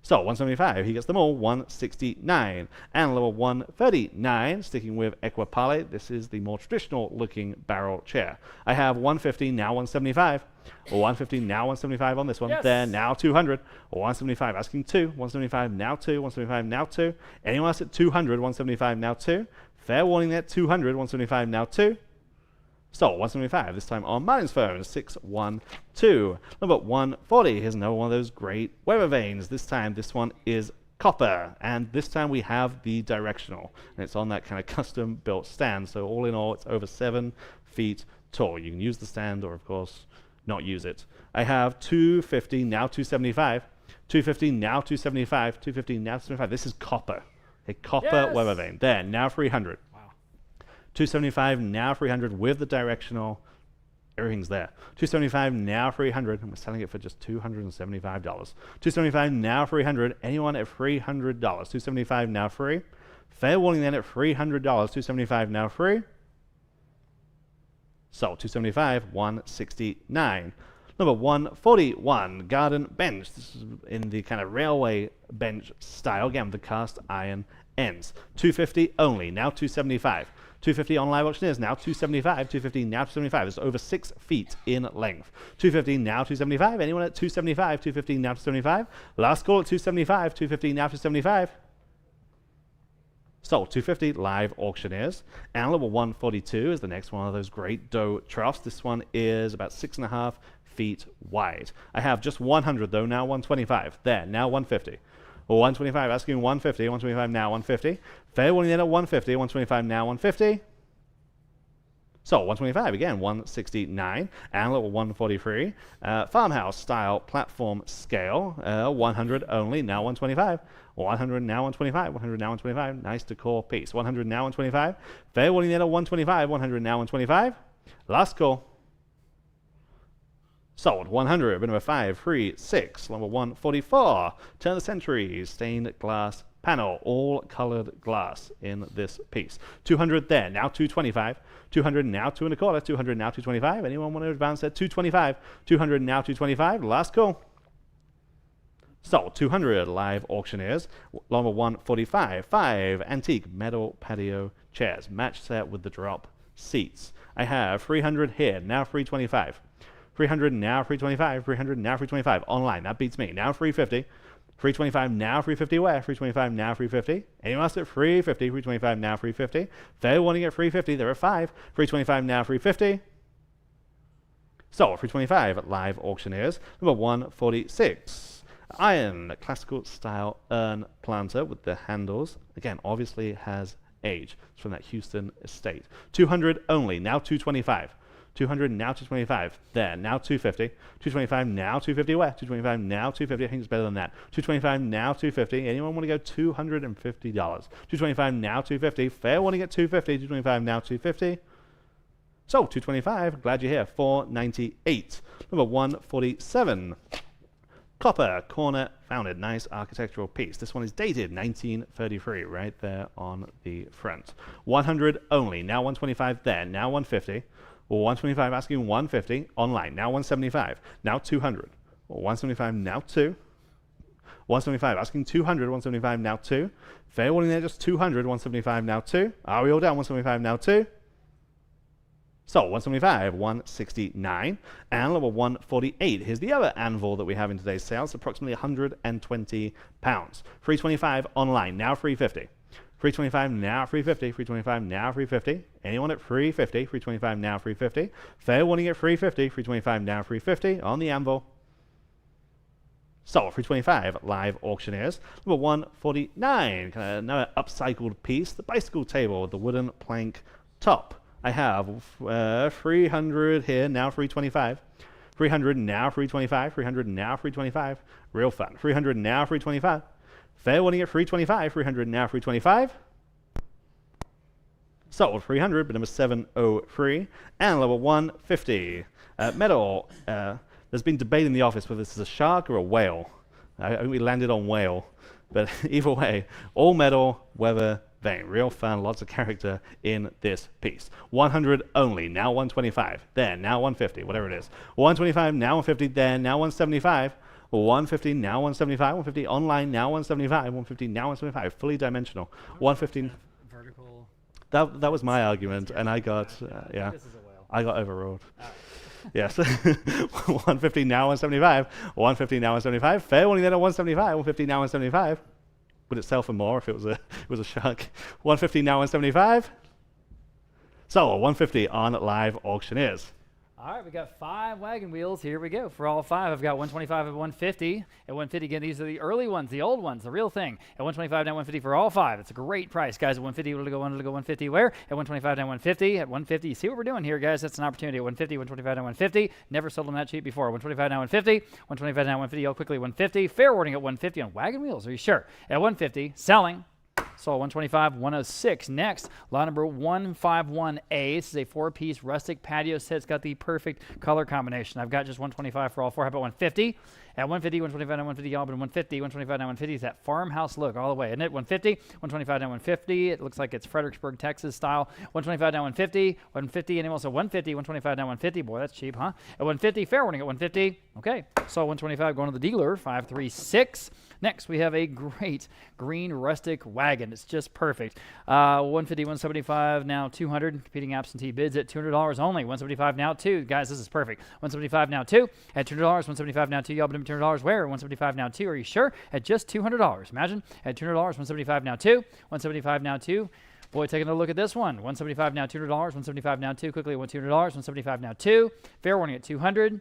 So 175, he gets them all, 169. And level 139, sticking with Equipale, this is the more traditional looking barrel chair. I have 150, now 175. 150, now 175 on this one. Yes. There, now 200. 175, asking 2. 175, now 2. 175, now 2. Anyone else at 200? 175, now 2. Fair warning there, 200. 175, now 2. So 175, this time on Martin's phone, 612. Number 140, here's another one of those great weather vanes. This time, this one is copper, and this time we have the directional, and it's on that kind of custom built stand, so all in all, it's over 7 feet tall. You can use the stand, or of course, not use it. I have 250, now 275. 250, now 275. 250, now 275. This is copper. A copper weather vane. There, now 300. 275, now 300 with the directional. Everything's there. 275, now 300, and we're selling it for just $275. 275, now 300. Anyone at $300? 275, now free. Fair warning then at $300. 275, now free. Sold. 275, 169. Number 141, garden bench. This is in the kind of railway bench style. Again, with the cast iron ends. 250 only, now 275. 250 on live auctioneers, now 275. 250, now 275. It's over 6 feet in length. 250, now 275. Anyone at 275? 250, now 275. Last call at 275. 250, now 275. Sold. 250 live auctioneers. And level 142 is the next one of those great dough troughs. This one is about 6.5 feet wide. I have just 100 though, now 125. There, now 150. 125, asking 150, 125 now 150. Fair warning then at 150, 125 now 150. So 125 again, 169. And level 143, farmhouse style platform scale, 100 only, now 125. 100 now 125, 100 now 125. Nice decor piece. 100 now 125. Fair warning then at 125, 100 now 125. Last call. Sold. 100, bid number 536, number 144. Turn of the century, stained glass panel, all colored glass in this piece. 200 there, now 225. 200 now 2 1/4. 200 now 225. Anyone want to advance at 225? 200 now 225. Last call. Sold. 200 live auctioneers. Number 145. 5 antique metal patio chairs, match set with the drop seats. I have 300 here, now 325. 300 now 325, 300 now 325 online. That beats me. Now 350, 325 now 350. Where? 325 now 350. Anyone else at 350? 325 now 350. Fair warning at 350. There are 5. 325 now 350. So 325 at live auctioneers. Number 146. Iron classical style urn planter with the handles. Again, obviously has age. It's from that Houston estate. 200 only. Now 225. 200 now 225. There, now 250. 225 now 250. Where? 225 now 250. I think it's better than that. 225 now 250. Anyone want to go $250? 225 now 250. Fair warning at 250. 225 now 250. So 225, glad you're here. 498. Number 147. Copper corner founded. Nice architectural piece. This one is dated 1933, right there on the front. 100 only. Now 125 there. Now 150. 125 asking 150 online. Now 175. Now 200. 175 now 2. 175 asking 200. 175 now 2. Fair warning there, just 200. 175 now 2. Are we all down? 175 now 2. So 175, 169, and level 148. Here's the other anvil that we have in today's sale. It's approximately 120 pounds. 325 online, now 350. 325 now 350. 325 now 350. Anyone at 350? 325 now 350. Fair warning at 350. 325 now 350 on the anvil. So 325 live auctioneers. Number 149, kind of another upcycled piece. The bicycle table with the wooden plank top. I have 300 here, now 325. 300 now 325. 300 now 325. Real fun. 300 now 325. Fair warning at 325. 300 now 325. Sold 300, but number 703. And level 150. Metal. There's been debate in the office whether this is a shark or a whale. I think we landed on whale. But either way, all metal, weather, vein. Real fun, lots of character in this piece. 100 only, now 125, there, now 150, whatever it is. 125, now 150, there, now 175. 150, now 175, 150 online, now 175, 150, now 175, fully dimensional. 150. Vertical. That was my argument, and I got, yeah, This is a whale. I got overruled. Yes. 150, now 175. 150, now 175. Fair warning then at 175. 150, now 175. Would it sell for more if it was a shark? 150 now 175. So 150 on live auctioneers. All right, we got 5 wagon wheels. Here we go. For all 5, I've got 125 at 150. At 150, again, these are the early ones, the old ones, the real thing. At 125 down 150 for all 5. It's a great price, guys. At 150, wanted to go 150 where? At 125 down 150. At 150, you see what we're doing here, guys? That's an opportunity. At 150, 125 down 150. Never sold them that cheap before. 125 down 150. 125 down 150. All quickly 150. Fair warning at 150 on wagon wheels. Are you sure? At 150, selling. So 125, 106. Next, lot number 151A. This is a 4-piece rustic patio set. It's got the perfect color combination. I've got just 125 for all 4. How about 150? At 150, 125 down 150, y'all, but 150, 125 down 150 is that farmhouse look all the way, isn't it? 150, 125 down 150. It looks like it's Fredericksburg, Texas style. 125 down 150, 150, and also 150, 125 down 150. Boy, that's cheap, huh? At 150, fair warning at 150. Okay, so 125 going to the dealer, 536. Next, we have a great green rustic wagon. It's just perfect. 150, 175, now 200. Competing absentee bids at $200 only. 175 now 2. Guys, this is perfect. 175 now 2. At $200, 175 now 2. Y'all been $200 where? 175 now 2. Are you sure? At just $200. Imagine. At $200, 175 now 2. 175 now 2. Boy, taking a look at this one. 175 now $200. 175 now 2. Quickly, $200. 175 now 2. Fair warning at 200.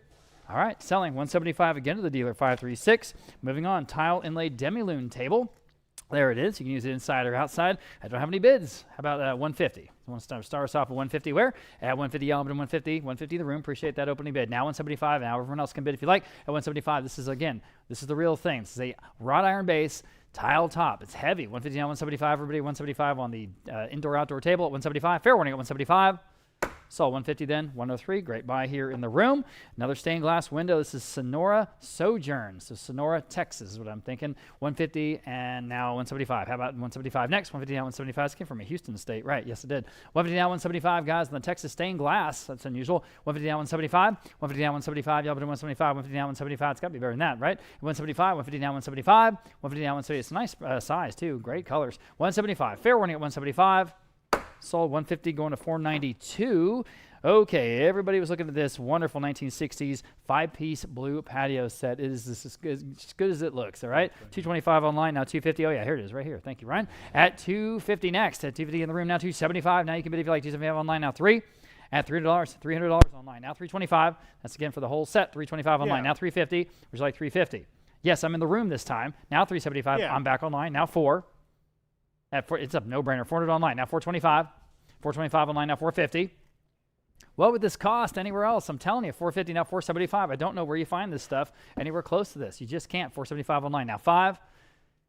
All right, selling 175 again to the dealer, 536. Moving on, tile inlaid demi-lune table. There it is. You can use it inside or outside. I don't have any bids. How about 150? I want to start us off at 150 where? At 150, y'all, but 150. 150 the room. Appreciate that opening bid. Now 175. Now everyone else can bid if you like. At 175, this is the real thing. This is a wrought iron base, tile top. It's heavy. 150 now 175. Everybody 175 on the indoor-outdoor table at 175. Fair warning at 175. So 150 then, 103, great buy here in the room. Another stained glass window. This is Sonora Sojourn. So Sonora, Texas is what I'm thinking. 150 and now 175. How about 175 next? 150 now 175. This came from a Houston state, right? Yes, it did. 150 now 175, guys, on the Texas stained glass. That's unusual. 150 now 175. 150 now 175. Y'all been 175. 150 now 175. It's got to be better than that, right? 175. 150 now 175. 150 now 170. It's a nice size, too. Great colors. 175. Fair warning at 175. Sold 150 going to 492. Okay, everybody was looking at this wonderful 1960s 5-piece blue patio set. It is this as good as it looks, all right? 225 online, now 250. Oh, yeah, here it is right here. Thank you, Ryan. At 250 next. At 250 in the room, now 275. Now you can bid if you like. 275 online, now 3. At $300 online, now 325. That's again for the whole set. 325 online, now 350. Which is like 350. Yes, I'm in the room this time. Now 375. I'm back online, now 4. It's a no-brainer. 400 online, now 425. 425 online, now 450. What would this cost anywhere else? I'm telling you, 450, now 475. I don't know where you find this stuff anywhere close to this. You just can't. 475 online, now 5.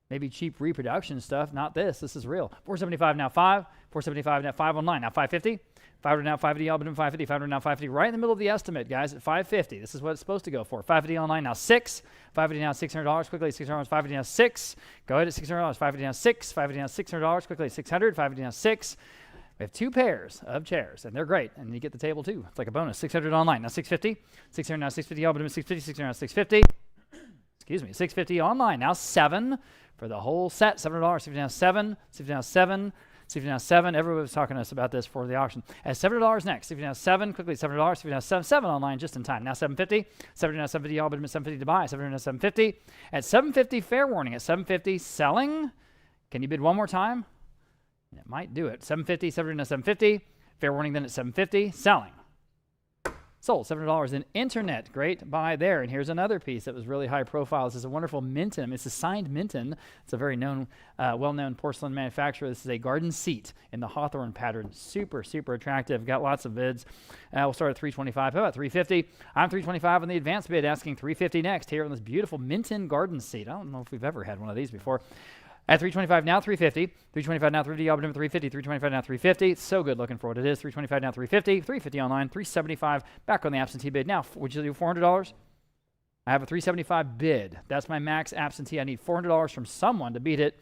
Maybe cheap reproduction stuff. Not this. This is real. 475 now 5. 475 now 5 online, now 550. 500 now, 550, all but 550, 500 now, 550, right in the middle of the estimate, guys, at 550. This is what it's supposed to go for. 550 online now, 6. 550 now, $600, quickly, $600, 550 now, 6. Go ahead at $600, 550 now, 6. 550 now, $600, quickly, 600, 550 now, 6. We have 2 pairs of chairs, and they're great, and you get the table too. It's like a bonus. 600 online, now 650. 600 now, 650, all but 650, 600 now, 650. Excuse me, 650 online, now 7 for the whole set. $7, 650 now, 7. 650 now, 7. 650 now, 7. Everybody was talking to us about this for the auction. At $7 next. 650 now, 7. Quickly, $7. 650 now, 7. 7 online just in time. Now 750. 700 now, 750, all but 750 to buy. 700 now, 750. At 750, fair warning. At 750, selling. Can you bid one more time? It might do it. 750, 700 now, 750. Fair warning then at 750, selling. Sold, $7 in internet. Great buy there. And here's another piece that was really high profile. This is a wonderful Minton. It's a signed Minton. It's a very known, well-known porcelain manufacturer. This is a garden seat in the Hawthorne pattern. Super, super attractive. Got lots of bids. We'll start at $325. How about $350? I'm $325 on the advanced bid, asking $350 next here on this beautiful Minton garden seat. I don't know if we've ever had one of these before. At $325 now, $350. $325 now, $350, all but $350. $325 now, $350. It's so good looking for what it is. $325 now, $350. $350 online. $375 back on the absentee bid. Now, would you do $400? I have a $375 bid. That's my max absentee. I need $400 from someone to beat it,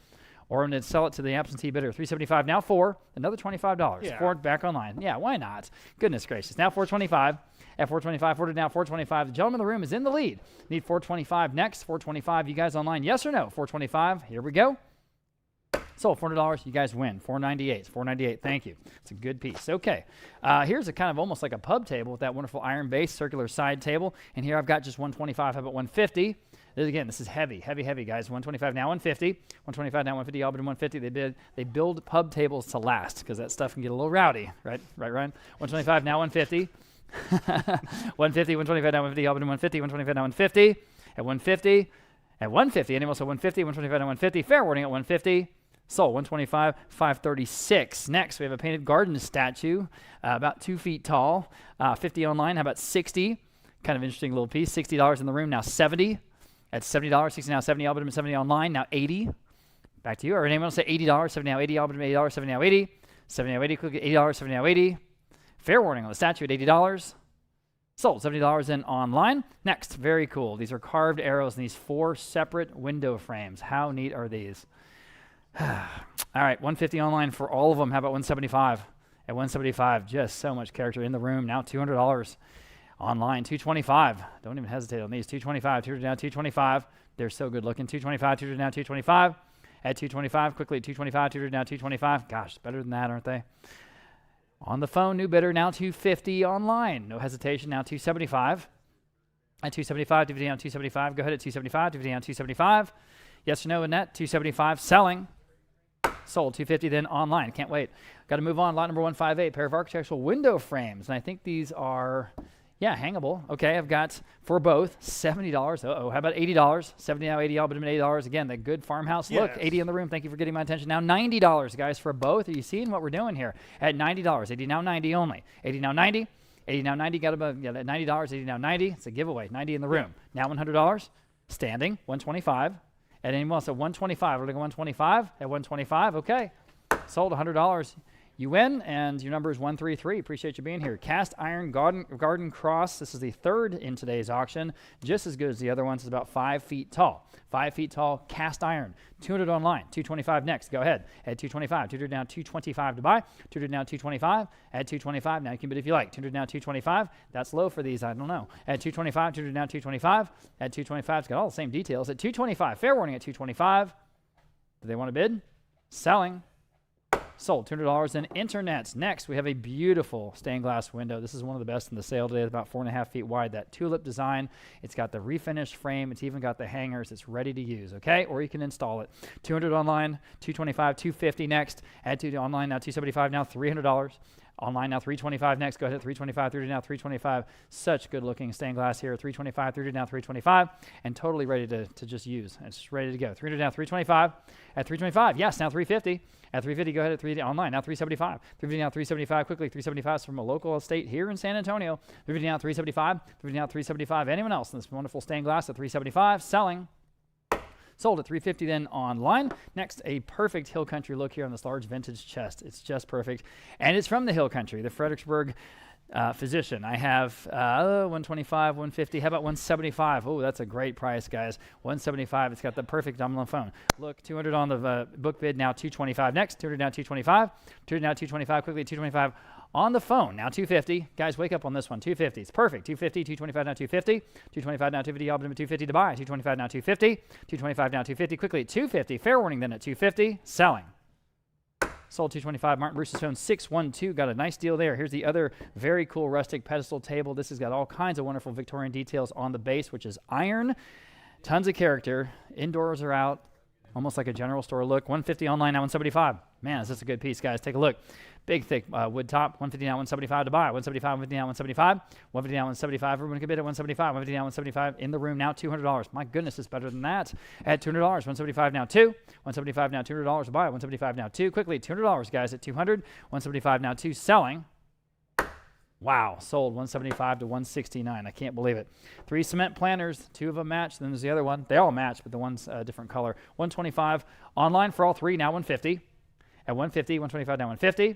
or I'm going to sell it to the absentee bidder. $375 now, 4. Another $25. Yeah. 4 back online. Yeah, why not? Goodness gracious. Now $425. At $425, 4 now, $425. The gentleman in the room is in the lead. Need $425 next. $425. You guys online? Yes or no? $425. Here we go. Sold, $400. You guys win. $498. $498. Thank you. It's a good piece. Okay. Here's a kind of almost like a pub table with that wonderful iron base circular side table. And here I've got just $125. How about $150? Again, this is heavy, heavy, heavy, guys. $125 now, $150. $125 now, $150. All but $150. They build pub tables to last because that stuff can get a little rowdy, right? Right, Ryan? $125 now, $150. $150. $125 now, $150. All but $150. $125 now, $150. At $150. At $150. Anyone else at $150? $125 now, $150. Fair warning at $150. Sold, $125, $536. Next, we have a painted garden statue, about 2 feet tall, 50 online. How about 60? Kind of interesting little piece. $60 in the room, now 70. At $70, 60 now, 70, all but 70 online, now 80. Back to you. Or anyone else say $80, 70 now, 80, all but $80, 70 now, 80. 70 now, 80, click at $80, 70 now, 80. Fair warning on the statue at $80. Sold, $70 in online. Next, very cool. These are carved arrows in these 4 separate window frames. How neat are these? All right, $150 online for all of them. How about $175? At $175, just so much character in the room. Now $200 online. $225. Don't even hesitate on these. $225. $200 now. $225. They're so good looking. $225. $200 now. $225. At $225. Quickly. $225. $200 now. $225. Gosh, better than that, aren't they? On the phone, new bidder now. $250 online. No hesitation. Now $275. At $275. $250 now. $275. Go ahead at $275. $250 now. $275. Yes or no in that? $275. Selling. Sold, $250 then online. Can't wait. Got to move on. Lot number 158, pair of architectural window frames. And I think these are, hangable. Okay, I've got for both $70. Uh-oh, how about $80? 70 now, 80, all but $80. Again, the good farmhouse look. 80 in the room. Thank you for getting my attention. Now $90, guys, for both. Are you seeing what we're doing here? At $90. 80 now, 90 only. 80 now, 90. 80 now, 90. Got about $90. 80 now, 90. It's a giveaway. 90 in the room. Now $100. Standing. $125. At anyone else at $125, we're looking at $125. At $125, okay. Sold $100. You win, and your number is 133. Appreciate you being here. Cast iron garden cross. This is the 3rd in today's auction. Just as good as the other ones. It's about 5 feet tall. 5 feet tall, cast iron. $200 online. $225 next. Go ahead. At $225. $200 now, $225 to buy. $200 now, $225. At $225. Now you can bid if you like. $200 now, $225. That's low for these. I don't know. At $225. $200 now, $225. At $225. It's got all the same details. At $225. Fair warning at $225. Do they want to bid? Selling. Sold, $200 in internet. Next, we have a beautiful stained glass window. This is one of the best in the sale today. It's about 4.5 feet wide. That tulip design. It's got the refinished frame. It's even got the hangers. It's ready to use, okay? Or you can install it. $200 online, $225, $250 next. Add to online now, $275 now, $300. Online now, $325 next. Go ahead at $325, $30 now, $325. Such good looking stained glass here. $325, $30 now, $325. And totally ready to just use. It's ready to go. $300 now, $325. At $325, yes, now $350. At $350, go ahead at $350 online. Now $375. $350 now, $375. Quickly, $375 is from a local estate here in San Antonio. $350 now, $375. $350 now, $375. Anyone else in this wonderful stained glass at $375? Selling. Sold at $350 then online. Next, a perfect Hill Country look here on this large vintage chest. It's just perfect. And it's from the Hill Country, the Fredericksburg Physician. I have 125, 150. How about 175? Oh, that's a great price, guys. 175. It's got the perfect dominant phone. Look, 200 on the book bid. Now 225. Next, 200 now 225. 200 now 225. Quickly 225 on the phone. Now 250. Guys, wake up on this one. 250. It's perfect. 250. 225 now 250. 225 now 250. Optimum 250 to buy. 225 now 250. 225 now 250. Quickly 250. Fair warning then at 250. Selling. Sold 225. Martin Bruce's phone 612. Got a nice deal there. Here's the other very cool rustic pedestal table. This has got all kinds of wonderful Victorian details on the base, which is iron. Tons of character. Indoors are out. Almost like a general store look. 150 online now 175. Man, is this a good piece, guys? Take a look. Big, thick wood top. 150 now 175 to buy. 175, 150 now 175. 150 now 175. Everyone can bid at 175. 150 now 175. In the room now $200. My goodness, it's better than that. At $200. 175 now 2. 175 now $200 to buy. 175 now 2. Quickly, $200, guys, at 200. 175 now 2. Selling. Wow, sold 175 to 169. I can't believe it. 3 cement planters, 2 of them match. Then there's the other one. They all match, but the one's a different color. 125 online for all 3, now 150. At 150, 125 now 150.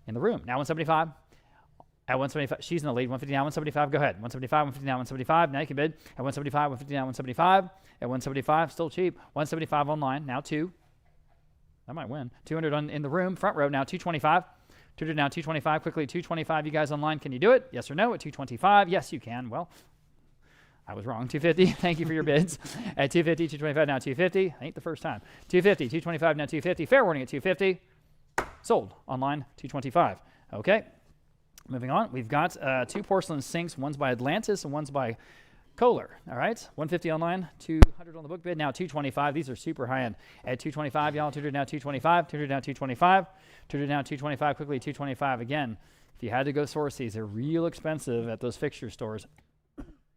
In the room, now 175. At 175, she's in the lead. 150 now 175. Go ahead. 175, 150 now 175. Now you can bid. At 175, 150 now 175. At 175, still cheap. 175 online, now 2. That might win. 200 in the room, front row, now 225. 200 now 225. Quickly 225. You guys online, can you do it? Yes or no? At 225, yes you can. Well, I was wrong. 250. Thank you for your bids. At 250, 225 now 250. Ain't the first time. 250, 225 now 250. Fair warning at 250. Sold online 225. Okay. Moving on. We've got 2 porcelain sinks. One's by Atlantis and one's by Kohler. All right. 150 online, 200 on the book bid. Now 225. These are super high end. At 225, y'all. 200 now 225. 200 now 225. 200 now 225. Quickly 225 again. If you had to go source these, they're real expensive at those fixture stores.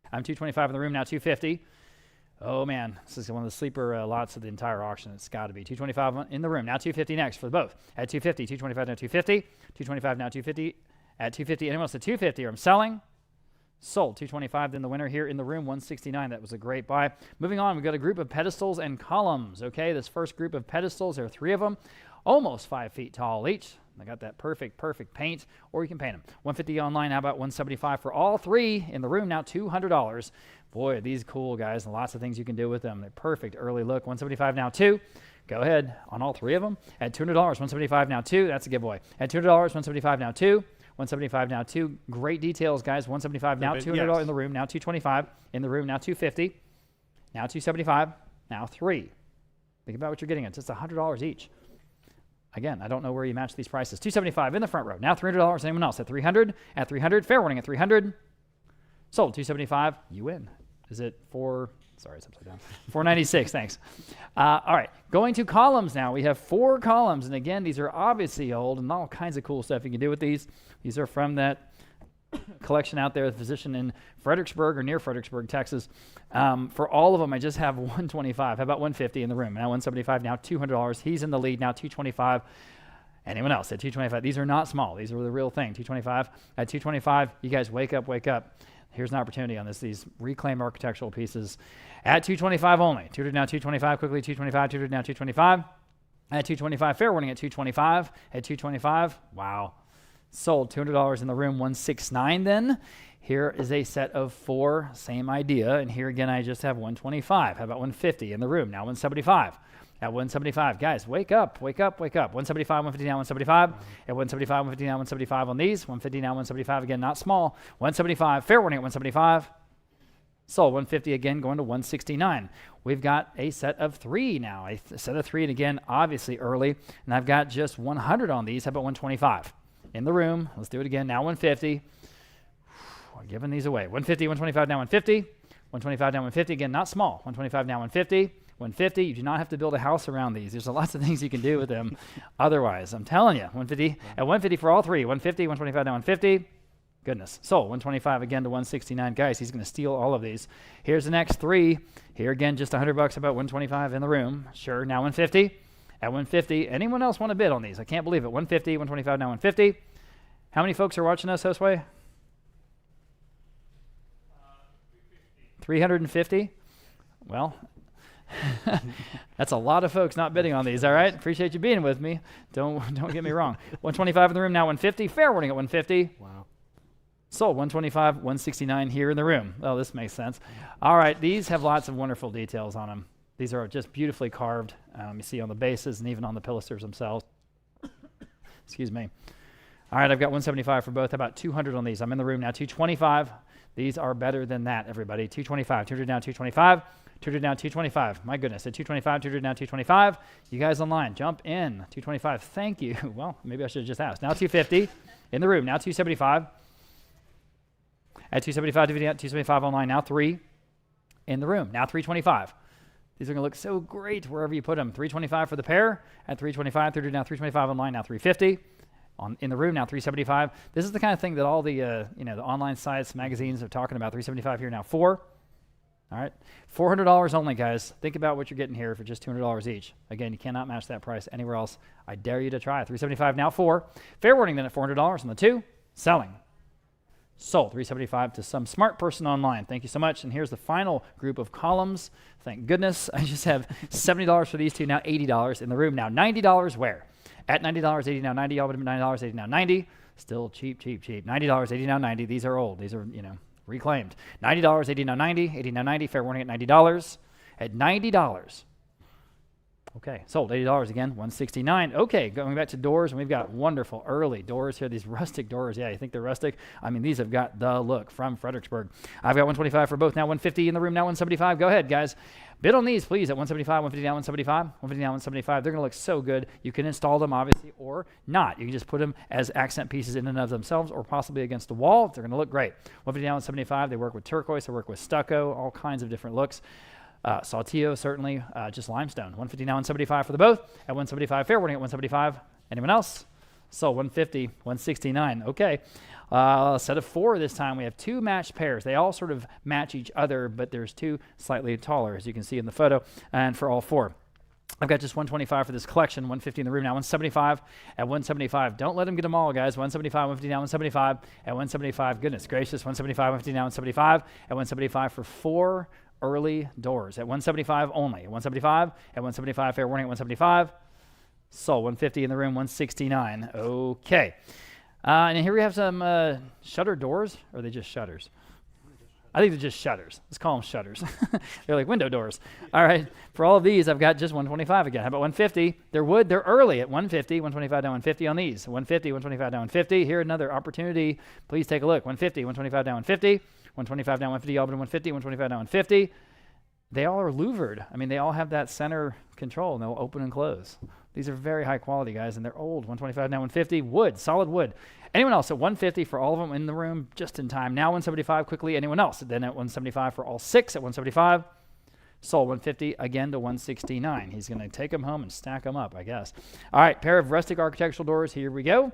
I'm 225 in the room now. 250. Oh man, this is one of the sleeper lots of the entire auction. It's got to be 225 in the room. Now 250 next for both. At 250, 225 now 250. 225 now 250. At 250, anyone else at 250? I'm selling. Sold 225. Then the winner here in the room 169. That was a great buy. Moving on, we've got a group of pedestals and columns. Okay, this first group of pedestals, there are 3 of them, almost 5 feet tall each. They got that perfect paint, or you can paint them. 150 online. How about 175 for all 3 in the room? Now $200. Boy, are these cool, guys, and lots of things you can do with them. They're perfect early look. 175 now 2. Go ahead on all 3 of them. At $200, 175 now 2. That's a giveaway. At $200, 175 now 2. 175 now 2. Great details, guys. 175 now $200 yes. In the room. Now 225 in the room. Now 250. Now 275. Now 3. Think about what you're getting. It's just $100 each. Again, I don't know where you match these prices. 275 in the front row. Now $300. Anyone else at 300? At 300. Fair warning at 300. Sold 275. You win. Is it 4? Sorry, it's upside down. 496. Thanks. All right. Going to columns now. We have 4 columns. And again, these are obviously old and all kinds of cool stuff you can do with these. These are from that collection out there, the Physician in Fredericksburg or near Fredericksburg, Texas. For all of them, I just have 125. How about 150 in the room? Now 175. Now $200. He's in the lead. Now 225. Anyone else at 225? These are not small. These are the real thing. 225. At 225, you guys wake up, wake up. Here's an opportunity on these reclaimed architectural pieces. At 225 only. 200 now 225. Quickly 225. 200 now 225. At 225. Fair warning at 225. At 225. Wow. Sold $200 in the room. 169 then. Here is a set of 4. Same idea. And here again, I just have 125. How about 150 in the room? Now 175. At 175, guys, wake up, wake up, wake up. 175, 150 now, 175. At 175, 150 now, 175 on these. 150 now, 175 again, not small. 175, fair warning at 175. Sold 150 again, going to 169. We've got a set of 3 now. A set of 3, and again, obviously early. And I've got just 100 on these. How about 125? In the room. Let's do it again. Now 150. We're giving these away. 150, 125 now, 150. 125 now, 150. Again, not small. 125 now, 150. 150, you do not have to build a house around these. There's lots of things you can do with them otherwise. I'm telling you, 150, at 150 for all 3. 150, 125 now 150. Goodness. So 125 again to 169. Guys, he's going to steal all of these. Here's the next 3. Here again, just $100, about 125 in the room. Sure, now 150. At 150, anyone else want to bid on these? I can't believe it. 150, 125 now 150. How many folks are watching us, Josue? 350. Well, That's a lot of folks not bidding on these, all right? Appreciate you being with me. Don't get me wrong. 125 in the room, now 150. Fair warning at 150. Wow. Sold 125, 169 here in the room. Oh, this makes sense. All right, these have lots of wonderful details on them. These are just beautifully carved. You see on the bases and even on the pilasters themselves. Excuse me. All right, I've got 175 for both. How about 200 on these? I'm in the room now. 225. These are better than that, everybody. 225. 200 down, 225. 200 down, 225. My goodness, at 225, 200 down, 225. You guys online, jump in. 225. Thank you. Well, maybe I should have just asked. Now 250 in the room. Now 275. At 275, 275 online. Now 3 in the room. Now 325. These are going to look so great wherever you put them. 325 for the pair. At 325, 30 now 325 online. Now 350. In the room now 375. This is the kind of thing that all the the online sites, magazines are talking about. 375 here now 4. All right, $400 only, guys. Think about what you're getting here for just $200 each. Again, you cannot match that price anywhere else. I dare you to try it. 375 now 4. Fair warning then at $400 on the 2. Selling. Sold. 375 to some smart person online. Thank you so much. And here's the final group of columns. Thank goodness. I just have $70 for these two. Now $80 in the room. Now $90 where? At $90, 80 now 90. Y'all would have been $90, 80 now 90. Still cheap, cheap, cheap. $90, 80 now 90. These are old. These are, reclaimed. $90, 80 now 90. 80 now 90. Fair warning at $90. At $90. Okay, sold. $80 again. 169. Okay, going back to doors, and we've got wonderful early doors here. These rustic doors. Yeah, you think they're rustic? I mean, these have got the look from Fredericksburg. I've got 125 for both. Now 150 in the room. Now 175. Go ahead, guys. Bid on these, please, at 175, 150 now 175, 150 now 175. They're going to look so good. You can install them, obviously, or not. You can just put them as accent pieces in and of themselves or possibly against a wall. They're going to look great. 150 now 175. They work with turquoise. They work with stucco, all kinds of different looks. Saltillo, certainly, just limestone. 150 now 175 for the both. At 175, fair warning at 175. Anyone else? So 150, 169. Okay. Set of 4 this time. We have 2 matched pairs. They all sort of match each other, but there's 2 slightly taller, as you can see in the photo, and for all 4. I've got just 125 for this collection, 150 in the room now, 175 at 175. Don't let them get them all, guys. 175, 150 now, 175 at 175. Goodness gracious, 175, 150 now, 175 at 175 for 4 early doors. At 175 only. At 175, at 175, fair warning at 175. So 150 in the room, 169. Okay. And here we have some shutter doors. Or are they just shutters? I think they're just shutters. Let's call them shutters. They're like window doors. All right. For all of these, I've got just 125 again. How about 150? They're wood. They're early at 150. 125 down 150 on these. 150, 125 down 150. Here, another opportunity. Please take a look. 150, 125 down 150. 125 down 150. All but 150. 125 down 150. They all are louvered. I mean, they all have that center control, and they'll open and close. These are very high quality, guys, and they're old. 125 now 150. Wood, solid wood. Anyone else at 150 for all of them in the room just in time. Now 175 quickly. Anyone else? Then at 175 for all 6 at 175. Sold 150 again to 169. He's going to take them home and stack them up, I guess. All right, pair of rustic architectural doors. Here we go.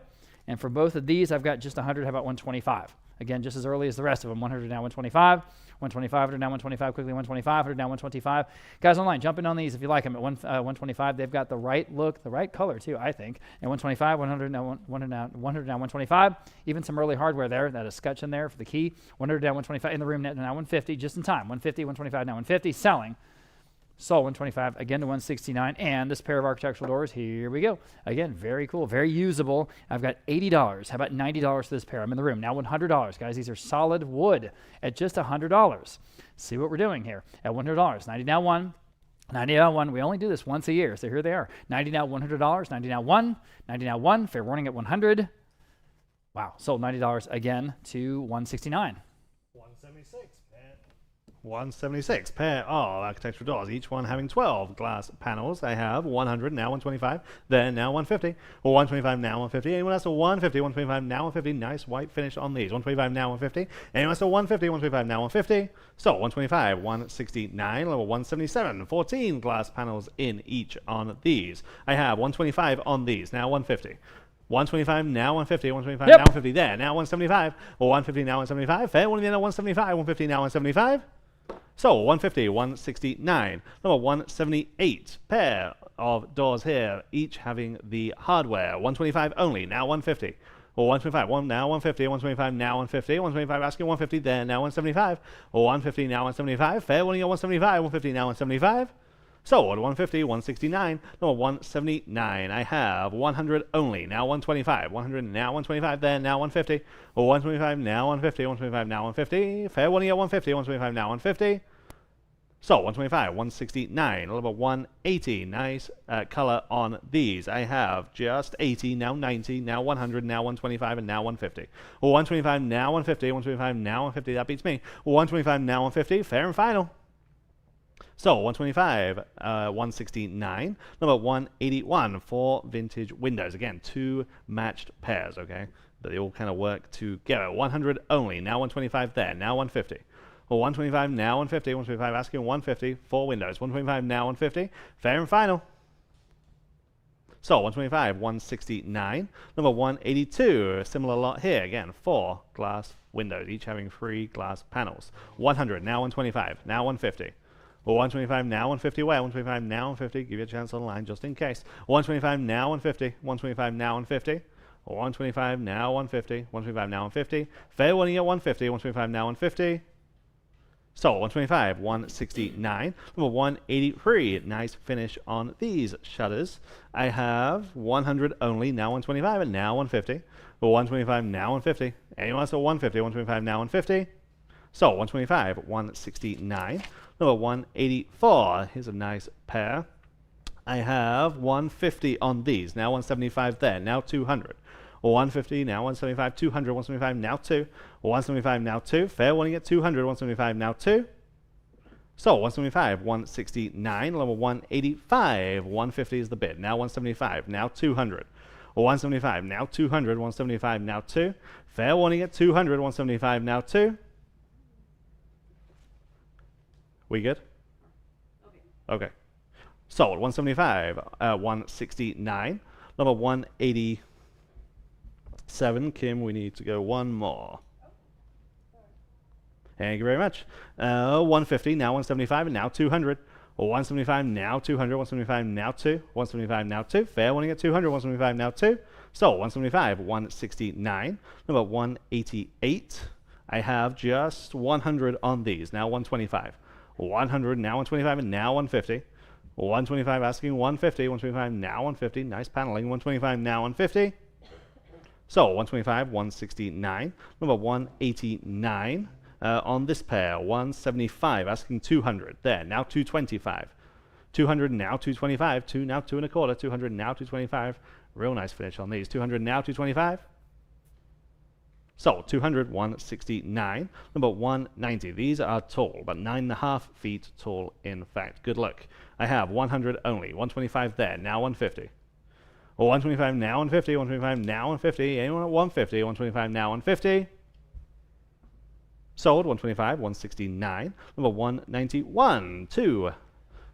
And for both of these, I've got just 100. How about 125? Again, just as early as the rest of them. 100 now 125. 125, 100 now 125 quickly. 125, 100 now 125. Guys online, jump in on these if you like them. At 125, they've got the right look, the right color too, I think. And 125, 100 now 100 now 125. Even some early hardware there. That is scutcheon there for the key. 100 down 125 in the room now 150 just in time. 150, 125 now 150. Selling. Sold 125 again to 169. And this pair of architectural doors, here we go. Again, very cool, very usable. I've got $80. How about $90 for this pair? I'm in the room. Now $100, guys. These are solid wood at just $100. See what we're doing here at $100. 90 now 1. 90 now 1. We only do this once a year, so here they are. 90 now $100. 90 now 1. 90 now 1. Fair warning at 100. Wow. Sold $90 again to 169. 176. 176 pair of architectural doors, each one having 12 glass panels. I have 100, now 125, then now 150, or 125, now 150. Anyone else? 150, 125, now 150. Nice white finish on these. 125, now 150. Anyone else? 150, 125, now 150. So 125, 169, level 177, 14 glass panels in each on these. I have 125 on these, now 150. 125, now 150, 125, now 150, there, now 175, or 150, now 175, fair, 175, 150, now 175. So 150, 169, number 178 pair of doors here, each having the hardware. 125 only, now 150. Or 125, now 150, 125, now 150, 125 asking 150, there, now 175. Or 150, now 175, fair, 175, 150, now 175. Sold. 150, 169, number 179. I have 100 only, now 125. 100, now 125, then now 150. 125, now 150. 125, now 150. Fair one at 150. 125, now 150. Sold. 125, 169, number 180. Nice color on these. I have just 80, now 90, now 100, now 125, and now 150. 125, now 150. 125, now 150. That beats me. 125, now 150. Fair and final. So 125, 169, number 181 for vintage windows. Again, two matched pairs, okay? But they all kind of work together. 100 only, now 125 there, now 150. 125, now 150, 125 asking 150 for windows. 125, now 150, fair and final. So 125, 169, number 182, a similar lot here. Again, 4 glass windows, each having 3 glass panels. 100, now 125, now 150. 125, now 150 where? 125, now 150. Give you a chance online just in case. 125, now 150. 125, now 150. 125, now 150. 125, now 150. Fair one at 150. 125, now 150. So 125, 169. Number 183. Nice finish on these shutters. I have 100 only, now 125, and now 150. 125, now 150. Anyone else at 150? 125, now 150. So 125, 169. Number 184, here's a nice pair. I have 150 on these, now 175 there, now 200. 150, now 175, 200, 175, now 2. 175, now 2. Fair one, you get 200, 175, now 2. So 175, 169, number 185, 150 is the bid, now 175, now 200. 175, now 200, 175, now 2. Fair one, you get 200, 175, now 2. We good? Okay. Sold. 175, 169. Number 187. Kim, we need to go one more. Thank you very much. 150, now 175, and now 200. 175, now 200. 175, now 2. 175, now 2. Fair one to get 200. 175, now 2. So 175, 169. Number 188. I have just 100 on these. Now 125. 100, now 125, and now 150. 125 asking 150. 125, now 150. Nice paneling. 125, now 150. So 125, 169. Number 189 on this pair. 175 asking 200. There, now 225. 200, now 225. Now 2 and a quarter. 200, now 225. Real nice finish on these. 200, now 225. So 200, 169, number 190. These are tall, but 9.5 feet tall in fact. Good luck. I have 100 only. 125 there, now 150. 125, now 150. 125, now 150. Anyone at 150? 125, now 150. Sold. 125, 169, number 191. 2.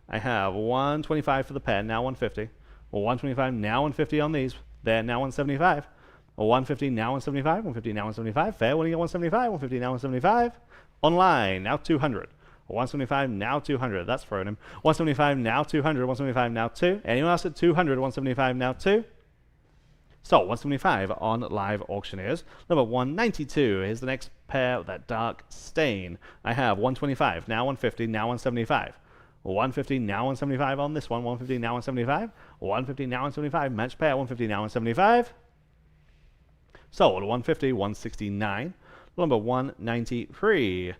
I have 125 for the pair, now 150. 125, now 150 on these. There, now 175. 150, now 175, 150, now 175. Fair, when you get 175, 150, now 175. Online, now 200. 175, now 200. That's thrown him. 175, now 200. 175, now 2. Anyone else at 200? 175, now 2. So 175 on live auctioneers. Number 192 is the next pair, that dark stain. I have 125, now 150, now 175. 150, now 175 on this one. 150, now 175. 150, now 175. Match pair, 150, now 175. Sold. 150, 169. Number 193.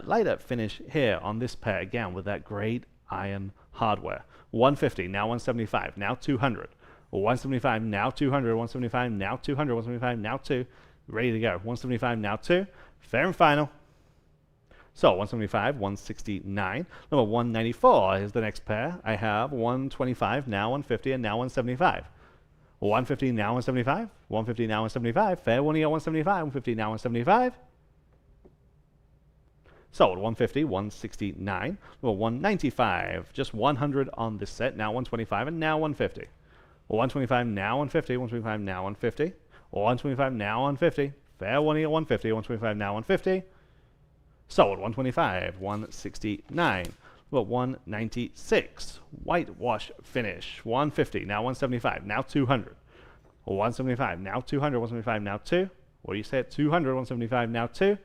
Lighter finish here on this pair again with that great iron hardware. 150, now 175, now 200. 175, now 200. 175, now 200. 175, now 2. Ready to go. 175, now 2. Fair and final. So 175, 169. Number 194 is the next pair. I have 125, now 150, and now 175. 150, now 175. 150, now 175. Fair one, you got 175. 150, now 175. Sold. 150, 169. Number 195. Just 100 on this set. Now 125, and now 150. 125, now 150. 125, now 150. 125, now 150. Fair one, you got 150. 125, now 150. Sold. 125, 169. Well, 196. Whitewash finish. 150, now 175, now 200. 175, now 200. 175, now 2. What do you say at 200? 175, now 2.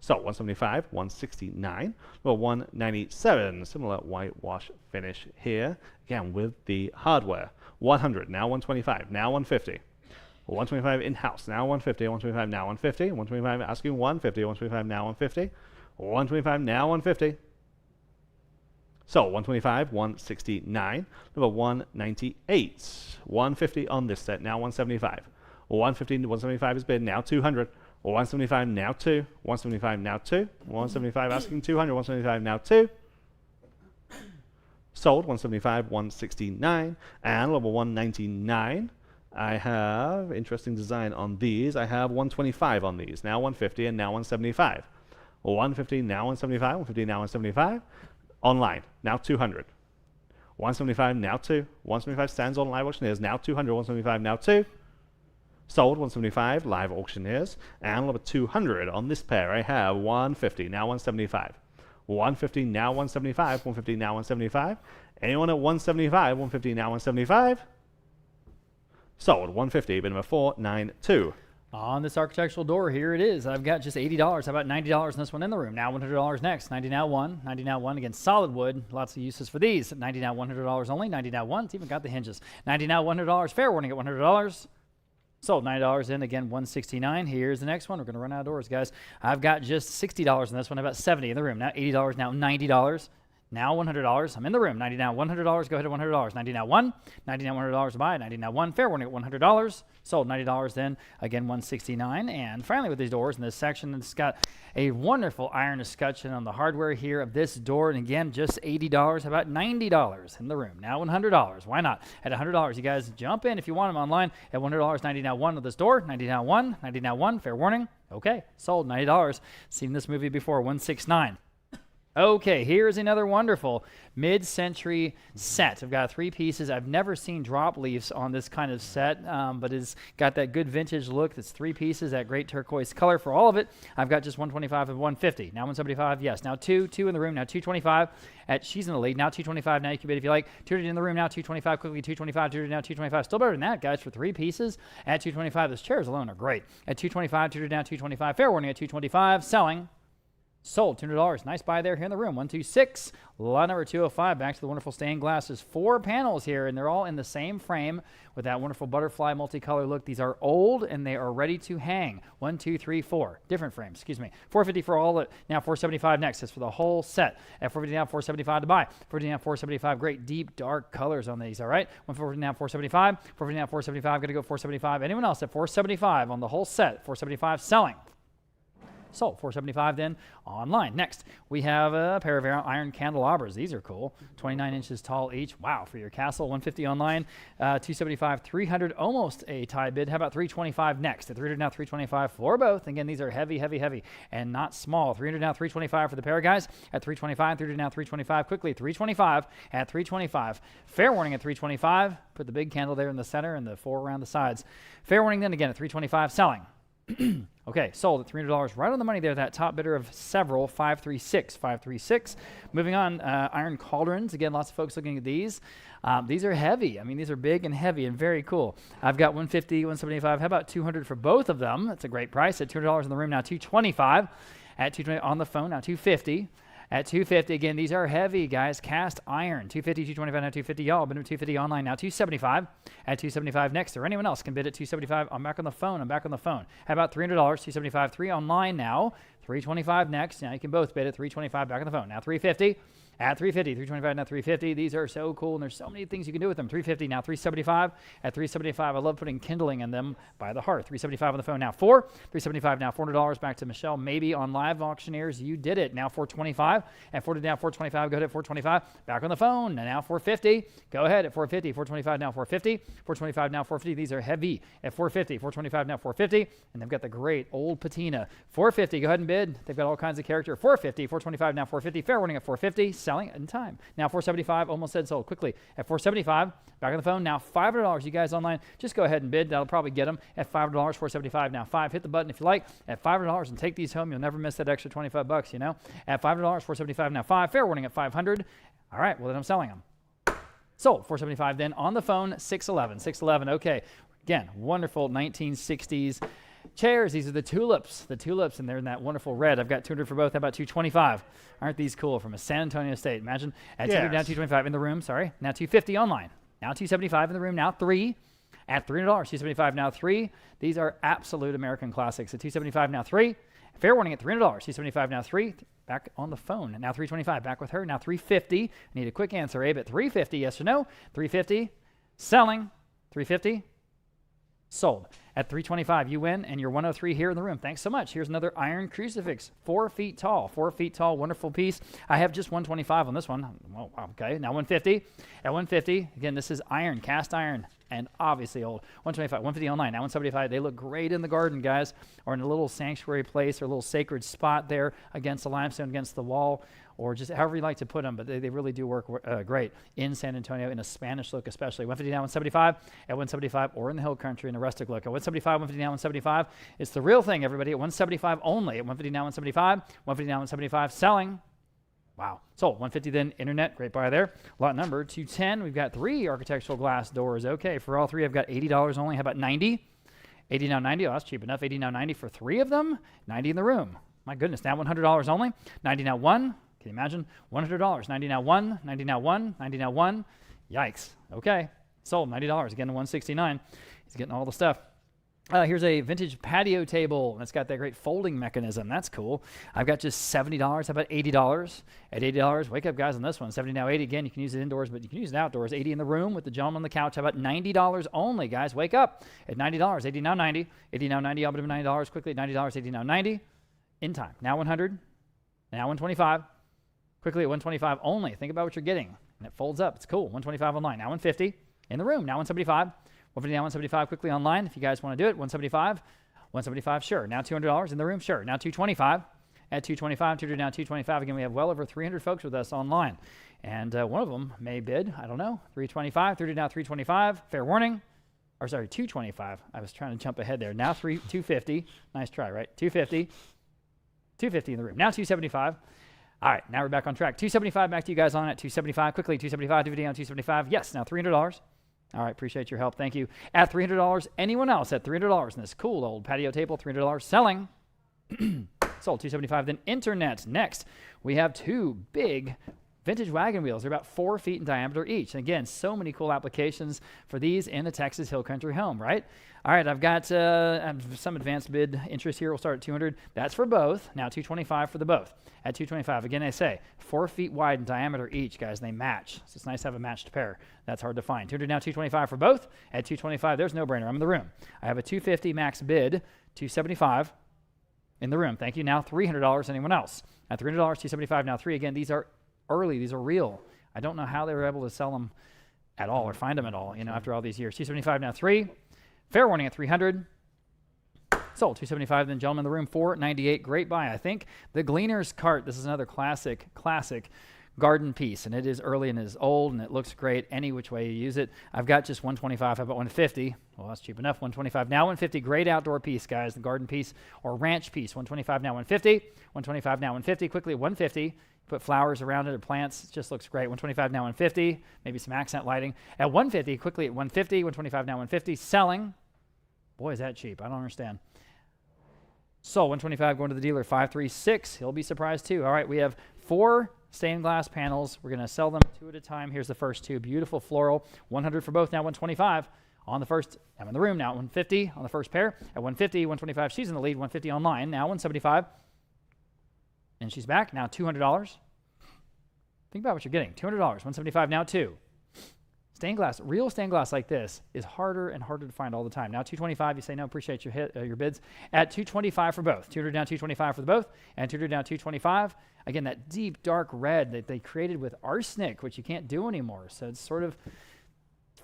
So 175, 169, well 197, similar whitewash finish here, again with the hardware. 100, now 125, now 150. 125 in-house, now 150, 125, now 150, 125 asking 150, 125, now 150, 125, now 150. So 125, 169, number 198, 150 on this set, now 175. 150, 175 is bid, now 200. 175 now 2, 175 now 2, 175 asking 200, 175 now 2. Sold 175, 169, and level 199. I have interesting design on these. I have 125 on these, now 150 and now 175. 150 now 175, 150 now 175. Online, now 200. 175 now 2, 175 stands on live auctioneers, now 200, 175 now 2. Sold 175, live auctioneers, and level 200 on this pair. I have 150, now 175. 150, now 175, 150, now 175. Anyone at 175, 150, now 175. Sold 150, bid number 492. On this architectural door, here it is. I've got just $80. How about $90 in this one in the room? Now $100 next. 90 now 1. 90 now 1. Again, solid wood. Lots of uses for these. 90 now $100 only. 90 now 1. It's even got the hinges. 90 now $100. Fair warning at $100. Sold $90 in, again, 169. Here's the next one. We're going to run out of doors, guys. I've got just $60 in this one, about 70 in the room. Now $80, now $90. Now $100. I'm in the room. 90 now $100. Go ahead at $100. 90 now 1. 90 now $100 to buy. 90 now 1. Fair warning at $100. Sold $90 then. Again, 169. And finally with these doors in this section, it's got a wonderful iron escutcheon on the hardware here of this door. And again, just $80. How about $90 in the room? Now $100. Why not? At $100, you guys jump in if you want them online at $100. 90 now 1 of this door. 90 now 1. 90 now 1. Fair warning. Okay. Sold $90. Seen this movie before. 169. Okay, here's another wonderful mid-century set. I've got 3 pieces. I've never seen drop leaves on this kind of set, but it's got that good vintage look. It's 3 pieces, that great turquoise color for all of it. I've got just 125 and 150. Now 175, yes. Now 2 in the room. Now 225. She's in the lead. Now 225. Now you can bid if you like. 200 in the room. Now 225. Quickly 225. 200 now 225. Still better than that, guys, for 3 pieces. At 225, those chairs alone are great. At 225, 200 now 225. Fair warning at 225. Selling. Sold $200. Nice buy there here in the room. 126. Lot number 205. Back to the wonderful stained glass. There's 4 panels here, and they're all in the same frame with that wonderful butterfly multicolor look. These are old, and they are ready to hang. 1, 2, 3, 4. Different frames. Excuse me. 450 for all. Now 475 next. That's for the whole set. At 450 now 475 to buy. 450 now 475. Great deep dark colors on these. All right. 140 now 475. 450 now 475. Got to go 475. Anyone else at 475 on the whole set? 475 selling. Sold. 475 then online. Next, we have a pair of iron candelabras. These are cool. 29 inches tall each. Wow, for your castle. 150 online. 275, 300, almost a tie bid. How about 325 next? At 300 now, 325 for both. Again, these are heavy, heavy, heavy, and not small. 300 now, 325 for the pair, guys. At 325, 300 now, 325. Quickly, 325 at 325. Fair warning at 325. Put the big candle there in the center and the 4 around the sides. Fair warning then again at 325. Selling. Okay, sold at $300. Right on the money there, that top bidder of several, 536, 536. Moving on, iron cauldrons. Again, lots of folks looking at these. These are heavy. I mean, these are big and heavy and very cool. I've got 150, 175. How about 200 for both of them? That's a great price. At $200 in the room, now 225. At 220 on the phone, now 250. At 250, again, these are heavy, guys. Cast iron. 250, 225, now 250. Y'all, bid 250 online, now 275. At 275 next, or anyone else can bid at 275. I'm back on the phone. How about $300? 275, 3 online now. 325 next. Now you can both bid at 325. Back on the phone. Now 350. At 350, 325, now 350. These are so cool, and there's so many things you can do with them. 350, now 375. At 375, I love putting kindling in them by the hearth. 375 on the phone, now 4. 375, now $400. Back to Michelle, maybe on live auctioneers. You did it. Now 425. At 40, now 425. Go ahead at 425. Back on the phone, and now 450. Go ahead at 450. 425, now 450. 425, now 450. These are heavy. At 450, 425, now 450. And they've got the great old patina. 450, go ahead and bid. They've got all kinds of character. 450, 425, now 450. Fair warning at 450. Selling in time. Now 475, almost said sold. Quickly at 475, back on the phone. Now $500. You guys online, just go ahead and bid. That'll probably get them at $500. 475 now 5. Hit the button if you like at $500 and take these home. You'll never miss that extra 25 bucks. You know, at $500. 475 now 5. Fair warning at 500. All right, well then I'm selling them. Sold. 475 then on the phone. 611. 611. Okay. Again, wonderful 1960s Chairs, these are the tulips, and they're in that wonderful red. I've got 200 for both. How about 225? Aren't these cool? From a San Antonio estate. Imagine at 200 now 225 in the room. Sorry, now 250 online. Now 275 in the room. Now 3 at $300. 275 now 3. These are absolute American classics. At 275 now 3. Fair warning at $300. 275 now 3. Back on the phone. Now 325. Back with her. Now 350. I need a quick answer, Abe. At 350, yes or no? 350. Selling. 350. Sold. At 325, you win, and you're 103 here in the room. Thanks so much. Here's another iron crucifix, 4 feet tall. 4 feet tall, wonderful piece. I have just 125 on this one. Oh, okay, now 150. At 150, again, this is iron, cast iron, and obviously old. 125, 150 online. Now 175. They look great in the garden, guys, or in a little sanctuary place or a little sacred spot there against the limestone, against the wall, or just however you like to put them, but they really do work great in San Antonio, in a Spanish look especially. 150 now 175, at 175, or in the hill country in a rustic look. At 175, 150 now 175. It's the real thing, everybody. At 175 only. At 150 now 175, 150 now 175, selling. Wow. Sold. 150 then, internet, great buy there. Lot number 210. We've got 3 architectural glass doors. Okay, for all 3, I've got $80 only. How about 90? 80 now 90. Oh, that's cheap enough. 80 now 90 for 3 of them. 90 in the room. My goodness, now $100 only. 90 now 1. Can you imagine? $100. 90 now 1. 90 now 1. 90 now 1. Yikes. Okay. Sold. $90. Again, 169. He's getting all the stuff. Here's a vintage patio table, and it's got that great folding mechanism. That's cool. I've got just $70. How about $80? At $80, wake up, guys, on this one. 70 now 80. Again, you can use it indoors, but you can use it outdoors. 80 in the room with the gentleman on the couch. How about $90 only, guys? Wake up at $90. 80 now 90. 80 now 90. I'll bid $90 quickly. $90. 80 now 90. In time. Now 100. Now 125. Quickly at 125 only. Think about what you're getting. And it folds up. It's cool. 125 online. Now 150. In the room. Now 175. 150 now 175 quickly online. If you guys want to do it. 175. 175, sure. Now $200 in the room. Sure. Now 225. At 225. 200 now 225. Again, we have well over 300 folks with us online. And one of them may bid. I don't know. 325. 30 now 325. Fair warning. Or sorry, 225. I was trying to jump ahead there. Now 250. Nice try, right? 250. 250 in the room. Now 275. All right, now we're back on track. 275 back to you guys on at 275. Quickly, 275, 250 on 275. Yes, now $300. All right, appreciate your help. Thank you. At $300, anyone else at $300 in this cool old patio table, $300 selling. Sold. 275. Then internet. Next, we have 2 big vintage wagon wheels. They're about 4 feet in diameter each. And again, so many cool applications for these in a Texas Hill Country home, right? All right, I've got some advanced bid interest here. We'll start at 200. That's for both. Now 225 for the both. At 225, again, I say 4 feet wide in diameter each, guys. They match. So it's nice to have a matched pair. That's hard to find. 200 now 225 for both. At 225, there's no brainer. I'm in the room. I have a 250 max bid, 275 in the room. Thank you. Now $300. Anyone else? At $300, 275 now 3. Again, these are early. These are real. I don't know how they were able to sell them at all or find them at all, after all these years. 275 now 3. Fair warning at 300. Sold. 275. Then gentleman in the room, 498. Great buy, I think. The Gleaner's Cart. This is another classic garden piece, and it is early and it is old, and it looks great any which way you use it. I've got just 125. How about 150? Well, that's cheap enough. 125 now 150. Great outdoor piece, guys. The garden piece or ranch piece. 125 now 150. 125 now 150. Quickly 150. Put flowers around it or plants. It just looks great. 125 now 150. Maybe some accent lighting. At 150, quickly at 150. 125 now 150. Selling. Boy, is that cheap. I don't understand. So 125 going to the dealer. 536. He'll be surprised too. All right, we have 4 stained glass panels. We're going to sell them 2 at a time. Here's the first 2. Beautiful floral. 100 for both. Now 125 on the first. I'm in the room now. 150 on the first pair. At 150, 125. She's in the lead. 150 online. Now 175. And she's back. Now $200. Think about what you're getting. $200. 175 now 2. Stained glass, real stained glass like this is harder and harder to find all the time. Now 225, you say no, appreciate your bids. At 225 for both. 200 down 225 for the both, and 200 down 225. Again, that deep dark red that they created with arsenic, which you can't do anymore. So it's sort of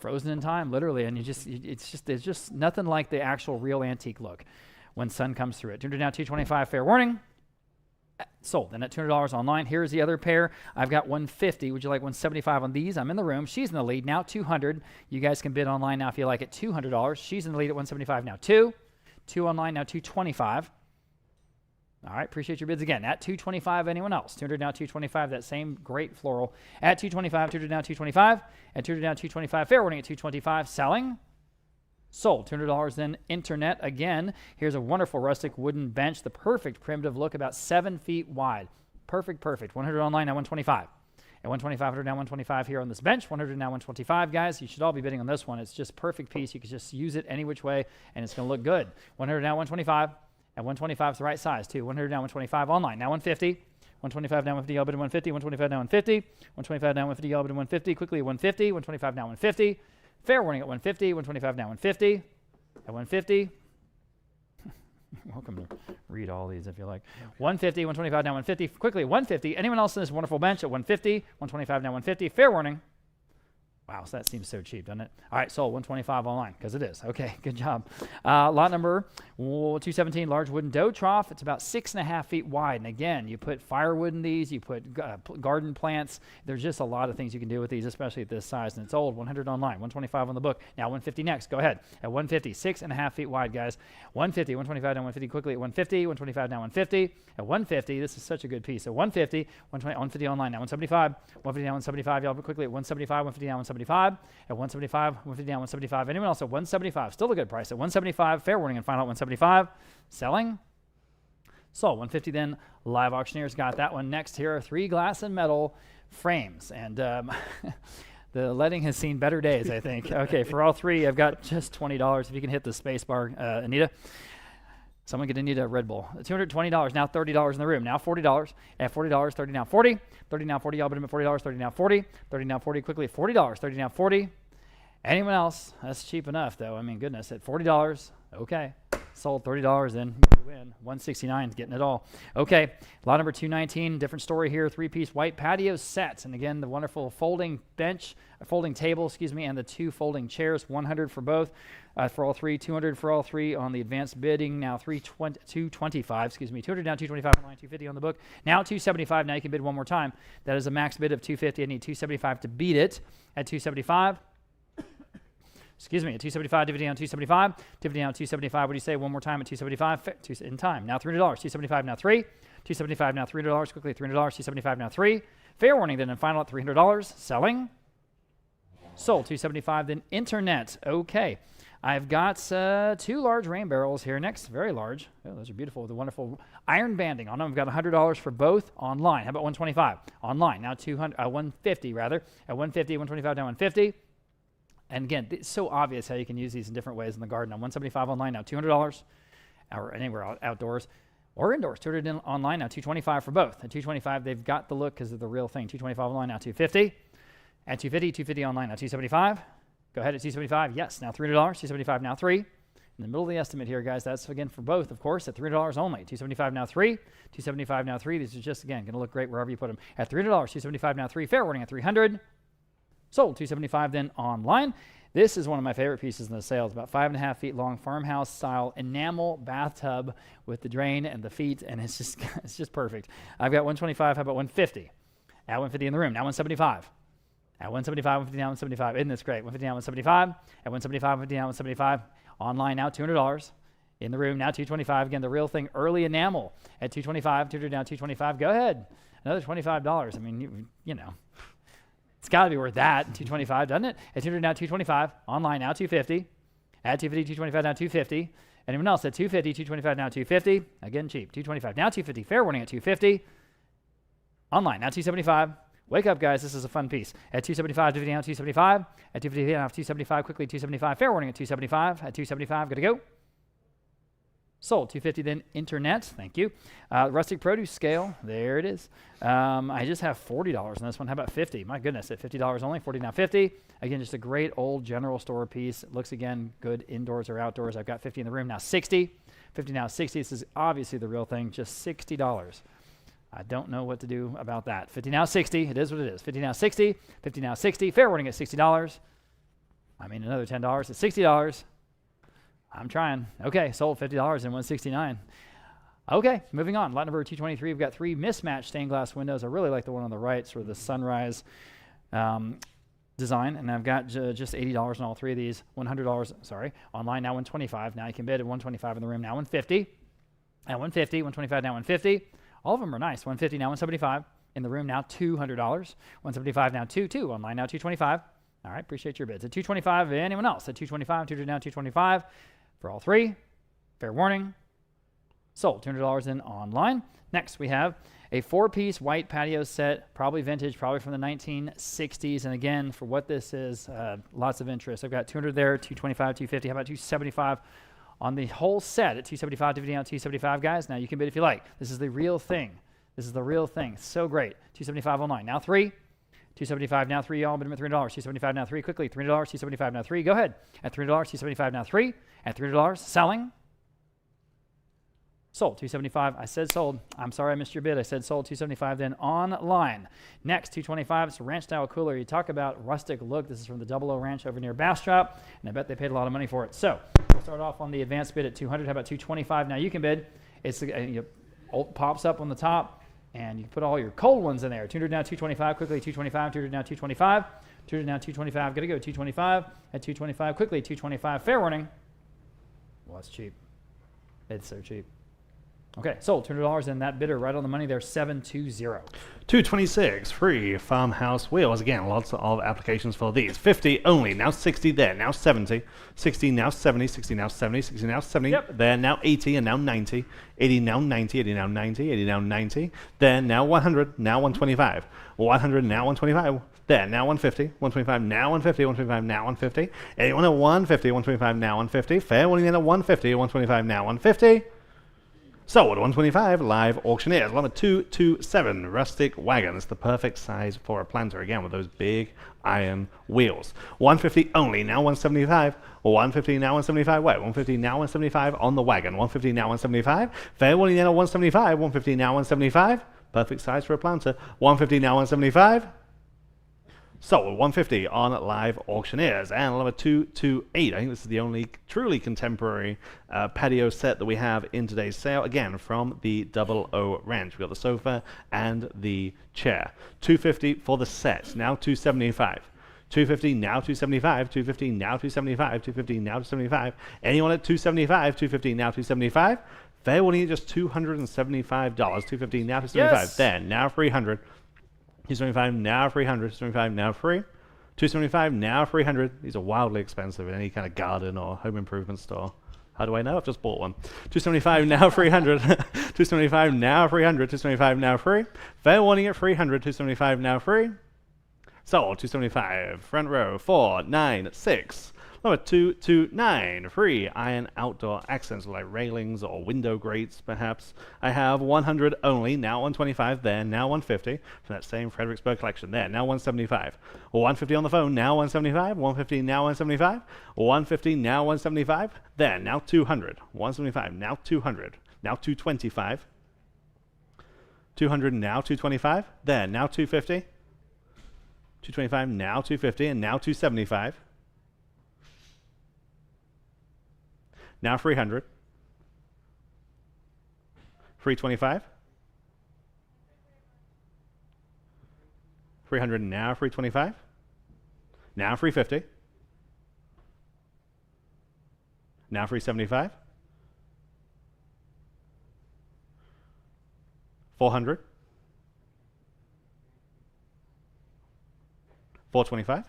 frozen in time, literally, and there's just nothing like the actual real antique look when sun comes through it. 200 down 225, fair warning. Sold. And at $200 online, here's the other pair. I've got 150. Would you like 175 on these? I'm in the room. She's in the lead. Now 200. You guys can bid online now if you like it. $200. She's in the lead at 175 now. 2 online now 225. All right. Appreciate your bids again. At 225, anyone else? 200 now 225. That same great floral. At 225, 200 now 225. At 200 now 225. Fair warning at 225. Selling. Sold. $200 then internet again. Here's a wonderful rustic wooden bench, the perfect primitive look, about 7 feet wide. Perfect. 100 online, now 125. At 125, 100 now 125 here on this bench. 100 now 125, guys. You should all be bidding on this one. It's just perfect piece. You can just use it any which way, and it's going to look good. 100 now 125. At 125 is the right size, too. 100 now 125 online, now 150. 125 now 150, all bid at 150. 125 now 150. 125 now 150, all bid at 150. Quickly at 150. 125 now 150. Fair warning at 150. 125 now 150. At 150. You're welcome to read all these if you like. 150, 125 now 150. Quickly at 150. Anyone else in this wonderful bench at 150? 125 now 150. Fair warning. Wow, so that seems so cheap, doesn't it? All right, sold 125 online, because it is. Okay, good job. Lot number 217, large wooden dough trough. It's about 6.5 feet wide. And again, you put firewood in these, you put garden plants. There's just a lot of things you can do with these, especially at this size. And it's old, 100 online, 125 on the book. Now 150 next, go ahead. At 150, 6.5 feet wide, guys. 150, 125 now 150, quickly at 150, 125 now 150. At 150, this is such a good piece. At 150, 150 online, now 175. 150 now 175, y'all quickly at 175, 150 now 175. At 175, 150 down 175. Anyone else at 175? Still a good price. At 175, fair warning and final at 175. Selling. Sold. 150 then. Live auctioneers got that one. Next here are 3 glass and metal frames. And the letting has seen better days, I think. Okay, for all 3, I've got just $20. If you can hit the space bar, Anita. Someone going to need a Red Bull. $220, now $30 in the room. Now $40. At $40, 30 now 40. 30 now 40, y'all bid them at $40. 30 now 40. 30 now 40, quickly at $40. 30 now 40. Anyone else? That's cheap enough, though. I mean, goodness, at $40. Okay. Sold $30, then you win. 169 is getting it all. Okay, lot number 219, different story here. 3-piece white patio sets. And again, the wonderful folding bench, folding table, and the 2 folding chairs. 100 for both. For all 3, 200 for all 3 on the advanced bidding. Now 225, 200 now 225 online, 250 on the book. Now 275. Now you can bid one more time. That is a max bid of 250. I need 275 to beat it at 275. At 275, dividend on 275. Dividend on 275. What do you say? One more time at 275. In time. Now $300. 275 now 3. 275 now $300. Quickly $300. 275 now 3. Fair warning then and final at $300. Selling. Sold. 275 then internet. Okay. I've got 2 large rain barrels here next. Very large. Oh, those are beautiful with the wonderful iron banding on them. I've got $100 for both online. How about 125? Online. Now 150 rather. At 150, 125 now 150. And again, it's so obvious how you can use these in different ways in the garden. Now 175 online, now $200, or anywhere outdoors or indoors. 200 online, now 225 for both. At 225, they've got the look because of the real thing. 225 online, now 250. At 250, 250 online, now 275. Go ahead at 275. Yes, now $300. 275 now 3. In the middle of the estimate here, guys, that's again for both, of course, at $300 only. 275 now 3. 275 now 3. These are just, again, going to look great wherever you put them. At $300, 275 now 3. Fair warning at 300. Sold. 275 then online. This is one of my favorite pieces in the sale. It's about 5.5 feet long, farmhouse style enamel bathtub with the drain and the feet, and it's just perfect. I've got 125. How about 150? At 150 in the room. Now 175. At 175, 150 now 175. Isn't this great? 150 now 175. At 175, 150 now 175. Online now $200. In the room now 225. Again, the real thing, early enamel. At 225, 200 now 225. Go ahead. Another $25. I mean, you know. It's got to be worth that. 225, doesn't it? At 200 now 225. Online now 250. At 250, 225 now 250. Anyone else at 250, 225 now 250. Again, cheap. 225 now 250. Fair warning at 250. Online now 275. Wake up, guys. This is a fun piece. At 275, 250 now 275. At 250 now 275. Quickly 275. Fair warning at 275. At 275. Good to go. Sold. 250 then internet. Thank you. Rustic produce scale. There it is. I just have $40 on this one. How about 50? My goodness, at $50 only. 40 now 50. Again, just a great old general store piece. It looks, again, good indoors or outdoors. I've got 50 in the room. Now 60. 50 now 60. This is obviously the real thing. Just $60. I don't know what to do about that. 50 now 60. It is what it is. 50 now 60. 50 now 60. Fair warning at $60. I mean, another $10 at $60. I'm trying. Okay, sold $50 and 169. Okay, moving on. Lot number 223. We've got 3 mismatched stained glass windows. I really like the one on the right, sort of the sunrise design. And I've got just $80 on all 3 of these. $100, sorry. Online now 125. Now you can bid at 125 in the room. Now 150. At 150, 125 now 150. All of them are nice. 150 now 175. In the room now $200. 175 now 2. Online now 225. All right, appreciate your bids. At 225, anyone else? At 225, 200 down, 225 for all three. Fair warning. Sold, $200 in online. Next, we have a 4-piece white patio set, probably vintage, probably from the 1960s. And again, for what this is, lots of interest. I've got 200 there, 225, 250. How about 275 on the whole set at 275, 250 down, 275, guys? Now, you can bid if you like. This is the real thing. This is the real thing. So great. 275 online. Now 3. 275 now 3. Y'all bid them at $300. 275 now 3. Quickly. $300. 275 now 3. Go ahead. At $300. 275 now 3. At $300. Selling. Sold. 275. I said sold. I'm sorry I missed your bid. I said sold. 275 then online. Next, 225. It's a ranch style cooler. You talk about rustic look. This is from the 00 Ranch over near Bastrop, and I bet they paid a lot of money for it. So we'll start off on the advanced bid at 200. How about 225? Now you can bid. It's pops up on the top, and you can put all your cold ones in there. 200 now 225. Quickly 225. 200 now 225. 200 now 225. Gotta go 225 at 225. Quickly 225. Fair warning. Well, that's cheap. It's so cheap. Okay, sold. $200 and that bidder right on the money there, 720. 226, free farmhouse wheels. Again, lots of applications for these. 50 only, now 60 there, now 70. 60 now 70, 60 now 70, 60 now 70. Yep. There, now 80 and now 90. 80 now 90, 80 now 90, 80 now 90. There, now 100, now 125. 100 now 125. There, now 150, 125, now 150, 125, now 150. Anyone at 150, 125, now 150. Fair warning then at 150, 125, now 150. So at 125, live auctioneers. Number 227, rustic wagon. It's the perfect size for a planter, again, with those big iron wheels. 150 only, now 175. 150 now 175. Wait, 150 now 175 on the wagon. 150 now 175. Fair warning then at 175. 150 now 175. Perfect size for a planter. 150 now 175. So 150 on live auctioneers. And number 228, I think this is the only truly contemporary patio set that we have in today's sale. Again, from the 00 Ranch. We've got the sofa and the chair. 250 for the set, now 275. 250 now 275. 250 now 275. 250 now 275. Anyone at 275? 250 now 275. Fair warning at just $275. 250 now 275. Yes. Then now 300. 275 now 300. 275 now free. 275 now 300. These are wildly expensive in any kind of garden or home improvement store. How do I know? I've just bought one. 275 now 300. 275 now 300. 275 now free. Fair warning at 300. 275 now free. Sold. 275. Front row 496. Number 229, free iron outdoor accents like railings or window grates, perhaps. I have 100 only, now 125 there, now 150 from that same Fredericksburg collection there, now 175. 150 on the phone, now 175. 150 now 175. 150 now 175. There, now 200. 175, now 200. Now 225. 200 now 225. There, now 250. 225 now 250 and now 275. Now 300. 325. 300 now 325. Now 350. Now 375. 400. 425.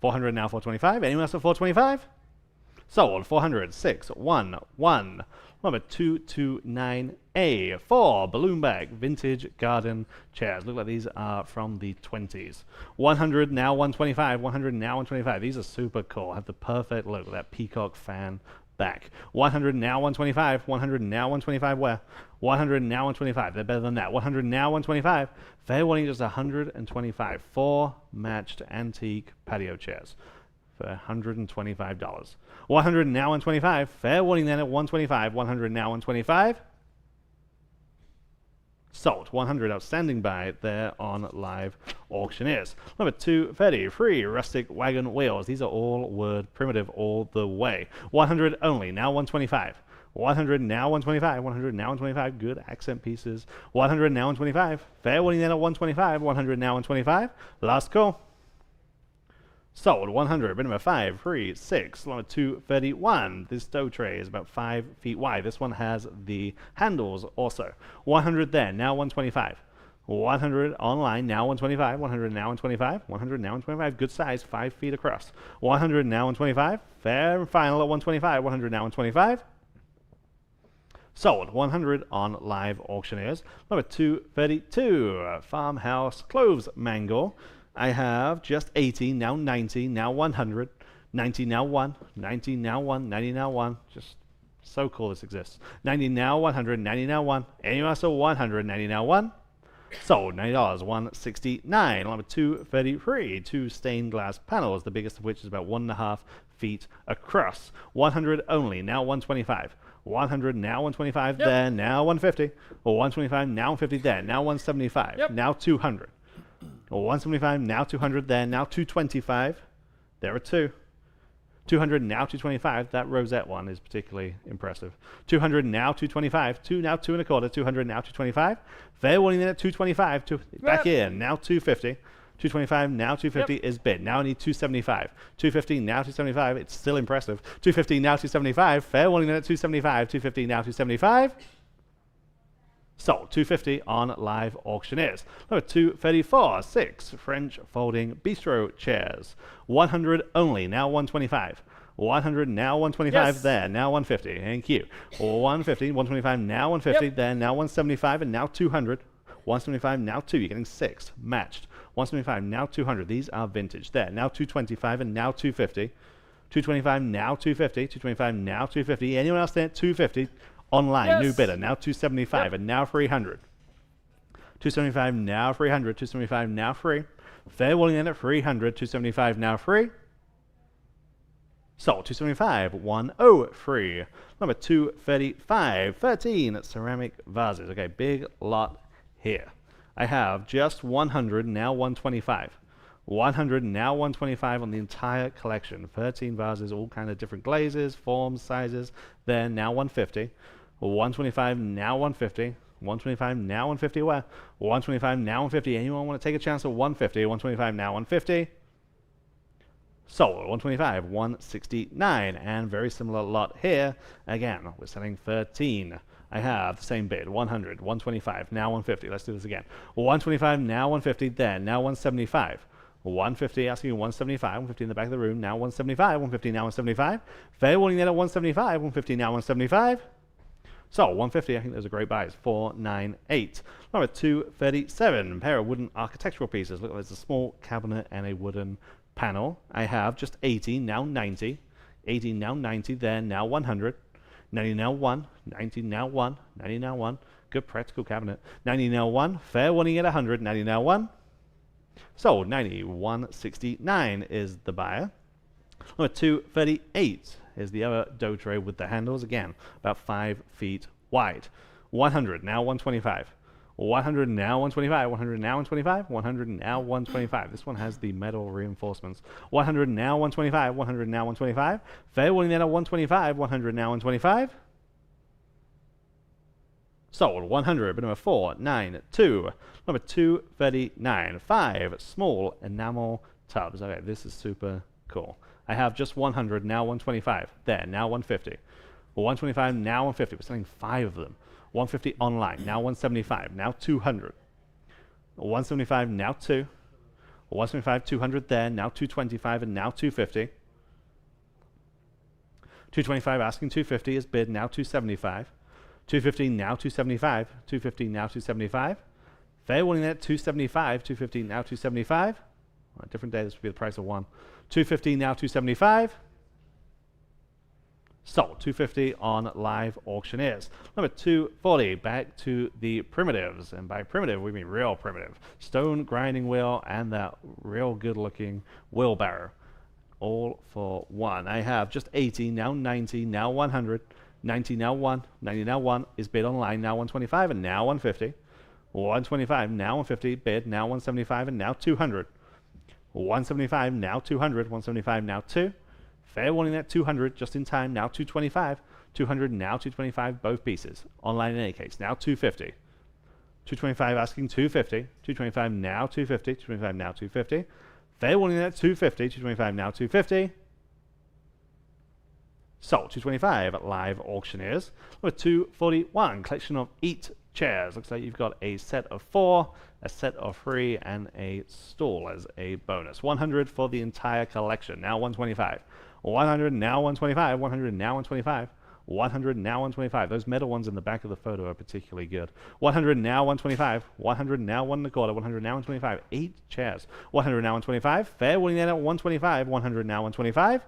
400 now 425. Anyone else at 425? Sold. 400. 611. Number 229A. 4 balloon bag vintage garden chairs. Look like these are from the 20s. 100 now 125. 100 now 125. These are super cool. Have the perfect look with that peacock fan back. 100 now 125. 100 now 125. Where? 100 now 125. They're better than that. 100 now 125. Fair warning, just 125. 4 matched antique patio chairs for $125. 100 now 125. Fair warning then at 125. 100 now 125. Sold. 100 outstanding buy there on live auctioneers. Number 230, free rustic wagon wheels. These are all word primitive all the way. 100 only, now 125. 100 now 125. 100 now 125. Good accent pieces. 100 now 125. Fair warning then at 125. 100 now 125. Last call. Sold. 100. Bid number 5, 3, 6. Number 231. This dough tray is about 5 feet wide. This one has the handles also. 100 there. Now 125. 100 online. Now 125. 100 now 125. 100 now 125. Good size. 5 feet across. 100 now 125. Fair and final at 125. 100 now 125. Sold. 100 on live auctioneers. Number 232. Farmhouse cloves mangle. I have just 80, now 90, now 100, 90 now 1, 90 now 1, 90 now 1. Just so cool this exists. 90 now 100, 90 now 1. Anyone else 100, 90 now 1. Sold. $90, 169. Number 233. 2 stained glass panels, the biggest of which is about 1.5 feet across. 100 only, now 125. 100 now 125 there, now 150. 125 now 150 there, now 175. Now 200. 175, now 200 there, now 225. There are 2. 200 now 225. That rosette one is particularly impressive. 200 now 225. 2 now 2 1/4. 200 now 225. Fair warning then at 225. Back in. Now 250. 225 now 250 is bid. Now I need 275. 250 now 275. It's still impressive. 250 now 275. Fair warning then at 275. 250 now 275. Sold. 250 on live auctioneers. Number 234. 6 French folding bistro chairs. 100 only. Now 125. 100 now 125 there. Now 150. Thank you. 150. 125 now 150 there. Now 175 and now 200. 175 now 2. You're getting 6 matched. 175 now 200. These are vintage. There. Now 225 and now 250. 225 now 250. 225 now 250. Anyone else there at 250? Online, new bidder, now 275 and now 300. 275 now 300, 275 now free. Fair warning then at 300, 275 now free. Sold. 275, 103. Number 235, 13 ceramic vases. Okay, big lot here. I have just 100, now 125. 100, now 125 on the entire collection. 13 vases, all kind of different glazes, forms, sizes. Then now 150. 125 now 150. 125 now 150 where? 125 now 150. Anyone want to take a chance at 150? 125 now 150. Sold. 125, 169. And very similar lot here. Again, we're selling 13. I have the same bid. 100, 125, now 150. Let's do this again. 125 now 150. Then now 175. 150, asking you 175, 150 in the back of the room, now 175, 150 now 175. Fair warning then at 175, 150 now 175. So 150, I think those are great buys. 498. Number 237, pair of wooden architectural pieces. Look, there's a small cabinet and a wooden panel. I have just 80, now 90. 80 now 90, there now 100. 90 now 1, 90 now 1, 90 now 1. Good practical cabinet. 90 now 1, fair warning at 100, 90 now 1. Sold. 90, 169 is the buyer. Number 238 is the other dough tray with the handles, again, about 5 feet wide. 100, now 125. 100 now 125, 100 now 125, 100 now 125. This one has the metal reinforcements. 100 now 125, 100 now 125. Fair warning then at 125, 100 now 125. Sold. 100, but number 492. Number 239, 5 small enamel tubs. Okay, this is super cool. I have just 100, now 125. There, now 150. 125, now 150. We're selling 5 of them. 150 online, now 175, now 200. 175, now 2. 175, 200 there, now 225, and now 250. 225 asking 250 is bid, now 275. 250 now 275. 250 now 275. Fair warning there, 275. 250 now 275. On a different day, this would be the price of one. 250 now 275. Sold. 250 on live auctioneers. Number 240, back to the primitives. And by primitive, we mean real primitive. Stone grinding wheel and that real good looking wheelbarrow. All for one. I have just 80, now 90, now 100. 90 now 1, 90 now 1 is bid online, now 125 and now 150. 125 now 150 bid, now 175 and now 200. 175 now 200, 175 now 2. Fair warning at 200 just in time, now 225. 200 now 225, both pieces. Online in any case, now 250. 225 asking 250. 225 now 250. 225 now 250. Fair warning at 250, 225 now 250. Sold 225 at live auctioneers. Number 241, collection of 8 chairs. Looks like you've got a set of 4, a set of 3, and a stool as a bonus. 100 for the entire collection. Now 125. 100 now 125. 100 now 125. 100 now 125. Those metal ones in the back of the photo are particularly good. 100 now 125. 100 now 1 1/4. 100 now 125. 8 chairs. 100 now 125. Fair warning that at 125. 100 now 125.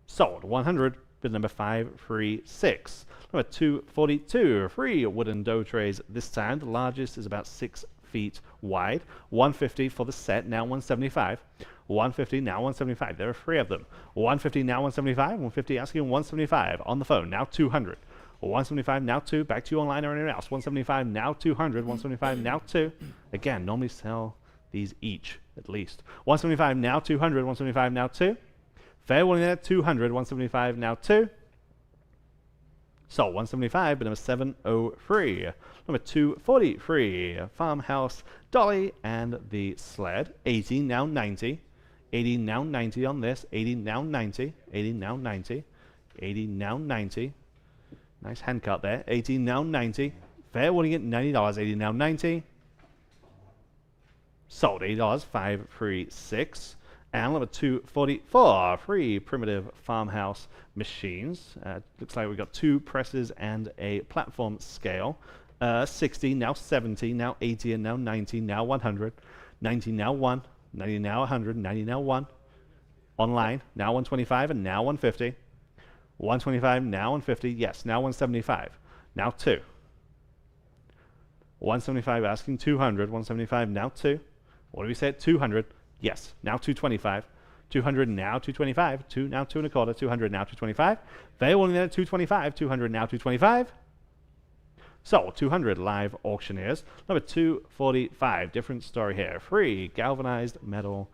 Sold. 100. Bid number 536. Number 242. 3 wooden dough trays this time. The largest is about 6 feet wide. 150 for the set. Now 175. 150 now 175. There are 3 of them. 150 now 175. 150 asking 175 on the phone. Now 200. 175 now 2. Back to you online or anywhere else. 175 now 200. 175 now 2. Again, normally sell these each at least. 175 now 200. 175 now 2. Fair warning at 200. 175 now 2. So 175, but number 703. Number 243, farmhouse, dolly, and the sled. 80 now 90. 80 now 90 on this. 80 now 90. 80 now 90. 80 now 90. Nice hand cut there. 80 now 90. Fair warning at $90. 80 now 90. Sold $80. 536. And number 244, 3 primitive farmhouse machines. Looks like we've got 2 presses and a platform scale. 60, now 70, now 80, and now 90, now 100. 90 now 1, 90 now 100, 90 now 1. Online, now 125, and now 150. 125, now 150, yes, now 175. Now 2. 175 asking 200, 175 now 2. What do we say at 200? Yes, now 225. 200 now 225. 2 now 2 1/4. 200 now 225. They will at 225. 200 now 225. So 200 live auctioneers. Number 245. Different story here. 3 galvanized metal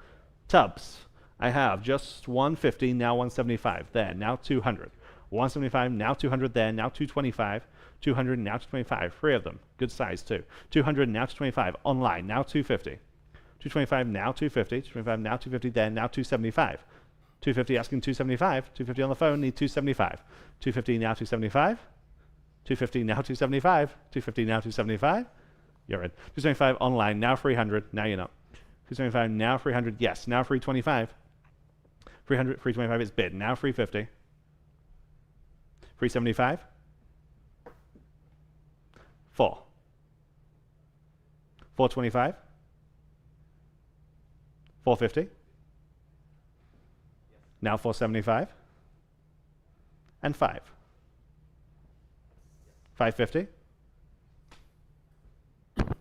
tubs. I have just 150 now 175. There now 200. 175 now 200. There now 225. 200 now 225. 3 of them. Good size too. 200 now 225. Online now 250. 225 now 250, 225 now 250, then now 275. 250 asking 275, 250 on the phone, need 275. 250 now 275, 250 now 275, 250 now 275. You're in. 275 online, now 300, now you're not. 275 now 300, yes, now 325. 300, 325 is bid, now 350. 375. 4. 425. 450. Now 475. And 5. 550.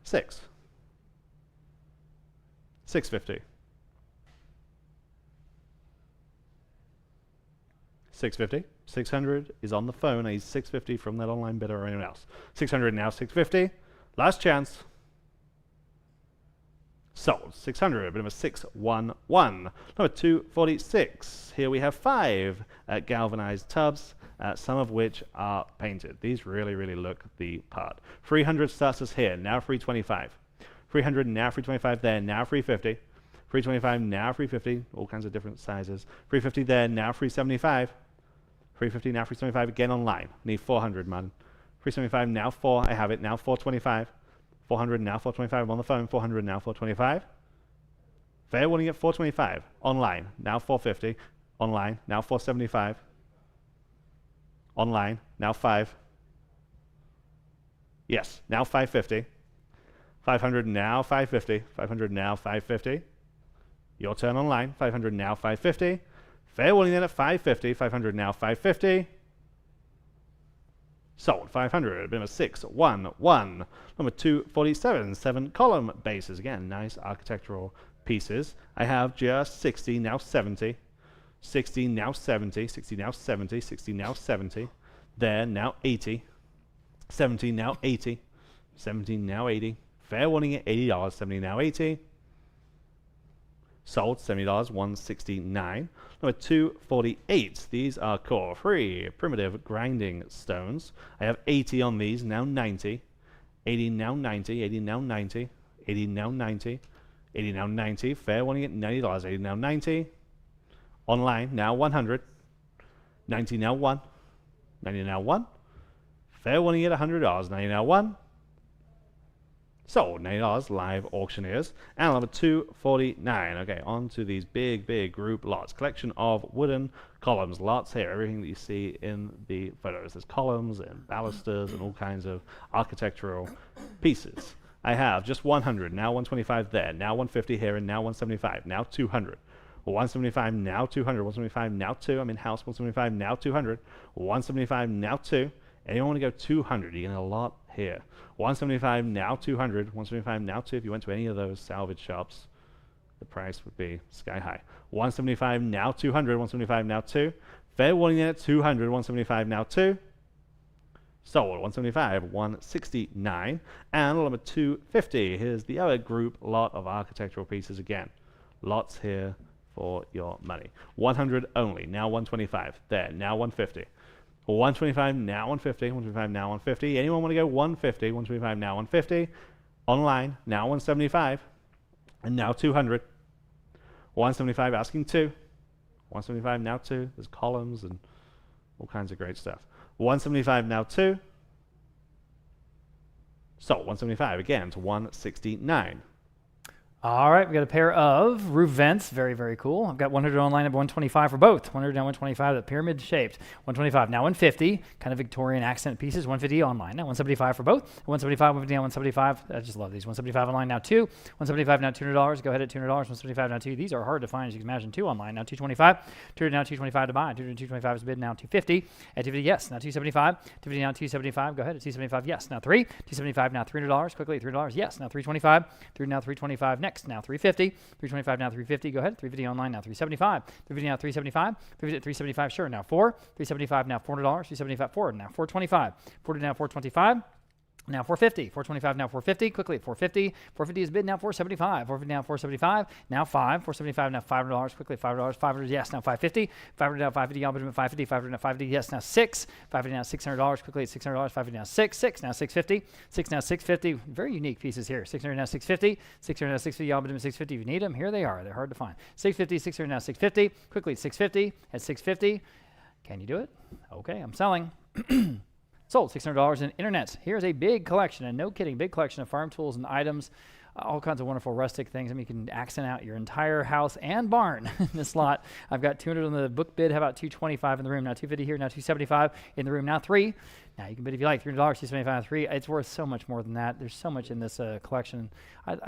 6. 650. 650. 600 is on the phone. I need 650 from that online bidder or anyone else. 600 now 650. Last chance. Sold. 600, bit of a 611. Number 246. Here we have 5 galvanized tubs, some of which are painted. These really, really look the part. 300 starts us here, now 325. 300 now 325 there, now 350. 325 now 350, all kinds of different sizes. 350 there, now 375. 350 now 375 again online. Need 400, man. 375 now 4, I have it, now 425. 400 now 425 on the phone. 400 now 425. Fair warning at 425. Online now 450. Online now 475. Online now 5. Yes, now 550. 500 now 550. 500 now 550. Your turn online. 500 now 550. Fair warning then at 550. 500 now 550. Sold. 500. Been a 611. Number 247. 7 column bases. Again, nice architectural pieces. I have just 60 now 70. 60 now 70. 60 now 70. 60 now 70. There now 80. 70 now 80. 70 now 80. Fair warning at $80. 70 now 80. Sold. $70. 169. Number 248. These are core free primitive grinding stones. I have 80 on these. Now 90. 80 now 90. 80 now 90. 80 now 90. 80 now 90. Fair wanting it $90. 80 now 90. Online now 100. 90 now 1. 90 now 1. Fair wanting it $100. 90 now 1. Sold $90 live auctioneers. And number 249. Okay, on to these big group lots. Collection of wooden columns. Lots here. Everything that you see in the photos. There's columns and balusters and all kinds of architectural pieces. I have just 100. Now 125 there. Now 150 here. And now 175. Now 200. 175 now 200. 175 now 2. I'm in house. 175 now 200. 175 now 2. Anyone want to go 200? You're getting a lot here. 175 now 200. 175 now 2. If you went to any of those salvage shops, the price would be sky high. 175 now 200. 175 now 2. Fair warning at 200. 175 now 2. Sold. 175. 169. And number 250. Here's the other group lot of architectural pieces again. Lots here for your money. 100 only. Now 125. There. Now 150. 125 now 150. 125 now 150. Anyone want to go 150? 125 now 150. Online now 175. And now 200. 175 asking 2. 175 now 2. There's columns and all kinds of great stuff. 175 now 2. So 175 again to 169. All right, we got a pair of roof vents. Very cool. I've got 100 online at 125 for both. 100 now 125, the pyramid shaped. 125 now 150, kind of Victorian accent pieces. 150 online now 175 for both. 175, 150 now 175. I just love these. 175 online now 2. 175 now $200. Go ahead at $200. 175 now 2. These are hard to find, as you can imagine. 2 online now 225. 200 now 225 to buy. 225 is bid now 250. At 250, yes. Now 275. 250 now 275. Go ahead at 275. Yes. Now 3. 275 now $300. Quickly at $300. Yes. Now 325. 3 now 325. Next. Now 350, 325 now 350. Go ahead. 350 online now 375. 350 now 375. 375 sure now 4. 375 now $400. 375 4 now 425. 40 now 425. Now 450, 425 now 450, quickly at 450. 450 is bid now 475. 450 now 475. Now 5. 475 now $500, quickly at $500. 500 yes now 550. 500 now 550. Y'all bid at 550. 500 now 550 yes now 6. 550 now $600, quickly at $600. 550 now 6. 6 now 650. 6 now 650. Very unique pieces here. 600 now 650. 600 now 650. Y'all bid at 650. If you need them, here they are. They're hard to find. 650, 600 now 650. Quickly at 650. At 650. Can you do it? Okay, I'm selling. Sold $600 in internet. Here's a big collection, and no kidding, big collection of farm tools and items, all kinds of wonderful rustic things. I mean, you can accent out your entire house and barn in this lot. I've got 200 on the book bid. How about 225 in the room? Now 250 here, now 275 in the room. Now 3. Now you can bid if you like. $300, 275, 3. It's worth so much more than that. There's so much in this collection.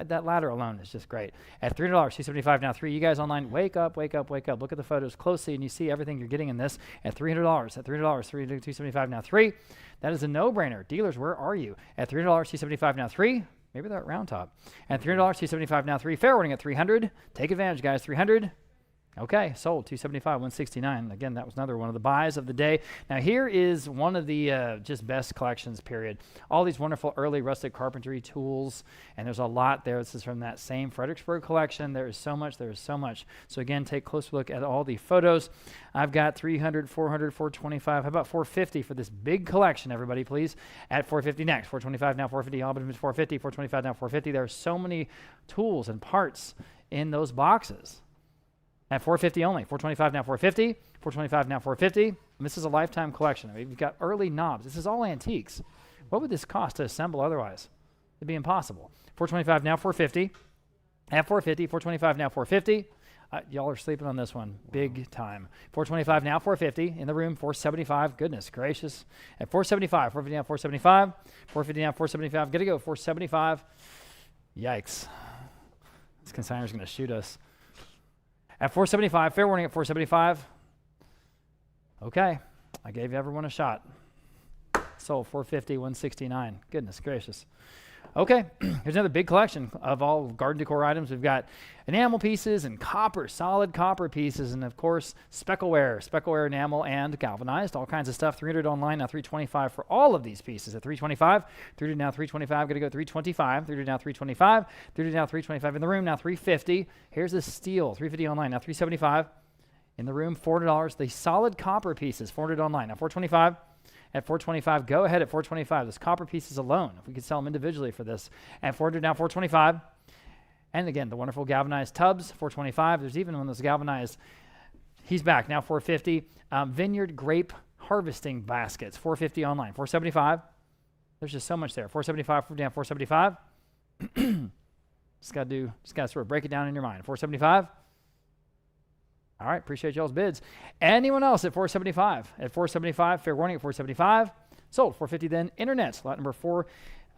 That ladder alone is just great. At $300, 275 now 3. You guys online, wake up, wake up, wake up. Look at the photos closely, and you see everything you're getting in this. At $300, at $300, 3 275 now 3. That is a no-brainer. Dealers, where are you? At $300, 275 now 3. Maybe they're at Round Top. At $300, 275 now 3. Fair warning at 300. Take advantage, guys. 300. Okay, sold. 275, 169. Again, that was another one of the buys of the day. Now here is one of the just best collections, period. All these wonderful early rustic carpentry tools, and there's a lot there. This is from that same Fredericksburg collection. There is so much. There is so much. So again, take a close look at all the photos. I've got 300, 400, 425. How about 450 for this big collection, everybody, please? At 450 next. 425 now 450. All but 450. 425 now 450. There are so many tools and parts in those boxes. At 450 only. 425 now 450. 425 now 450. And this is a lifetime collection. I mean, we've got early knobs. This is all antiques. What would this cost to assemble otherwise? It'd be impossible. 425 now 450. At 450. 425 now 450. Y'all are sleeping on this one big time. 425 now 450. In the room 475. Goodness gracious. At 475. 450 now 475. 450 now 475. Gotta go 475. Yikes. This consignor's going to shoot us. At 475, fair warning at 475. Okay, I gave everyone a shot. Sold 450, 169. Goodness gracious. Okay, here's another big collection of all garden decor items. We've got enamel pieces and copper, solid copper pieces, and of course, speckleware enamel and galvanized, all kinds of stuff. 300 online, now 325 for all of these pieces. At 325, 300 now 325, gonna go 325, 300 now 325, 300 now 325 in the room, now 350. Here's a steel, 350 online, now 375 in the room, $400. The solid copper pieces, 400 online, now 425. At 425, go ahead at 425. Those copper pieces alone, if we could sell them individually for this. At 400 now 425. And again, the wonderful galvanized tubs, $425. There's even one that's galvanized. He's back now, $450. Vineyard grape harvesting baskets, $450 online, $475. There's just so much there. $475 down, $475. Just gotta sort of break it down in your mind. $475. All right, appreciate y'all's bids. Anyone else at $475? At $475, fair warning at $475. Sold, $450 then. Internets, lot number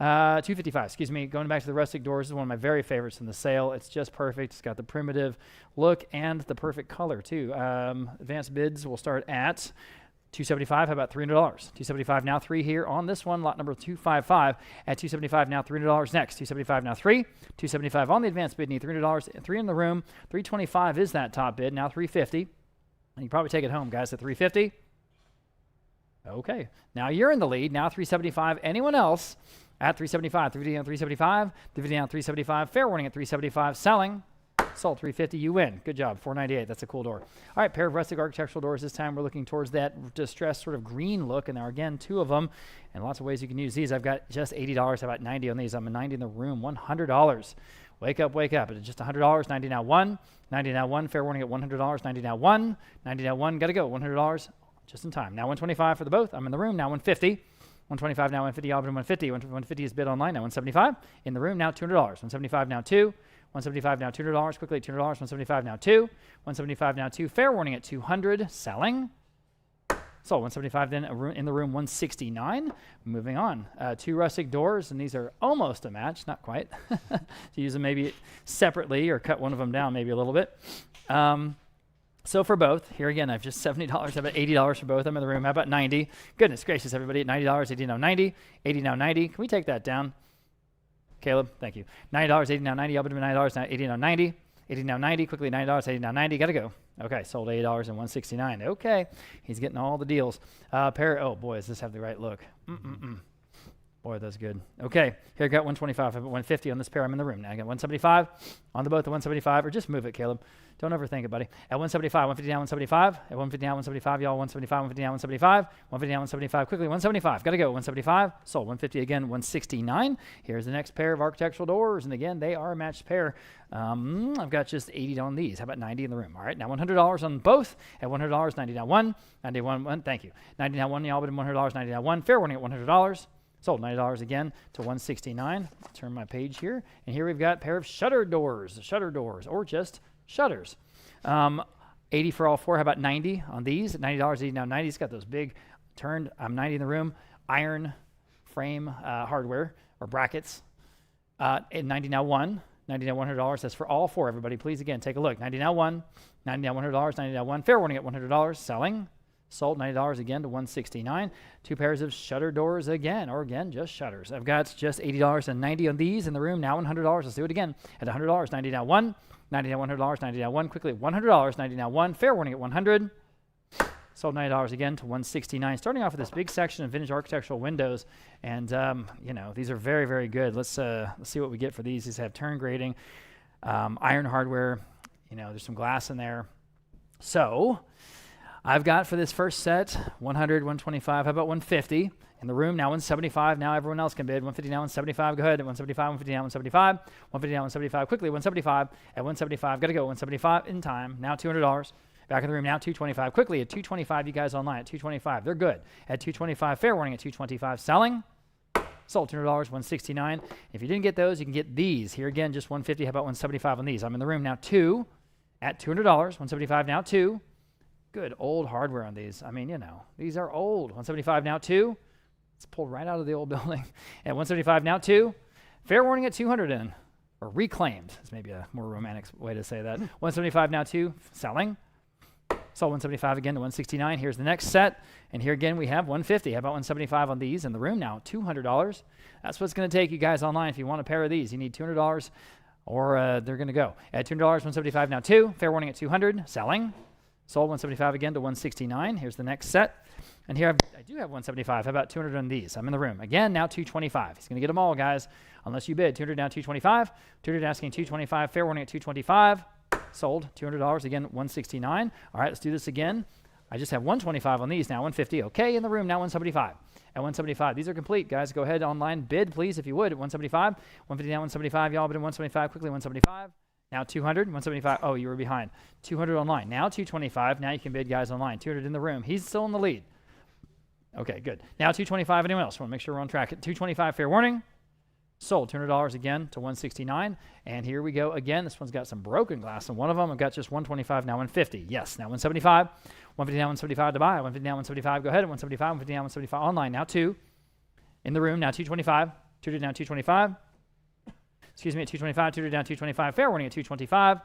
$255, excuse me. Going back to the rustic doors, this is one of my very favorites in the sale. It's just perfect. It's got the primitive look and the perfect color too. Advanced bids will start at $275. How about $300? $275 now, 3 here on this one. Lot number 255 at $275 now, $300 next. $275 now, 3. $275 on the advanced bid. Need $300. 3 in the room. $325 is that top bid. Now $350. And you probably take it home, guys, at $350. Okay. Now you're in the lead. Now $375. Anyone else at $375? $350 down, $375. $350 down, $375. Fair warning at $375. Selling. Sold, $350. You win. Good job. $498. That's a cool door. All right, pair of rustic architectural doors. This time we're looking towards that distressed sort of green look. And there are, again, 2 of them. And lots of ways you can use these. I've got just $80. How about $90 on these? I'm a $90 in the room. $100. Wake up, wake up. It's just $100. $90 now, 1. $90 now, 1. Fair warning at $100. $90 now, 1. $90 now, 1. Got to go. $100 just in time. Now $125 for the both. I'm in the room. Now $150. $125 now, $150. I'll bid $150. $150 is bid online. Now $175. In the room now, $200. $175 now, 2. $175 now, $200. Quickly, $200. $175 now, 2. $175 now, 2. Fair warning at $200. Selling. So $175 then in the room, $169. Moving on. 2 rustic doors, and these are almost a match, not quite. To use them maybe separately or cut one of them down maybe a little bit. So for both, here again, I've just $70. How about $80 for both? I'm in the room. How about $90? Goodness gracious, everybody, at $90, $80 now, 90. $80 now, 90. Can we take that down? Caleb, thank you. $90, $80 now, 90. I'll bid $9 now, $80 now, 90. $80 now, 90. Quickly, $90, $80 now, 90. Got to go. Okay, sold $80 and $169. Okay, he's getting all the deals. Oh boy, does this have the right look? Boy, that's good. Okay, here I got $125. I put $150 on this pair. I'm in the room now. I got $175 on the both. The $175, or just move it, Caleb. Don't overthink it, buddy. At $175, $150 down, $175. At $150 down, $175, y'all. $175, $150 down, $175. $150 down, $175. Quickly, $175. Got to go. $175. Sold. $150 again. $169. Here's the next pair of architectural doors, and again, they are a matched pair. I've got just $80 on these. How about $90 in the room? All right, now $100 on both. At $100, $90 down, 1. $91, 1. Thank you. $90 down, 1. Y'all, but $100, $90 down, 1. Fair warning at $100. Sold $90 again to $169. Turn my page here, and here we've got a pair of shutter doors, or just shutters. 80 for all 4. How about 90 on these? $90, 80 now, 90. It's got those big turned. 90 in the room. Iron frame hardware or brackets. And 90 now, 1. 90 now, $100. That's for all 4. Everybody, please again take a look. 90 now, 1. 90 now, $100. 90 now, 1. Fair warning at $100. Selling. Sold $90 again to $169. 2 pairs of shutter doors again, or again, just shutters. I've got just $80 and 90 on these in the room. Now $100. Let's do it again. At $100, 90 now, 1. 90 now, $100. 90 now, 1. Quickly, $100. 90 now, 1. Fair warning at $100. Sold $90 again to $169. Starting off with this big section of vintage architectural windows, and these are very, very good. Let's see what we get for these. These have turn grading, iron hardware. There's some glass in there. So I've got for this first set, 100, 125, how about 150? In the room, now 175. Now everyone else can bid. 150 now, 175. Go ahead. At 175, 150 now, 175. 150 now, 175. Quickly, 175. At 175, got to go. 175 in time. Now $200. Back in the room, now $225. Quickly, at $225, you guys online, at $225. They're good. At $225, fair warning at $225. Selling. Sold $200, $169. If you didn't get those, you can get these. Here again, just $150. How about $175 on these? I'm in the room now, 2 at $200. $175 now, 2. Good old hardware on these. I mean, these are old. $175 now, 2. It's pulled right out of the old building. At $175 now, 2. Fair warning at $200 in, or reclaimed. It's maybe a more romantic way to say that. $175 now, 2. Selling. Sold $175 again to $169. Here's the next set. And here again, we have $150. How about $175 on these? In the room now, $200. That's what's going to take you guys online. If you want a pair of these, you need $200 or they're going to go. At $200, $175 now, 2. Fair warning at $200. Selling. Sold $175 again to $169. Here's the next set. And here I do have $175. How about $200 on these? I'm in the room. Again, now $225. He's going to get them all, guys, unless you bid. $200 now, $225. $200 asking $225. Fair warning at $225. Sold $200 again, $169. All right, let's do this again. I just have $125 on these now, $150. Okay, in the room now, $175. at 175. These are complete, guys. Go ahead online, bid, please, if you would, at 175. 150 now, 175. Y'all bid in 175 quickly, 175. Now 200, 175. Oh, you were behind. 200 online. Now 225. Now you can bid, guys, online. 200 in the room. He's still in the lead. Okay, good. Now 225. Anyone else? Want to make sure we're on track. At 225, fair warning. Sold. $200 again to 169. And here we go again. This one's got some broken glass. And one of them, I've got just 125, now 150. Yes, now 175. 150 now, 175 to buy. 150 now, 175. Go ahead at 175. 150 now, 175. Online. Now 2. In the room. Now 225. 200 now, 225. Excuse me, at 225. 200 down, 225. Fair warning at 225.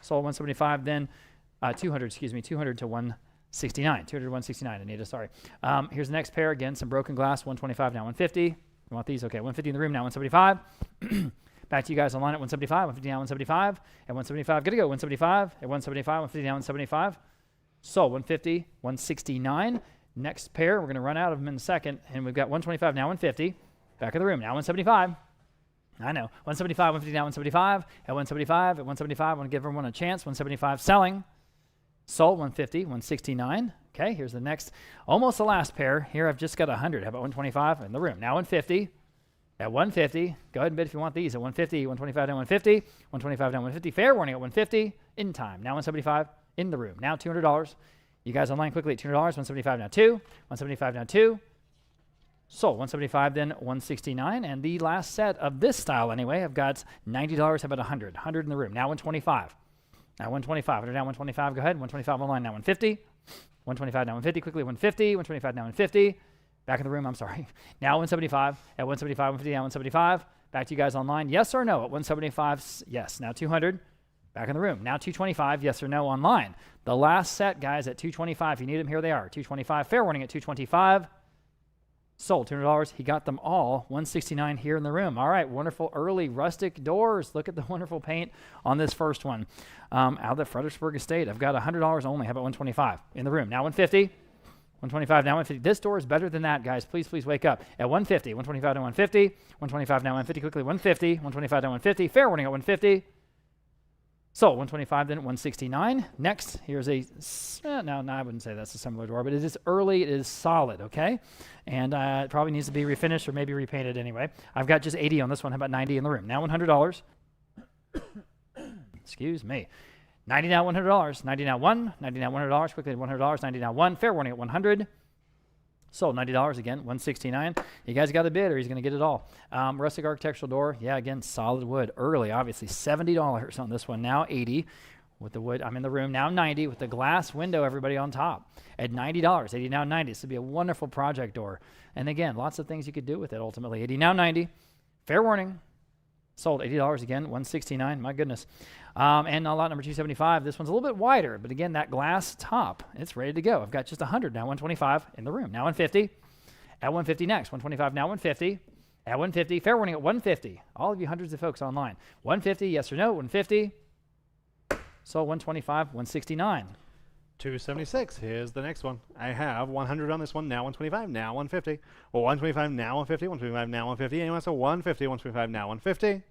Sold 175. Then 200, excuse me, 200 to 169. 200 to 169, Anita, sorry. Here's the next pair. Again, some broken glass. 125 now, 150. You want these? Okay, 150 in the room now, 175. Back to you guys online at 175. 150 now, 175. At 175, good to go. 175. At 175, 150 now, 175. Sold 150, 169. Next pair, we're going to run out of them in a second. And we've got 125 now, 150. Back of the room now, 175. I know. 175, 150 now, 175. At 175, at 175, I want to give everyone a chance. 175 selling. Sold 150, 169. Okay, here's the next, almost the last pair. Here I've just got 100. How about 125 in the room? Now 150. At 150, go ahead and bid if you want these. At 150, 125 down 150, 125 down 150. Fair warning at 150. In time. Now 175 in the room. Now $200. You guys online quickly at $200. 175 now 2. 175 now 2. Sold 175 then 169. And the last set of this style anyway, I've got $90. How about 100? 100 in the room. Now 125. Now 125. 100 down 125. Go ahead. 125 online now 150. 125 now 150. Quickly 150. 125 now 150. Back in the room, I'm sorry. Now 175. At 175, 150 now 175. Back to you guys online. Yes or no at 175? Yes. Now 200. Back in the room. Now 225. Yes or no online. The last set, guys, at 225. If you need them, here they are. 225. Fair warning at 225. Sold $200. He got them all. 169 here in the room. All right, wonderful early rustic doors. Look at the wonderful paint on this first one. Out of the Fredericksburg estate, I've got $100 only. How about 125 in the room? Now 150. 125 now 150. This door is better than that, guys. Please wake up. At 150. 125 to 150. 125 now 150. Quickly 150. 125 down 150. Fair warning at 150. So 125 then at 169. Next, here's a, no, I wouldn't say that's a similar door, but it is early, it is solid, okay? And it probably needs to be refinished or maybe repainted anyway. I've got just 80 on this one. How about 90 in the room? Now $100. Excuse me. 90 now $100. 90 now 1. 90 now $100. Quickly $100. 90 now 1. Fair warning at 100. Sold $90 again, 169. You guys got a bid or he's going to get it all. Rustic architectural door. Yeah, again, solid wood. Early, obviously, $70 on this one. Now 80 with the wood. I'm in the room. Now 90 with the glass window, everybody on top. At $90. 80 now 90. This would be a wonderful project door. And again, lots of things you could do with it ultimately. 80 now 90. Fair warning. Sold $80 again, 169. My goodness. And on lot number 275, this one's a little bit wider, but again, that glass top, it's ready to go. I've got just 100 now, 125 in the room. Now 150. At 150 next. 125 now 150. At 150. Fair warning at 150. All of you hundreds of folks online. 150, yes or no? 150. Sold 125, 169. 276. Here's the next one. I have 100 on this one. Now 125. Now 150. Or 125 now 150. 125 now 150. Anyone else? 150. 125 now 150.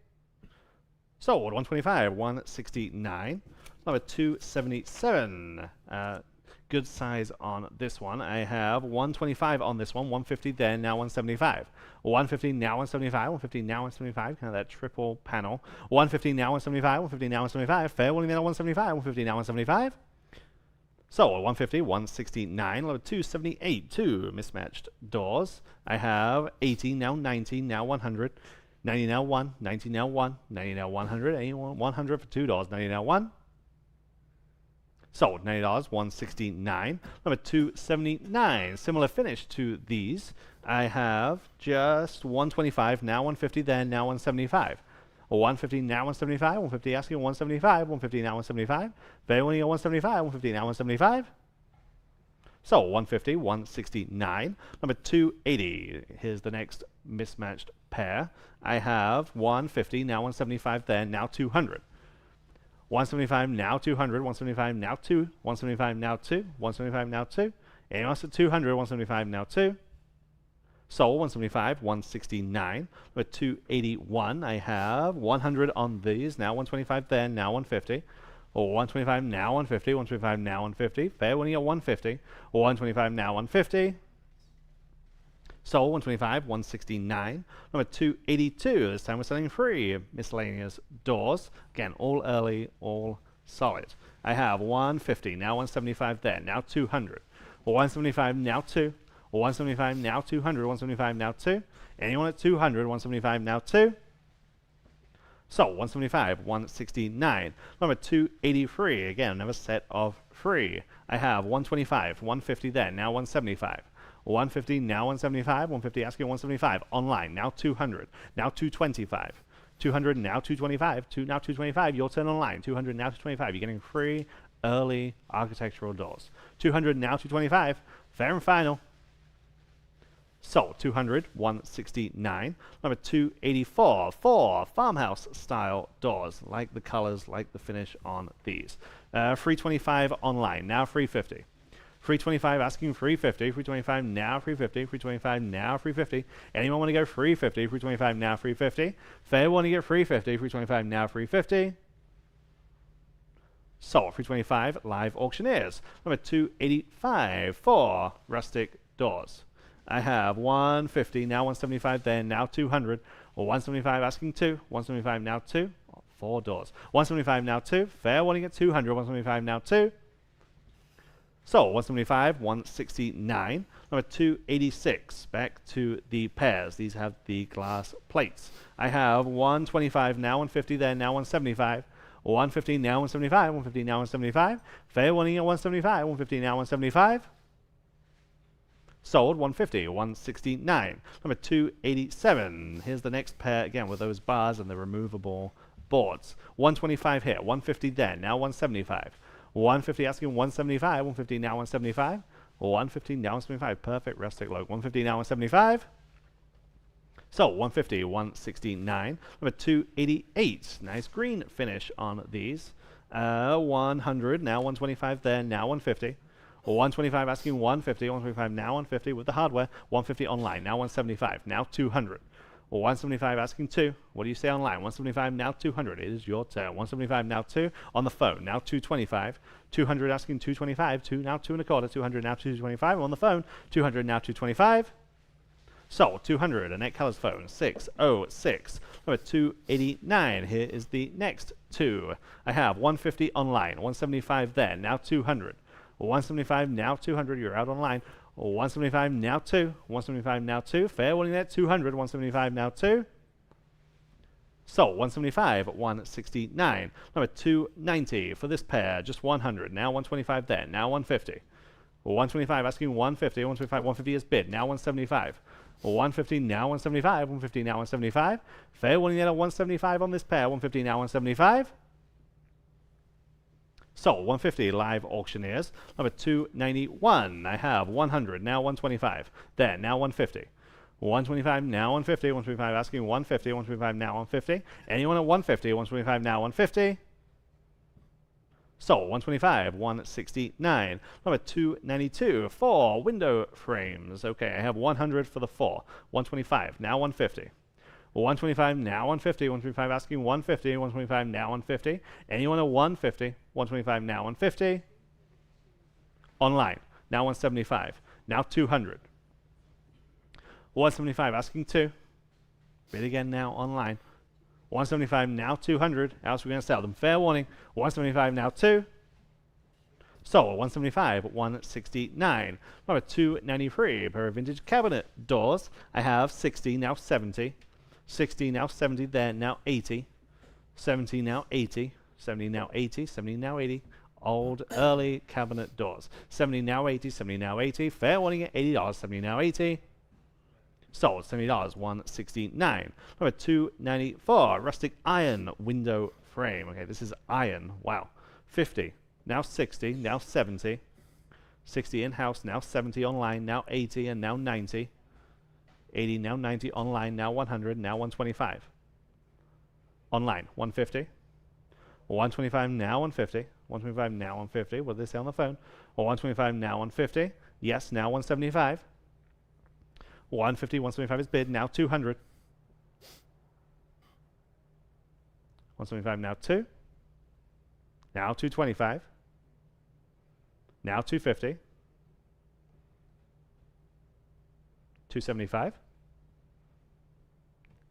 Sold 125. 169. Number 277. Good size on this one. I have 125 on this one. 150 then. Now 175. 150 now 175. 150 now 175. Kind of that triple panel. 150 now 175. 150 now 175. Fair warning now 175. 150 now 175. So 150, 169, level 278, two mismatched doors. I have 80, now 90, now 100, 90 now 1, 90 now 1, 90 now 100, 81, 100 for $2, 90 now 1. Sold $90, 169. Number 279, similar finish to these. I have just 125, now 150, then now 175. 150 now 175, 150 asking 175, 150 now 175. Value 175, 150 now 175. So 150, 169. Number 280. Here's the next mismatched pair. I have 150 now 175, then now 200. 175 now 200, 175 now 2, 175 now 2, 175 now 2. And also 200, 175 now 2. Sold 175, 169. Number 281, I have 100 on these. Now 125, then now 150. Or 125 now 150, 125 now 150. Fair winning at 150. Or 125 now 150. Sold 125, 169. Number 282. This time we're selling 3 miscellaneous doors. Again, all early, all solid. I have 150, now 175 there, now 200. 175, now 2. 175, now 200. 175, now 2. Anyone at 200, 175, now 2. So 175, 169. Number 283. Again, another set of 3. I have 125, 150 there, now 175. 150, now 175. 150 asking 175. Online, now 200. Now 225. 200, now 225. Now 225. Your turn online. 200, now 225. You're getting 3 early architectural doors. 200, now 225. Fair and final. So 200, 169. Number 284, 4 farmhouse style doors. Like the colors, like the finish on these. 325 online, now 350. 325 asking 350. 325 now 350. 325 now 350. Anyone want to go 350? 325 now 350. Fair want to get 350. 325 now 350. So 325 live auctioneers. Number 285, 4 rustic doors. I have 150, now 175 there, now 200. 175 asking 2. 175 now 2. 4 doors. 175 now 2. Fair wanting at 200. 175 now 2. So 175, 169. Number 286. Back to the pairs. These have the glass plates. I have 125 now 150 there, now 175. 150 now 175. 150 now 175. Fair wanting at 175. 150 now 175. Sold 150, 169. Number 287. Here's the next pair again with those bars and the removable boards. 125 here, 150 there, now 175. 150 asking 175, 150 now 175. 150 now 175. Perfect rustic look. 150 now 175. So 150, 169. Number 288. Nice green finish on these. 100 now 125 there, now 150. 125 asking 150, 125 now 150 with the hardware, 150 online, now 175, now 200. 175 asking 2, what do you say online? 175 now 200, it is your turn. 175 now 2, on the phone, now 225. 200 asking 225, 2 now 2 1/4, 200 now 225, on the phone, 200 now 225. So 200, Annette Colors phone, 606. Number 289, here is the next 2. I have 150 online, 175 there, now 200. 175 now 200, you're out online. 175 now 2. 175 now 2. Fair winning that 200. 175 now 2. So 175, 169. Number 290 for this pair, just 100. Now 125 there, now 150. 125 asking 150. 125, 150 is bid, now 175. 150 now 175. 150 now 175. Fair winning that at 175 on this pair. 150 now 175. So 150 live auctioneers. Number 291. I have 100 now 125. There now 150. 125 now 150. 125 asking 150. 125 now 150. Anyone at 150? 125 now 150. So 125, 169. Number 292. 4 window frames. Okay, I have 100 for the 4. 125 now 150. 125 now 150. 125 asking 150. 125 now 150. Anyone at 150? 125 now 150. Online now 175. Now 200. 175 asking 2. Bid again now online. 175 now 200. Else we're going to sell them. Fair warning. 175 now 2. So 175, 169. Number 293. A pair of vintage cabinet doors. I have 60 now 70. 60 now 70 there, now 80. 70 now 80. 70 now 80. 70 now 80. Old early cabinet doors. 70 now 80. 70 now 80. Fair warning at $80. 70 now 80. Sold $70, 169. Number 294, rustic iron window frame. Okay, this is iron. Wow. 50. Now 60. Now 70. 60 in-house. Now 70 online. Now 80 and now 90. 80 now 90 online. Now 100. Now 125. Online 150. 125 now 150. 125 now 150. What did they say on the phone? 125 now 150. Yes, now 175. 150, 175 is bid, now 200. 175 now 2. Now 225. Now 250. 275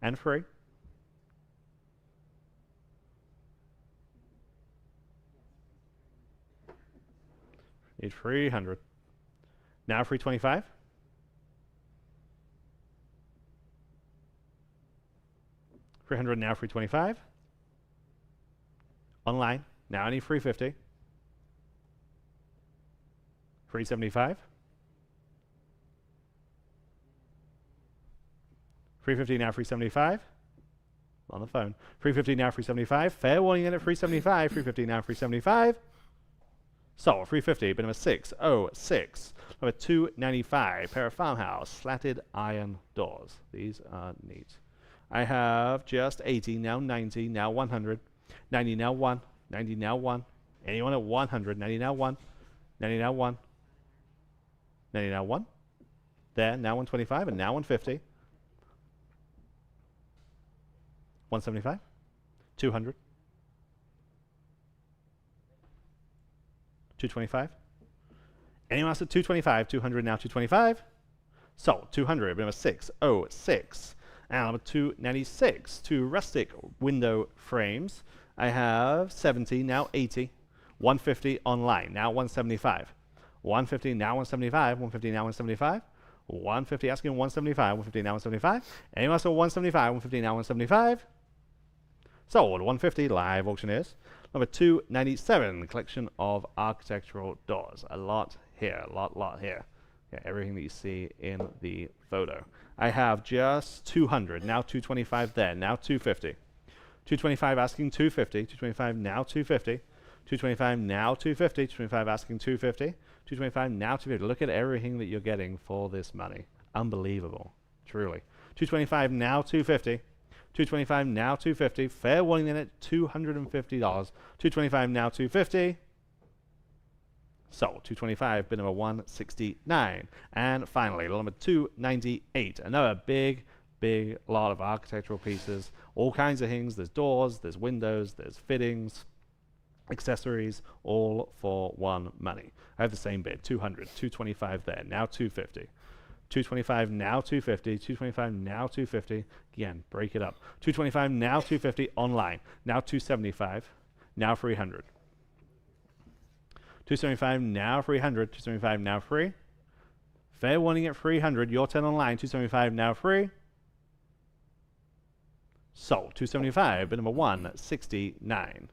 and free. Need 300. Now free 25. $300 now free 25. Online. Now I need free 50. Free 75. Free 50 now free 75. On the phone. Free 50 now free 75. Fair warning in at free 75. Free 50 now free 75. So 350, bit number 606. Number 295, pair of farmhouse, slatted iron doors. These are neat. I have just 80, now 90, now 100. 90 now 1, 90 now 1. Anyone at 100, 90 now 1, 90 now 1. 90 now 1. There, now 125, and now 150. 175. 200. 225. Anyone else at 225? 200 now 225. So 200, number 606. And number 296, two rustic window frames. I have 70, now 80. 150 online, now 175. 150, now 175. 150, now 175. 150, asking 175. 150, now 175. Anyone else at 175? 150, now 175. Sold, 150, live auctioneers. Number 297, collection of architectural doors. A lot here, a lot here. Yeah, everything that you see in the photo. I have just 200, now 225 there, now 250. 225 asking 250, 225 now 250. 225 now 250, 225 asking 250. 225 now 250. Look at everything that you're getting for this money. Unbelievable, truly. 225 now 250. 225 now 250. Fair warning then at $250. 225 now 250. Sold. 225, bid number 169. And finally, lot number 298. Another big lot of architectural pieces. All kinds of things. There's doors, there's windows, there's fittings, accessories, all for one money. I have the same bid. 200, 225 there. Now 250. 225 now 250, 225 now 250. Again, break it up. 225 now 250 online. Now 275, now 300. 275 now 300, 275 now free. Fair warning at 300, your 10 online. 275 now free. Sold. 275, bid number 169.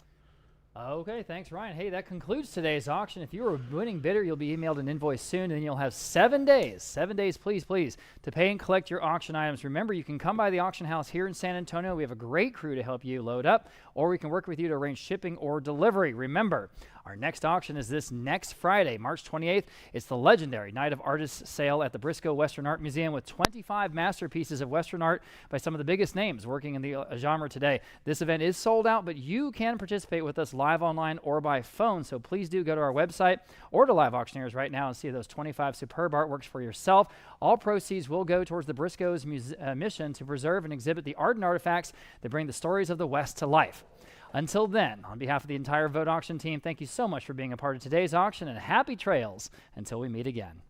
Okay, thanks, Ryan. Hey, that concludes today's auction. If you were a winning bidder, you'll be emailed an invoice soon, and you'll have 7 days, please, to pay and collect your auction items. Remember, you can come by the auction house here in San Antonio. We have a great crew to help you load up, or we can work with you to arrange shipping or delivery. Remember, our next auction is this next Friday, March 28th. It's the legendary Night of Artists sale at the Briscoe Western Art Museum with 25 masterpieces of Western art by some of the biggest names working in the genre today. This event is sold out, but you can participate with us live online or by phone, so please do go to our website or to Live Auctioneers right now and see those 25 superb artworks for yourself. All proceeds will go towards the Briscoe's mission to preserve and exhibit the art and artifacts that bring the stories of the West to life. Until then, on behalf of the entire Vogt Auction team, thank you so much for being a part of today's auction, and happy trails until we meet again.